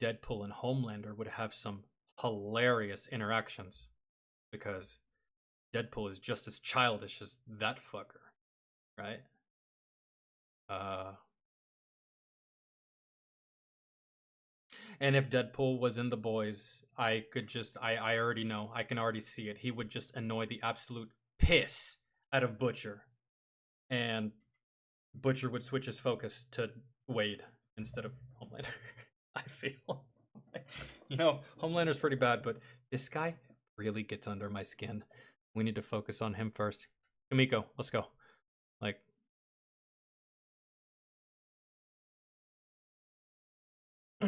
Deadpool and Homelander would have some hilarious interactions because Deadpool is just as childish as that fucker, right? And if Deadpool was in The Boys, I already know, I can already see it. He would just annoy the absolute piss out of Butcher. And Butcher would switch his focus to Wade instead of Homelander. I feel. You know, Homelander's pretty bad, but this guy really gets under my skin. We need to focus on him first. Kamiko, let's go. Like, I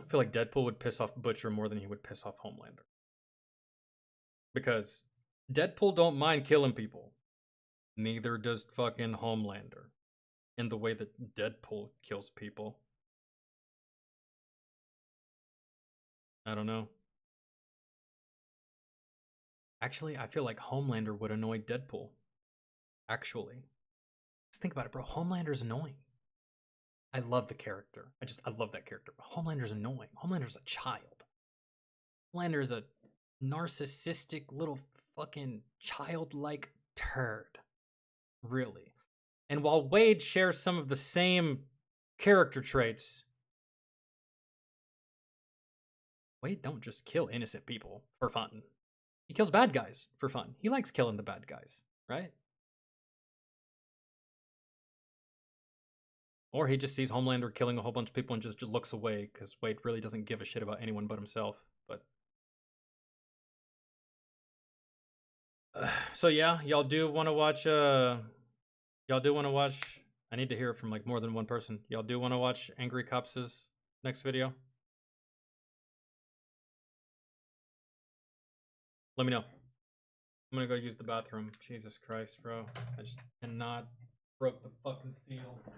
feel like Deadpool would piss off Butcher more than he would piss off Homelander. Because Deadpool don't mind killing people. Neither does fucking Homelander. In the way that Deadpool kills people. I don't know. Actually, I feel like Homelander would annoy Deadpool. Actually. Just think about it, bro. Homelander's annoying. I love the character. I love that character. But Homelander's annoying. Homelander's a child. Homelander is a narcissistic little fucking childlike turd. Really. And while Wade shares some of the same character traits, Wade don't just kill innocent people for fun. He kills bad guys for fun. He likes killing the bad guys, right? Or he just sees Homelander killing a whole bunch of people and just looks away because Wade really doesn't give a shit about anyone but himself. But so yeah, y'all do want to watch I need to hear it from like more than one person. Y'all do want to watch Angry Cops' next video? Let me know. I'm gonna go use the bathroom. Jesus Christ, bro. I just cannot broke the fucking seal. Okay.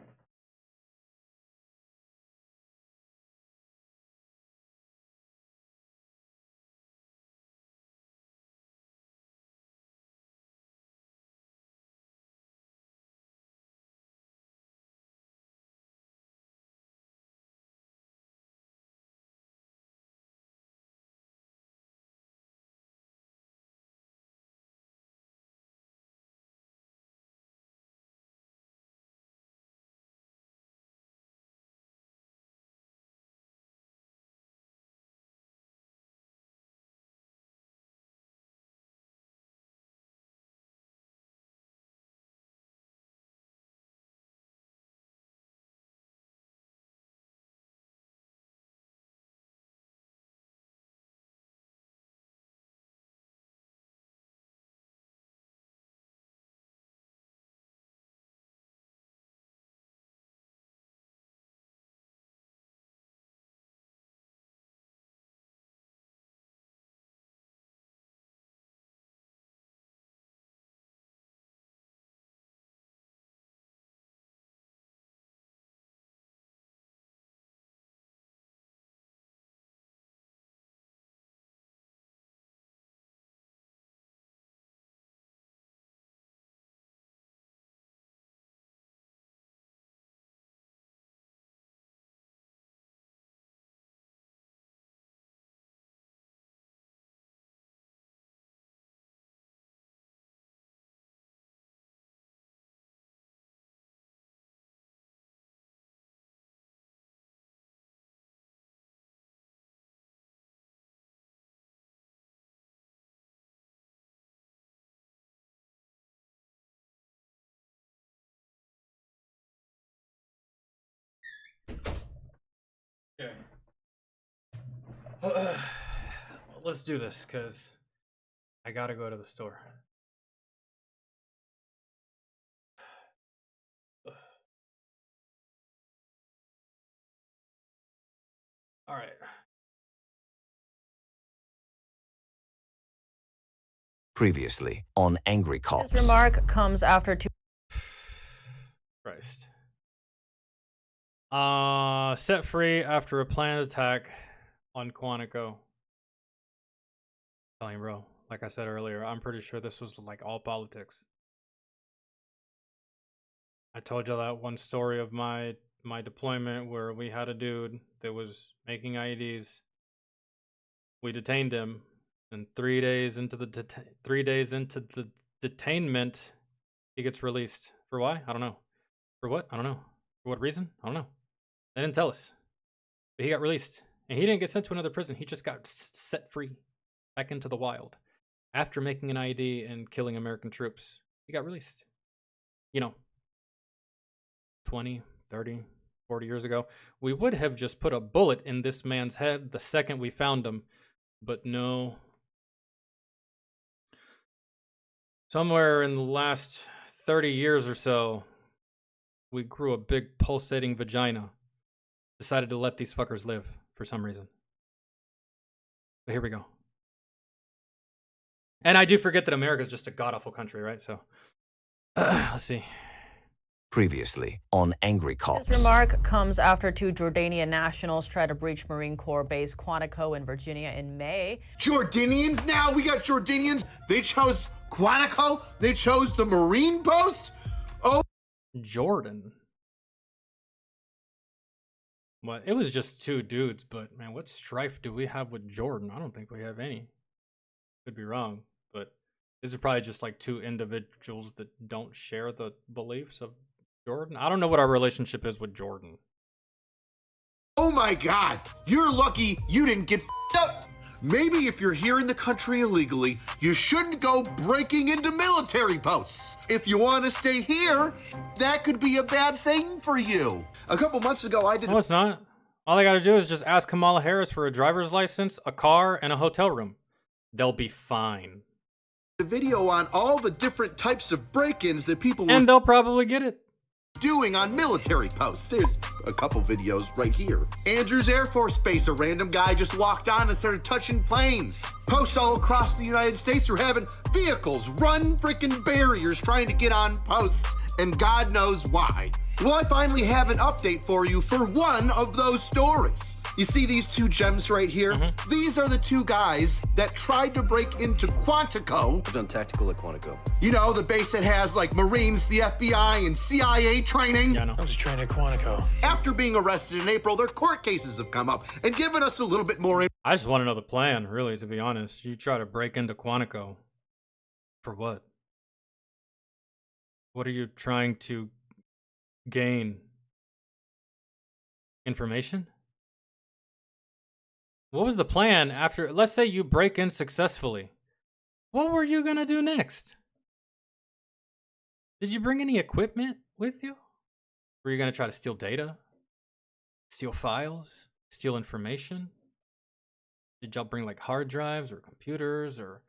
Let's do this, because I gotta go to the store. All right. Previously on Angry Cops. This remark comes after two. Christ. Set free after a planned attack on Quantico. Telling you, bro. Like I said earlier, I'm pretty sure this was like all politics. I told you that one story of my deployment where we had a dude that was making IEDs. We detained him, and 3 days into the detainment, he gets released. For why? I don't know. For what? I don't know. For what reason? I don't know. They didn't tell us. But he got released, and he didn't get sent to another prison. He just got set free back into the wild after making an IED and killing American troops. He got released. You know, 20, 30, 40 years ago, we would have just put a bullet in this man's head the second we found him, but no. Somewhere in the last 30 years or so, we grew a big pulsating vagina. Decided to let these fuckers live for some reason. But here we go. And I do forget that America's just a god-awful country, right? So, let's see. Previously on Angry Cops. This remark comes after two Jordanian nationals tried to breach Marine Corps base Quantico in Virginia in May. Jordanians now? We got Jordanians? They chose Quantico? They chose the Marine post? Oh. Jordan. Well, it was just two dudes, but man, what strife do we have with Jordan? I don't think we have any. Could be wrong, but these are probably just like two individuals that don't share the beliefs of Jordan. I don't know what our relationship is with Jordan. Oh my God, you're lucky you didn't get f***ed up. Maybe if you're here in the country illegally, you shouldn't go breaking into military posts. If you want to stay here, that could be a bad thing for you. A couple months ago, I did. No, it's not. All I gotta do is just ask Kamala Harris for a driver's license, a car, and a hotel room. They'll be fine. A video on all the different types of break-ins that people were and they'll probably get it. Doing on military posts. There's a couple videos right here. Andrews Air Force Base, a random guy just walked on and started touching planes. Posts all across the United States are having vehicles run freaking barriers trying to get on posts, and God knows why. Well, I finally have an update for you for one of those stories. You see these two gems right here? Mm-hmm. These are the two guys that tried to break into Quantico. I've done tactical at Quantico. You know, the base that has like Marines, the FBI, and CIA training. Yeah, I know. I was training at Quantico. After being arrested in April, their court cases have come up and given us a little bit more. I just want to know the plan, really, to be honest. You try to break into Quantico. For what? What are you trying to gain? Information? What was the plan after, let's say you break in successfully. What were you gonna do next? Did you bring any equipment with you? Were you gonna try to steal data? Steal files? Steal information? Did y'all bring like hard drives or computers or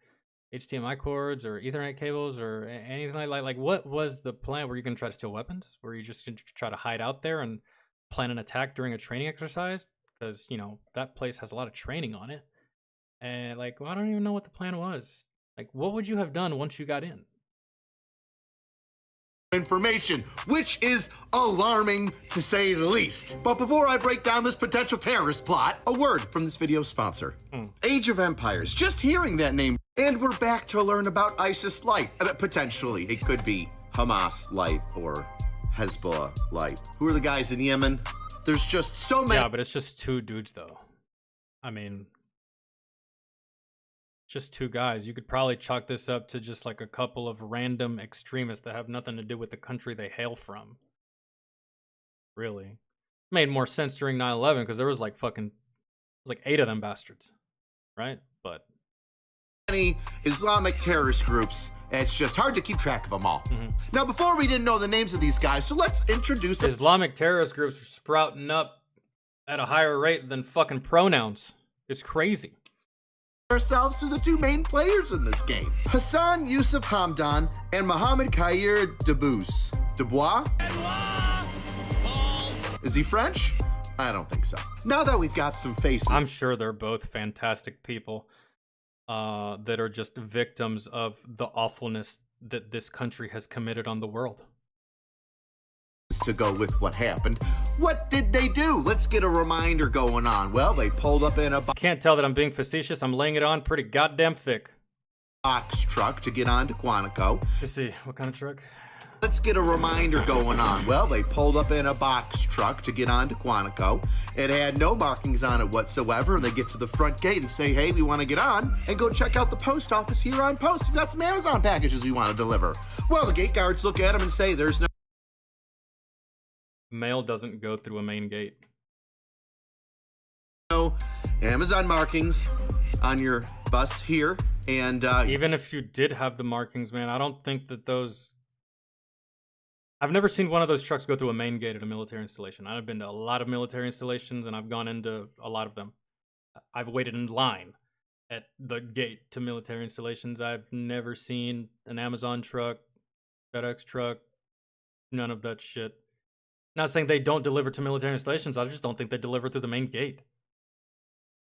HDMI cords or Ethernet cables or anything like what was the plan? Were you gonna try to steal weapons? Were you just gonna try to hide out there and plan an attack during a training exercise? Because, you know, that place has a lot of training on it. And, like, well, I don't even know what the plan was. Like, what would you have done once you got in? Information, which is alarming to say the least. But before I break down this potential terrorist plot, a word from this video's sponsor. Age of Empires, just hearing that name. And we're back to learn about ISIS Light. Potentially, it could be Hamas Light or Hezbollah Light. Who are the guys in Yemen? There's just so many. Yeah, but it's just two dudes, though. I mean, just two guys. You could probably chalk this up to just like a couple of random extremists that have nothing to do with the country they hail from. Really. Made more sense during 9/11 because there was like fucking, like 8 of them bastards. Right? But many Islamic terrorist groups. It's just hard to keep track of them all. Now, before we didn't know the names of these guys, so let's introduce them. Islamic terrorist groups are sprouting up at a higher rate than fucking pronouns. It's crazy. Ourselves to the two main players in this game, Hassan Yusuf Hamdan and Mohamed Khair Debous. Dubois? Is he French? I don't think so. Now that we've got some faces. I'm sure they're both fantastic people. that are just victims of the awfulness that this country has committed on the world. To go with what happened. What did they do? Let's get a reminder going on. Well, they pulled up in a Can't tell that I'm being facetious. I'm laying it on pretty goddamn thick. box truck to get onto Quantico. Let's see, what kind of truck? Let's get a reminder going on. Well, they pulled up in a box truck to get onto Quantico. It had no markings on it whatsoever. And they get to the front gate and say, hey, we want to get on and go check out the post office here on post. We've got some Amazon packages we want to deliver. Well, the gate guards look at them and say, there's Mail doesn't go through a main gate. no Amazon markings on your bus here. And even if you did have the markings, man, I don't think that those... I've never seen one of those trucks go through a main gate at a military installation. I've been to a lot of military installations, and I've gone into a lot of them. I've waited in line at the gate to military installations. I've never seen an Amazon truck, FedEx truck, none of that shit. Not saying they don't deliver to military installations. I just don't think they deliver through the main gate.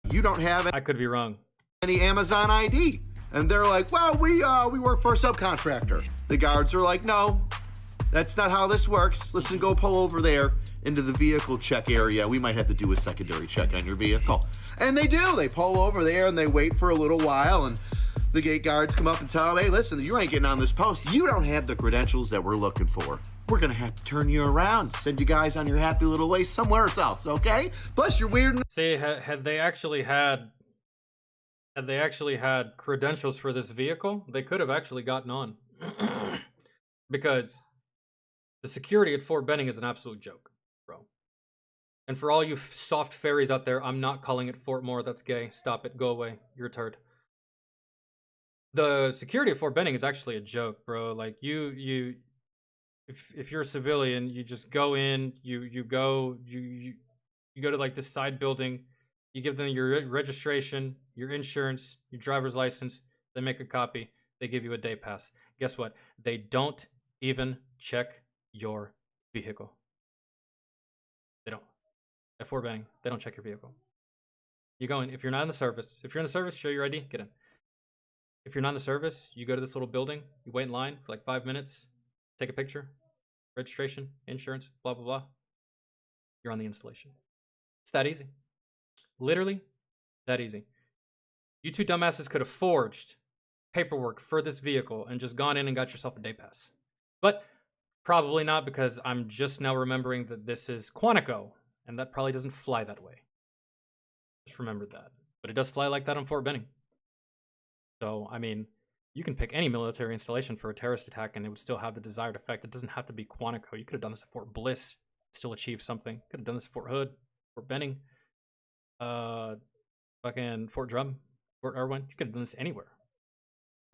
you don't have I could be wrong. Any Amazon ID. And they're like, well, we work for a subcontractor. The guards are like, no, that's not how this works. Listen, go pull over there into the vehicle check area. We might have to do a secondary check on your vehicle. And they do. They pull over there and they wait for a little while, and the gate guards come up and tell them, hey, listen, you ain't getting on this post. You don't have the credentials that we're looking for. We're gonna have to turn you around, send you guys on your happy little way somewhere else, okay? Plus, you're weird. See, had they actually had credentials for this vehicle, they could have actually gotten on. Because the security at Fort Benning is an absolute joke, bro. And for all you soft fairies out there, I'm not calling it Fort Moore. That's gay. Stop it. Go away. You're a turd. The security at Fort Benning is actually a joke, bro. Like, if you're a civilian, you just go in, you go to like this side building, you give them your registration, your insurance, your driver's license, they make a copy, they give you a day pass. Guess what? They don't even check your vehicle. They don't. At Fort Benning, they don't check your vehicle. You go in, if you're not in the service, show your ID, get in. If you're not in the service, you go to this little building, you wait in line for like 5 minutes, take a picture, registration, insurance, blah, blah, blah. You're on the installation. It's that easy. Literally that easy. You two dumbasses could have forged paperwork for this vehicle and just gone in and got yourself a day pass. But probably not, because I'm just now remembering that this is Quantico, and that probably doesn't fly that way. Just remembered that. But it does fly like that on Fort Benning. So, I mean, you can pick any military installation for a terrorist attack and it would still have the desired effect. It doesn't have to be Quantico. You could have done this at Fort Bliss, still achieve something. Could have done this at Fort Hood, Fort Benning, fucking Fort Drum, Fort Irwin. You could have done this anywhere,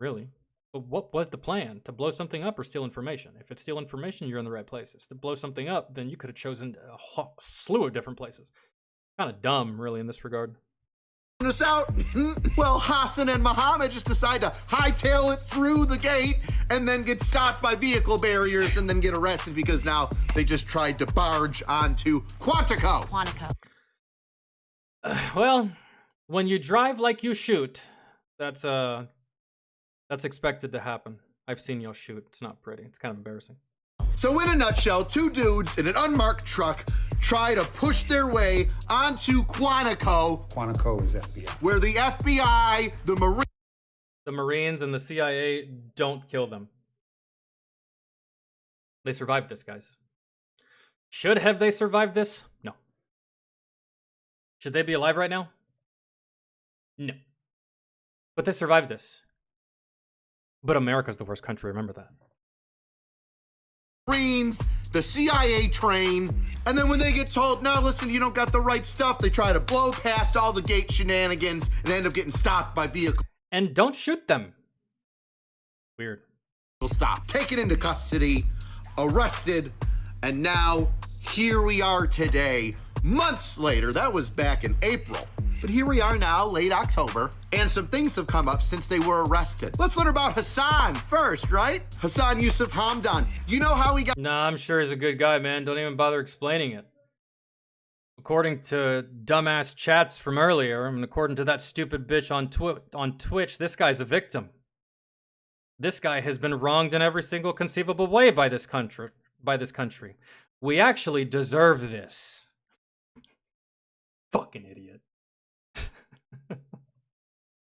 really. But what was the plan? To blow something up or steal information? If it's steal information, you're in the right places. To blow something up, then you could have chosen a slew of different places. Kind of dumb, really, in this regard. Us out. Well, Hassan and Muhammad just decide to hightail it through the gate and then get stopped by vehicle barriers and then get arrested because now they just tried to barge onto Quantico. Well, when you drive like you shoot, that's expected to happen. I've seen y'all shoot. It's not pretty. It's kind of embarrassing. So in a nutshell, two dudes in an unmarked truck try to push their way onto Quantico. Quantico is FBI. Where the FBI, the Marines, and the CIA don't kill them. They survived this, guys. Should have they survived this? No. Should they be alive right now? No. But they survived this. But America's the worst country, remember that. Marines, the CIA train, and then when they get told, no, listen, you don't got the right stuff, they try to blow past all the gate shenanigans and end up getting stopped by vehicle. And don't shoot them. Weird. Stop. Taken into custody, arrested, and now here we are today, months later. That was back in April. But here we are now, late October, and some things have come up since they were arrested. Let's learn about Hassan first, right? Hassan Yusuf Hamdan. You know how he got... Nah, I'm sure he's a good guy, man. Don't even bother explaining it. According to dumbass chats from earlier, and according to that stupid bitch on Twitch, this guy's a victim. This guy has been wronged in every single conceivable way by this country. We actually deserve this. Fucking idiot.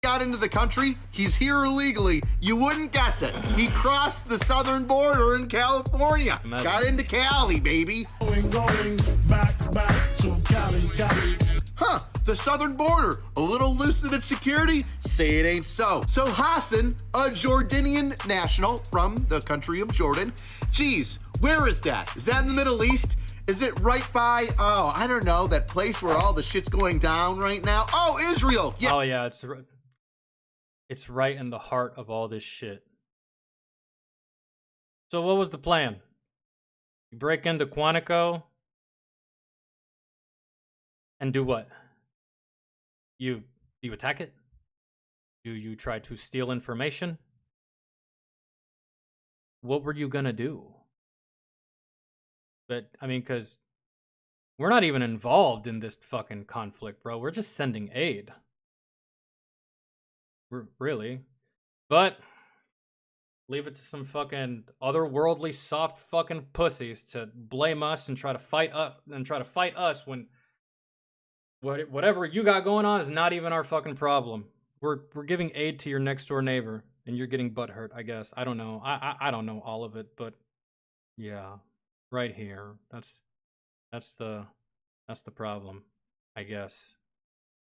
Got into the country, he's here illegally. You wouldn't guess it. He crossed the southern border in California. Imagine. Got into Cali, baby. Going back to Cali. Huh, the southern border, a little loosened at security? Say it ain't so. So Hassan, a Jordanian national from the country of Jordan. Geez, where is that? Is that in the Middle East? Is it right by, oh, I don't know, that place where all the shit's going down right now? Oh, Israel! Yeah. Oh yeah, it's right in the heart of all this shit. So what was the plan? You break into Quantico and do what? Do you attack it? Do you try to steal information? What were you gonna do? But, I mean, because we're not even involved in this fucking conflict, bro. We're just sending aid. Really. But leave it to some fucking otherworldly soft fucking pussies to blame us and try to fight us when whatever you got going on is not even our fucking problem. We're giving aid to your next door neighbor and you're getting butthurt, I guess. I don't know. I don't know all of it, but yeah. Right here. That's the problem, I guess.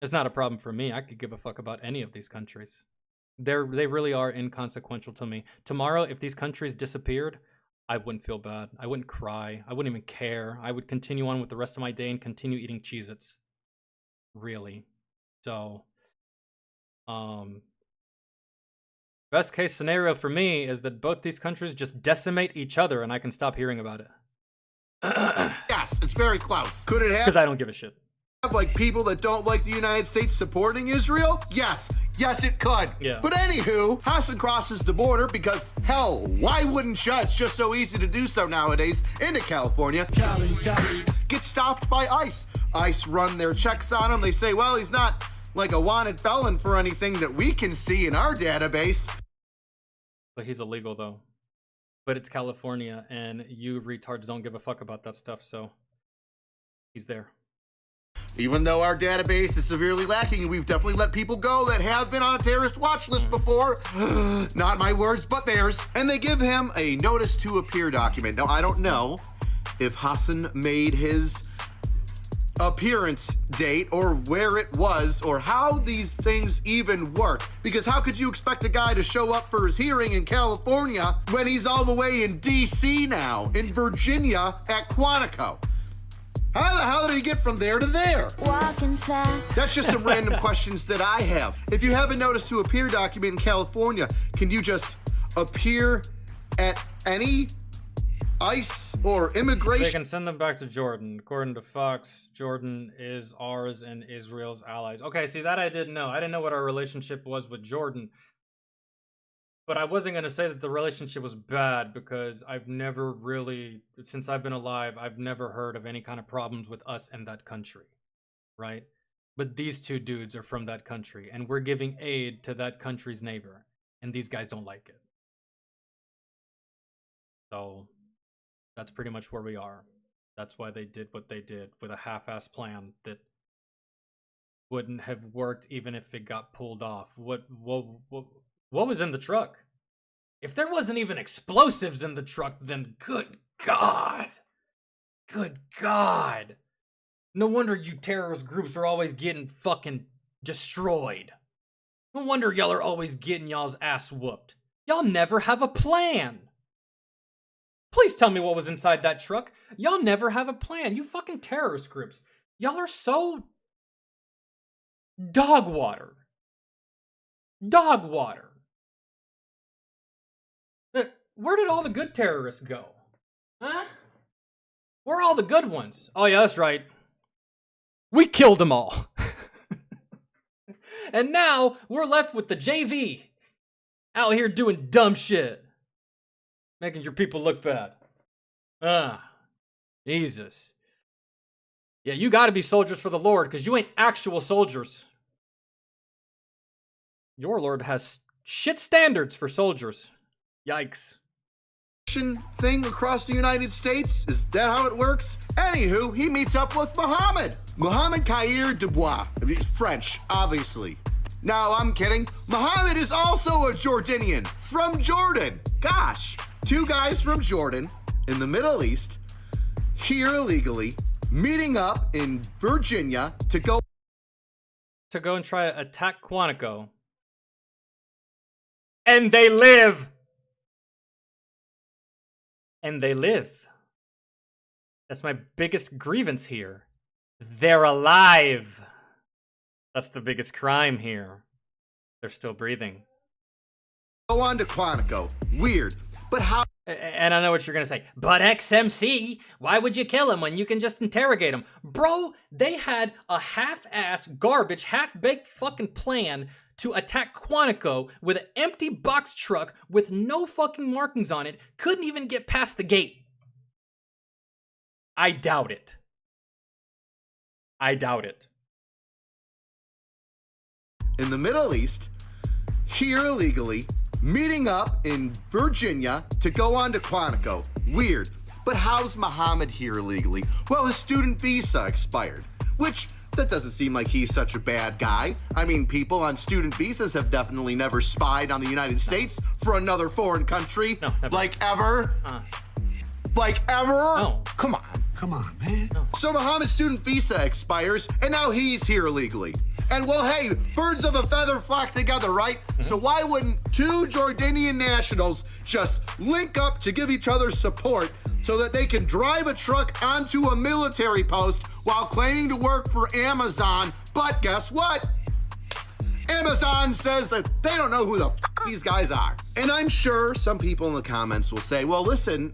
It's not a problem for me. I could give a fuck about any of these countries. They really are inconsequential to me. Tomorrow, if these countries disappeared, I wouldn't feel bad. I wouldn't cry. I wouldn't even care. I would continue on with the rest of my day and continue eating Cheez-Its. Really. So, best case scenario for me is that both these countries just decimate each other and I can stop hearing about it. Yes, it's very close. Could it have? Because I don't give a shit. Like people that don't like the United States supporting Israel? Yes, it could. Yeah. But anywho, Hassan crosses the border because, hell, why wouldn't you? It's just so easy to do so nowadays into California. Cali. Get stopped by ICE. ICE run their checks on him. They say, well, he's not like a wanted felon for anything that we can see in our database. But he's illegal though. But it's California and you retards don't give a fuck about that stuff, so he's there. Even though our database is severely lacking, we've definitely let people go that have been on a terrorist watch list before. Not my words, but theirs. And they give him a notice to appear document. Now, I don't know if Hassan made his appearance date or where it was or how these things even work. Because how could you expect a guy to show up for his hearing in California when he's all the way in DC now, in Virginia at Quantico? How the hell did he get from there to there? Walking fast. That's just some random questions that I have. If you have a notice to appear document in California, can you just appear at any ICE or immigration? They can send them back to Jordan. According to Fox, Jordan is ours and Israel's allies. Okay, see, that I didn't know. I didn't know what our relationship was with Jordan. But I wasn't going to say that the relationship was bad because I've never really, since I've been alive, I've never heard of any kind of problems with us and that country, right? But these two dudes are from that country, and we're giving aid to that country's neighbor, and these guys don't like it. So that's pretty much where we are. That's why they did what they did with a half-assed plan that wouldn't have worked even if it got pulled off. What was in the truck? If there wasn't even explosives in the truck, then good God. Good God. No wonder you terrorist groups are always getting fucking destroyed. No wonder y'all are always getting y'all's ass whooped. Y'all never have a plan. Please tell me what was inside that truck. Y'all never have a plan. You fucking terrorist groups. Y'all are so dog water. Dog water. Where did all the good terrorists go? Huh? Where are all the good ones? Oh yeah, that's right. We killed them all. And now we're left with the JV. Out here doing dumb shit. Making your people look bad. Jesus. Yeah, you gotta be soldiers for the Lord, because you ain't actual soldiers. Your Lord has shit standards for soldiers. Yikes. Thing across the United States? Is that how it works? Anywho, he meets up with Mohammed. Mohammed Khair Dubois. He's French, obviously. No, I'm kidding. Mohammed is also a Jordanian from Jordan. Gosh, two guys from Jordan in the Middle East, here illegally, meeting up in Virginia to go and try to attack Quantico. And they live. And they live. That's my biggest grievance here. They're alive. That's the biggest crime here. They're still breathing. Go on to Quantico. Weird. But how? And I know what you're gonna say. But XMC, why would you kill him when you can just interrogate him? Bro, they had a half-assed, garbage, half-baked fucking plan to attack Quantico with an empty box truck with no fucking markings on it. Couldn't even get past the gate. I doubt it. I doubt it. In the Middle East, here illegally, meeting up in Virginia to go on to Quantico. Weird. But how's Mohammed here illegally? Well, his student visa expired, which that doesn't seem like he's such a bad guy. I mean, people on student visas have definitely never spied on the United States for another foreign country. No, never. Like ever? Like ever? No. Come on. Come on, man. No. So Mohammed's student visa expires, and now he's here illegally. And well, hey, birds of a feather flock together, right? So why wouldn't two Jordanian nationals just link up to give each other support so that they can drive a truck onto a military post while claiming to work for Amazon? But guess what? Amazon says that they don't know who the these guys are. And I'm sure some people in the comments will say, well, listen,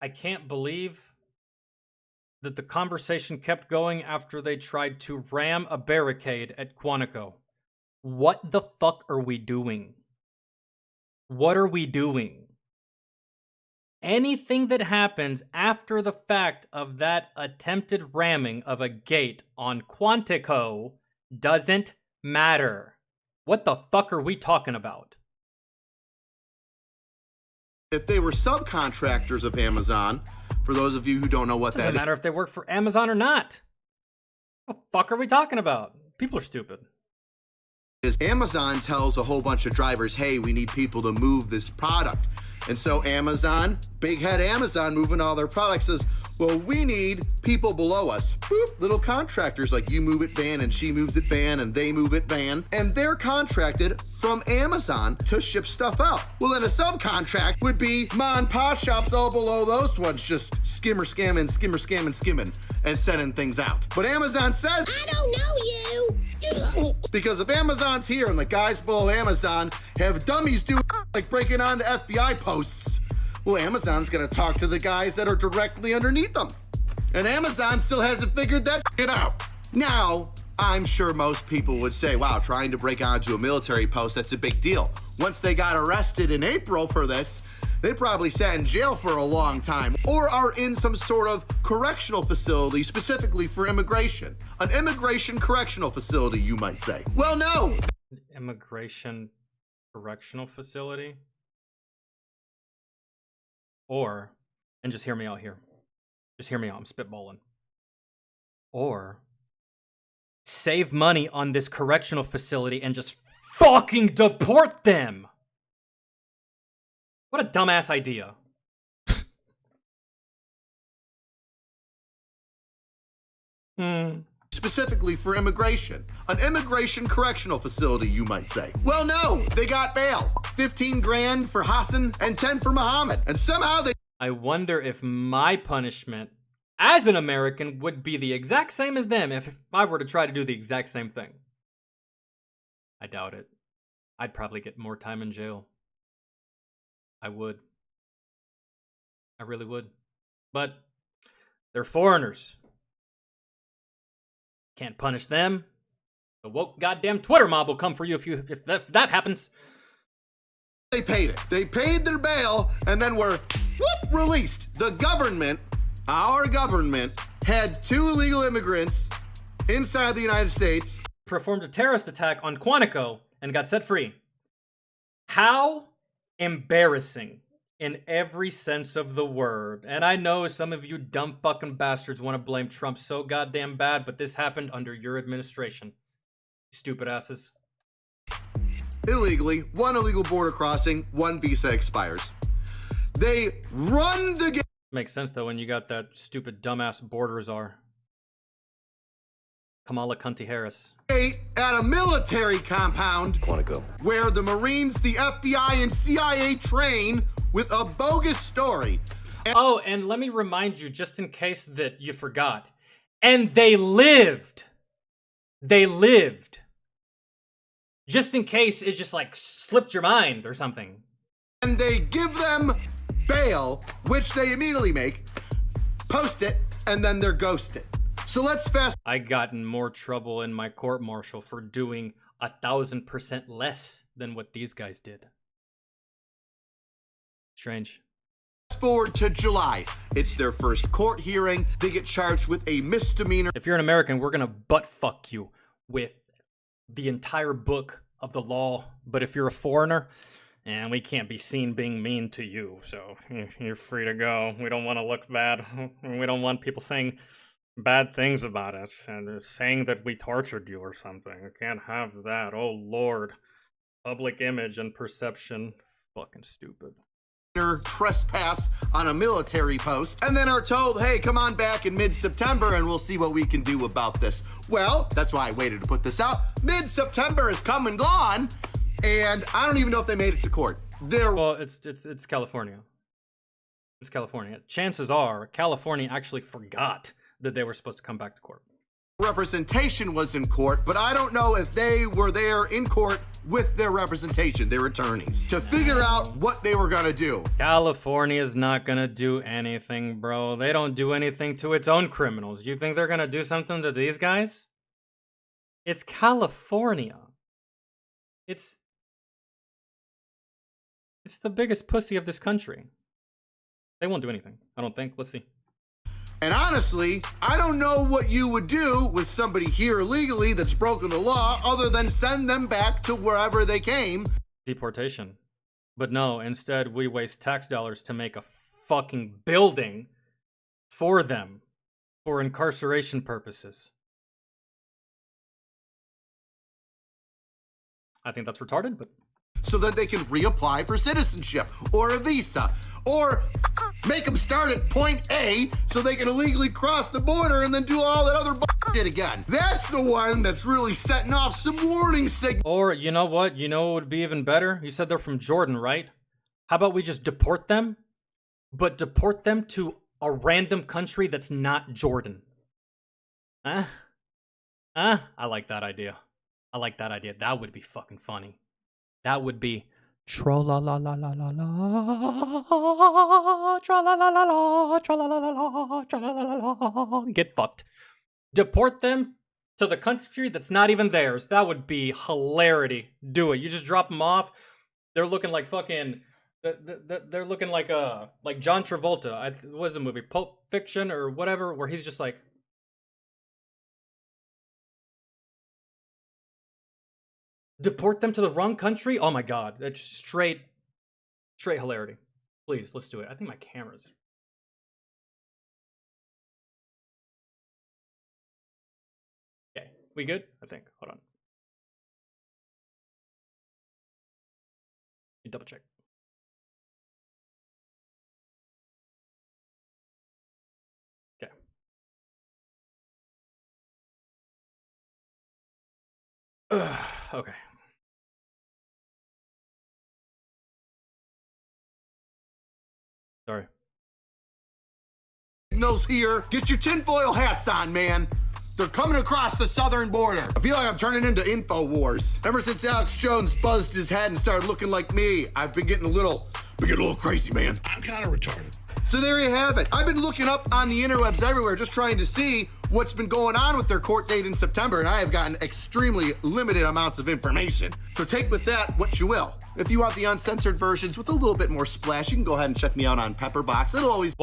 I can't believe that the conversation kept going after they tried to ram a barricade at Quantico. What the fuck are we doing? What are we doing? Anything that happens after the fact of that attempted ramming of a gate on Quantico doesn't matter. What the fuck are we talking about? if they were subcontractors of Amazon, for those of you who don't know what that is. Doesn't matter if they work for Amazon or not. What the fuck are we talking about? People are stupid. Is Amazon tells a whole bunch of drivers, hey, we need people to move this product. And so Amazon, big head Amazon moving all their products says, well, we need people below us. Boop, little contractors like you move it van and she moves it van and they move it van. And they're contracted from Amazon to ship stuff out. Well, then a subcontract would be mom and pop shops all below those ones, just skimmer scamming and sending things out. But Amazon says, I don't know you. Because if Amazon's here and the guys below Amazon have dummies do like breaking onto FBI posts, well, Amazon's gonna talk to the guys that are directly underneath them. And Amazon still hasn't figured that shit out. Now, I'm sure most people would say, wow, trying to break onto a military post, that's a big deal. Once they got arrested in April for this, they probably sat in jail for a long time or are in some sort of correctional facility specifically for immigration. An immigration correctional facility, you might say. Well, no. Immigration correctional facility? Or, and just hear me out here. Just hear me out, I'm spitballing. Or, save money on this correctional facility and just fucking deport them! What a dumbass idea. Specifically for immigration. An immigration correctional facility, you might say. Well, no, they got bail. 15 grand for Hassan and 10 for Muhammad. And somehow they... I wonder if my punishment as an American would be the exact same as them if I were to try to do the exact same thing. I doubt it. I'd probably get more time in jail. I would. I really would. But they're foreigners. Can't punish them. The woke goddamn Twitter mob will come for you if that happens. They paid it. They paid their bail and then were released. The government, our government, had 2 illegal immigrants inside the United States. Performed a terrorist attack on Quantico and got set free. How embarrassing in every sense of the word. And I know some of you dumb fucking bastards want to blame Trump so goddamn bad, but this happened under your administration. Stupid asses. Illegally, 1 illegal border crossing, 1 visa expires. They run the game. Makes sense though when you got that stupid dumbass border czar. Kamala Cunty Harris. At a military compound Quantico. where the Marines, the FBI, and CIA train with a bogus story. Oh, and let me remind you, just in case that you forgot. And they lived. They lived. Just in case it just like slipped your mind or something. And they give them bail, which they immediately make, post it, and then they're ghosted. So let's fast. I got in more trouble in my court-martial for doing 1,000% less than what these guys did. Strange. Forward to July. It's their first court hearing. They get charged with a misdemeanor. If you're an American, we're gonna butt fuck you with the entire book of the law. But if you're a foreigner, and we can't be seen being mean to you, so you're free to go. We don't want to look bad. We don't want people saying bad things about us and saying that we tortured you or something. We can't have that. Oh Lord. Public image and perception. Fucking stupid. Trespass on a military post, and then are told, hey, come on back in mid-September and we'll see what we can do about this. Well, that's why I waited to put this out. Mid-September is come and gone, and I don't even know if they made it to court. Well, it's California. It's California. Chances are California actually forgot that they were supposed to come back to court. Representation was in court, but I don't know if they were there in court with their representation, their attorneys, to figure out what they were gonna do. California's not gonna do anything, bro. They don't do anything to its own criminals. You think they're gonna do something to these guys? It's California. It's the biggest pussy of this country. They won't do anything, I don't think. Let's see. And honestly, I don't know what you would do with somebody here illegally that's broken the law other than send them back to wherever they came. Deportation. But no, instead we waste tax dollars to make a fucking building for them for incarceration purposes. I think that's retarded, but... So that they can reapply for citizenship or a visa, or make them start at point A so they can illegally cross the border and then do all that other shit again. That's the one that's really setting off some warning signals. Or, you know what? You know what would be even better? You said they're from Jordan, right? How about we just deport them? But deport them to a random country that's not Jordan. I like that idea. I like that idea. That would be fucking funny. That would be tra-la-la-la-la-la-la, tra-la-la-la-la, tra-la-la-la-la, tra-la-la-la-la. Get fucked. Deport them to the country that's not even theirs. That would be hilarity. Do it. You just drop them off. They're looking like fucking... They're looking like John Travolta. What was the movie? Pulp Fiction or whatever, where he's just like... Deport them to the wrong country? Oh my god. That's straight hilarity. Please, let's do it. I think my camera's... Okay, we good? I think. Hold on. Let me double check. Okay. Okay. Sorry. Signals here. Get your tinfoil hats on, man. They're coming across the southern border. I feel like I'm turning into InfoWars. Ever since Alex Jones buzzed his head and started looking like me, I've been getting a little crazy, man. I'm kind of retarded. So there you have it. I've been looking up on the interwebs everywhere, just trying to see what's been going on with their court date in September, and I have gotten extremely limited amounts of information. So take with that what you will. If you want the uncensored versions with a little bit more splash, you can go ahead and check me out on Pepperbox. It'll always...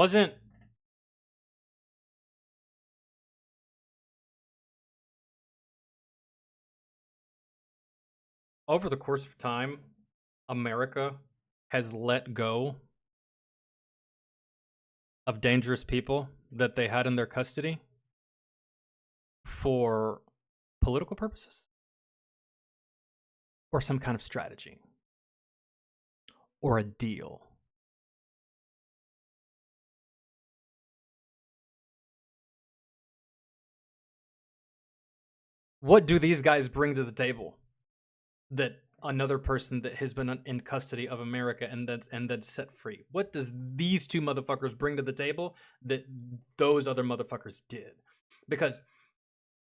over the course of time, America has let go of dangerous people that they had in their custody for political purposes or some kind of strategy or a deal. What do these guys bring to the table that another person that has been in custody of America and then set free? What does these two motherfuckers bring to the table that those other motherfuckers did? Because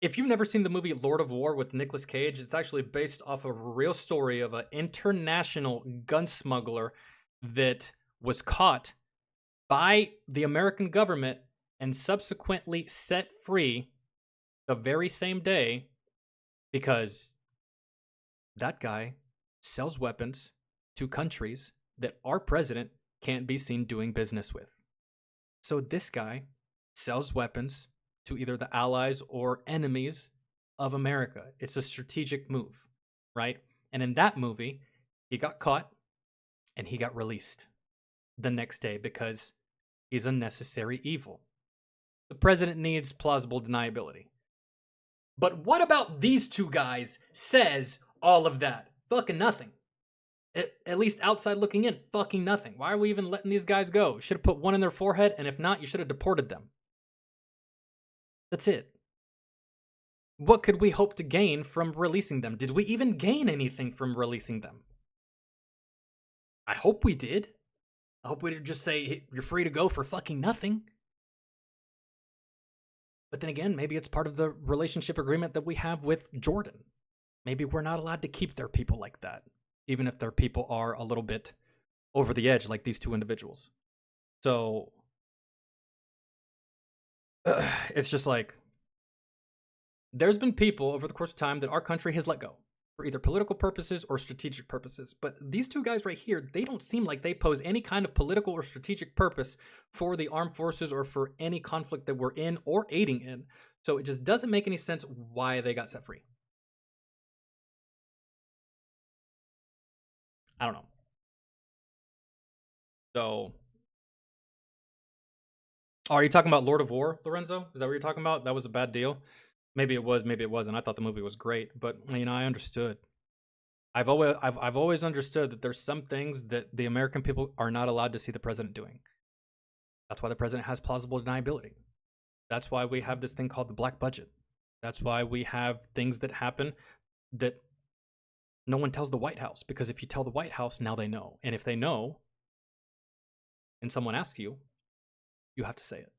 if you've never seen the movie Lord of War with Nicolas Cage, it's actually based off of a real story of an international gun smuggler that was caught by the American government and subsequently set free the very same day because that guy sells weapons to countries that our president can't be seen doing business with. So this guy sells weapons to either the allies or enemies of America. It's a strategic move, right? And in that movie, he got caught and he got released the next day because he's a necessary evil. The president needs plausible deniability. But what about these two guys says all of that? Fucking nothing. At least outside looking in, fucking nothing. Why are we even letting these guys go? Should have put one in their forehead, and if not, you should have deported them. That's it. What could we hope to gain from releasing them? Did we even gain anything from releasing them? I hope we did. I hope we didn't just say, hey, you're free to go for fucking nothing. But then again, maybe it's part of the relationship agreement that we have with Jordan. Maybe we're not allowed to keep their people like that, even if their people are a little bit over the edge like these two individuals. So it's just like, there's been people over the course of time that our country has let go for either political purposes or strategic purposes. But these two guys right here, they don't seem like they pose any kind of political or strategic purpose for the armed forces or for any conflict that we're in or aiding in. So it just doesn't make any sense why they got set free. I don't know. So, are you talking about Lord of War, Lorenzo? Is that what you're talking about? That was a bad deal? Maybe it was, maybe it wasn't. I thought the movie was great, but I understood. I've always understood that there's some things that the American people are not allowed to see the president doing. That's why the president has plausible deniability. That's why we have this thing called the black budget. That's why we have things that happen that no one tells the White House, because if you tell the White House, now they know. And if they know, and someone asks you, you have to say it.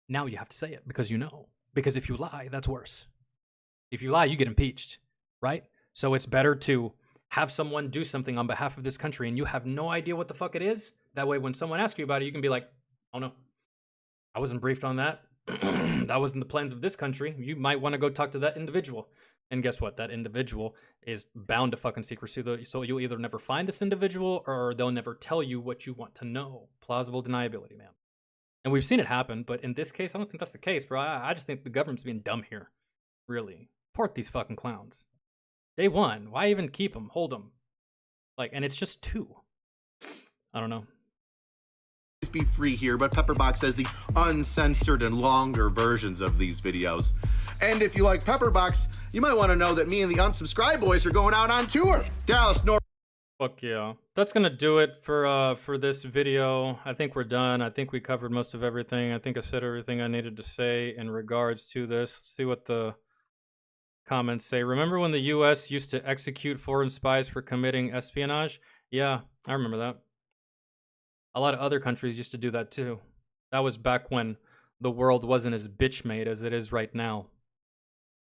Now you have to say it because you know. Because if you lie, that's worse. If you lie, you get impeached, right? So it's better to have someone do something on behalf of this country and you have no idea what the fuck it is. That way, when someone asks you about it, you can be like, oh no, I wasn't briefed on that. That wasn't the plans of this country. You might want to go talk to that individual. And guess what? That individual is bound to fucking secrecy. So you'll either never find this individual or they'll never tell you what you want to know. Plausible deniability, man. And we've seen it happen, but in this case, I don't think that's the case, bro. I just think the government's being dumb here. Really. Port these fucking clowns. Day one. Why even keep them? Hold them. And it's just two. I don't know. Be free here, but Pepperbox has the uncensored and longer versions of these videos. And if you like Pepperbox, you might want to know that me and the Unsubscribe Boys are going out on tour. Dallas, North. Fuck yeah. That's gonna do it for this video. I think we're done. I think we covered most of everything. I think I said everything I needed to say in regards to this. Let's see what the comments say. Remember when the US used to execute foreign spies for committing espionage? Yeah, I remember that. A lot of other countries used to do that too. That was back when the world wasn't as bitch-made as it is right now.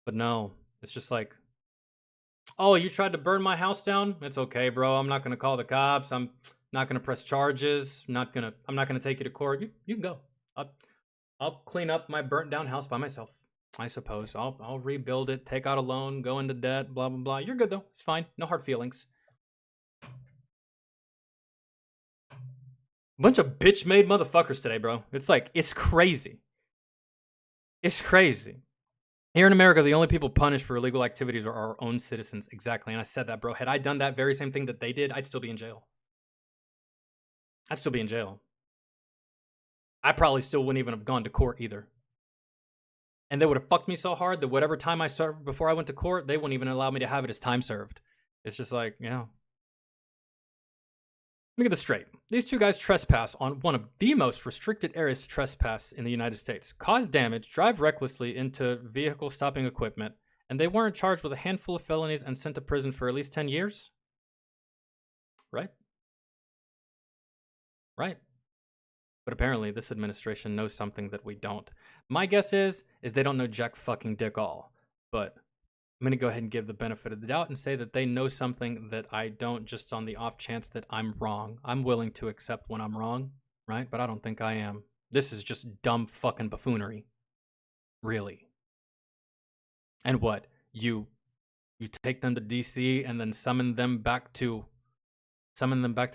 But no, it's just like, oh, you tried to burn my house down? It's okay, bro. I'm not gonna call the cops. I'm not gonna press charges. I'm not gonna take you to court. You can go. I'll clean up my burnt down house by myself. I suppose. I'll rebuild it, take out a loan, go into debt, blah blah blah. You're good though. It's fine. No hard feelings. Bunch of bitch-made motherfuckers today, bro. It's crazy. It's crazy. Here in America, the only people punished for illegal activities are our own citizens. Exactly. And I said that, bro. Had I done that very same thing that they did, I'd still be in jail. I'd still be in jail. I probably still wouldn't even have gone to court either. And they would have fucked me so hard that whatever time I served before I went to court, they wouldn't even allow me to have it as time served. It's just like, you know. Let me get this straight. These two guys trespass on one of the most restricted areas to trespass in the United States, cause damage, drive recklessly into vehicle stopping equipment, and they weren't charged with a handful of felonies and sent to prison for at least 10 years? Right? Right. But apparently this administration knows something that we don't. My guess is they don't know jack fucking dick all. But I'm going to go ahead and give the benefit of the doubt and say that they know something that I don't, just on the off chance that I'm wrong. I'm willing to accept when I'm wrong, right? But I don't think I am. This is just dumb fucking buffoonery. Really. And what? You take them to DC and then summon them back to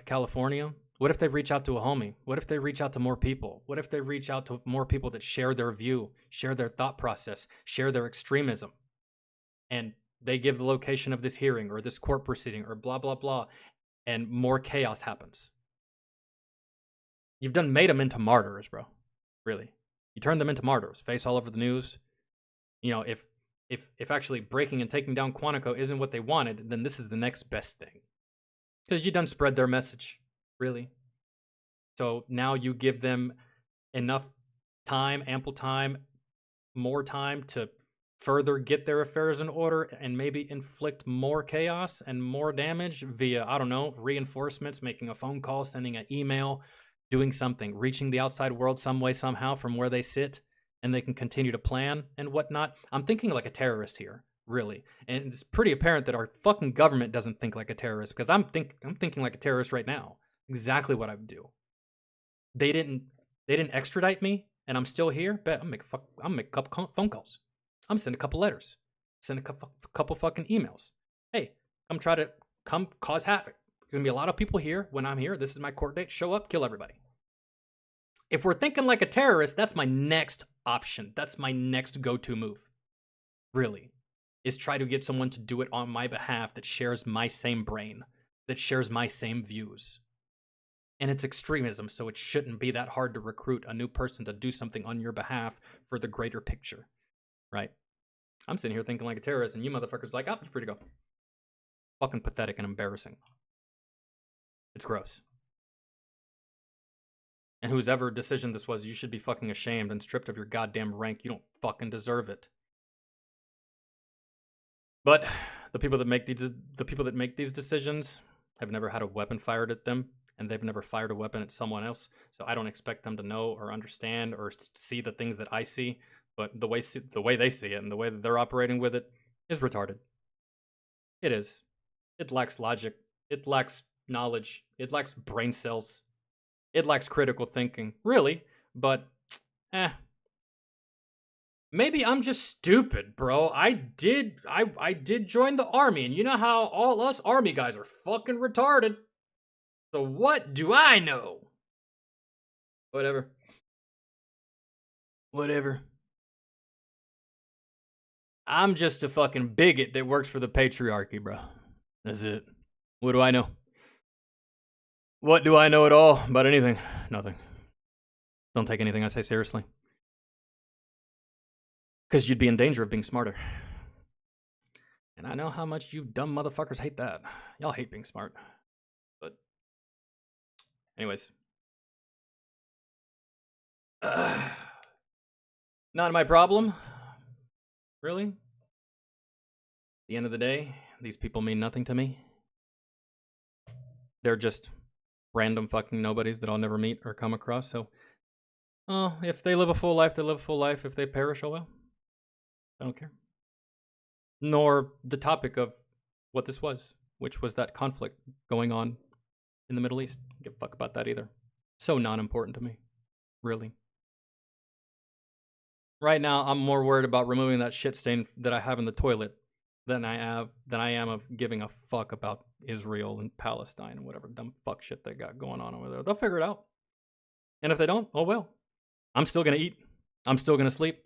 California? What if they reach out to a homie? What if they reach out to more people? What if they reach out to more people that share their view, share their thought process, share their extremism? And they give the location of this hearing or this court proceeding or blah, blah, blah, and more chaos happens. You've done made them into martyrs, bro. Really. You turned them into martyrs. Face all over the news. You know, if actually breaking and taking down Quantico isn't what they wanted, then this is the next best thing. Because you done spread their message. Really. So now you give them enough time, ample time, more time to further get their affairs in order and maybe inflict more chaos and more damage via, I don't know, reinforcements, making a phone call, sending an email, doing something, reaching the outside world some way, somehow from where they sit, and they can continue to plan and whatnot. I'm thinking like a terrorist here, really. And it's pretty apparent that our fucking government doesn't think like a terrorist, because I'm thinking like a terrorist right now. Exactly what I would do. They didn't extradite me, and I'm still here. Bet I'm make a couple phone calls. I'm sending a couple letters. Send a couple fucking emails. Hey, come cause havoc. There's gonna be a lot of people here when I'm here. This is my court date. Show up, kill everybody. If we're thinking like a terrorist, that's my next option. That's my next go-to move. Really, is try to get someone to do it on my behalf that shares my same brain, that shares my same views. And it's extremism, so it shouldn't be that hard to recruit a new person to do something on your behalf for the greater picture, right? I'm sitting here thinking like a terrorist, and you motherfuckers like, oh, you're free to go. Fucking pathetic and embarrassing. It's gross. And whose ever decision this was, you should be fucking ashamed and stripped of your goddamn rank. You don't fucking deserve it. But the people that make these decisions have never had a weapon fired at them. And they've never fired a weapon at someone else, so I don't expect them to know or understand or see the things that I see. But the way they see it and the way that they're operating with it is retarded. It is. It lacks logic. It lacks knowledge. It lacks brain cells. It lacks critical thinking. Really, but maybe I'm just stupid, bro. I did join the army, and you know how all us army guys are fucking retarded. So what do I know? Whatever. I'm just a fucking bigot that works for the patriarchy, bro. That's it. What do I know? What do I know at all about anything? Nothing. Don't take anything I say seriously. Because you'd be in danger of being smarter. And I know how much you dumb motherfuckers hate that. Y'all hate being smart. Anyways. Not my problem. Really? At the end of the day, these people mean nothing to me. They're just random fucking nobodies that I'll never meet or come across, so... Oh, if they live a full life, they live a full life. If they perish, oh well. I don't care. Nor the topic of what this was, which was that conflict going on in the Middle East. Don't give a fuck about that either. So non-important to me. Really. Right now, I'm more worried about removing that shit stain that I have in the toilet than I am of giving a fuck about Israel and Palestine and whatever dumb fuck shit they got going on over there. They'll figure it out. And if they don't, oh well. I'm still gonna eat. I'm still gonna sleep.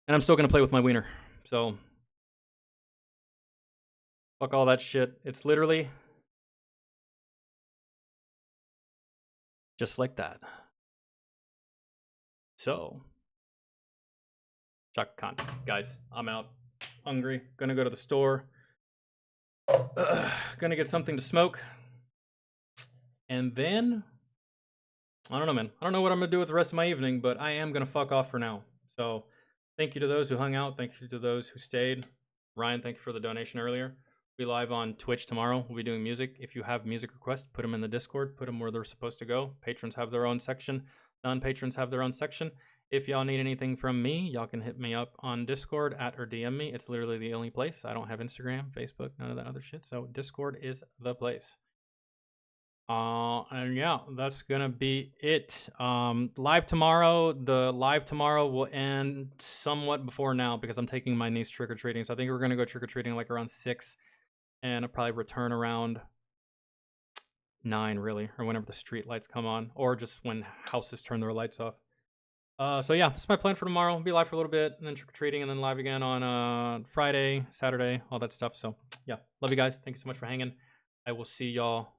And I'm still gonna play with my wiener. So fuck all that shit. It's literally just like that. So, Chaka Khan. Guys, I'm out. Hungry. Gonna go to the store. Gonna get something to smoke. And then, I don't know, man. I don't know what I'm gonna do with the rest of my evening, but I am gonna fuck off for now. So, thank you to those who hung out. Thank you to those who stayed. Ryan, thank you for the donation earlier. We'll be live on Twitch tomorrow. We'll be doing music. If you have music requests, put them in the Discord. Put them where they're supposed to go. Patrons have their own section. Non-patrons have their own section. If y'all need anything from me, y'all can hit me up on Discord or DM me. It's literally the only place. I don't have Instagram, Facebook, none of that other shit. So Discord is the place. And yeah, that's gonna be it. Live tomorrow. The live tomorrow will end somewhat before now because I'm taking my niece trick-or-treating. So I think we're gonna go trick-or-treating like around 6, and I'll probably return around 9, really, or whenever the street lights come on, or just when houses turn their lights off. So yeah, that's my plan for tomorrow. Be live for a little bit, and then trick-or-treating, and then live again on Friday, Saturday, all that stuff. So yeah, love you guys. Thank you so much for hanging. I will see y'all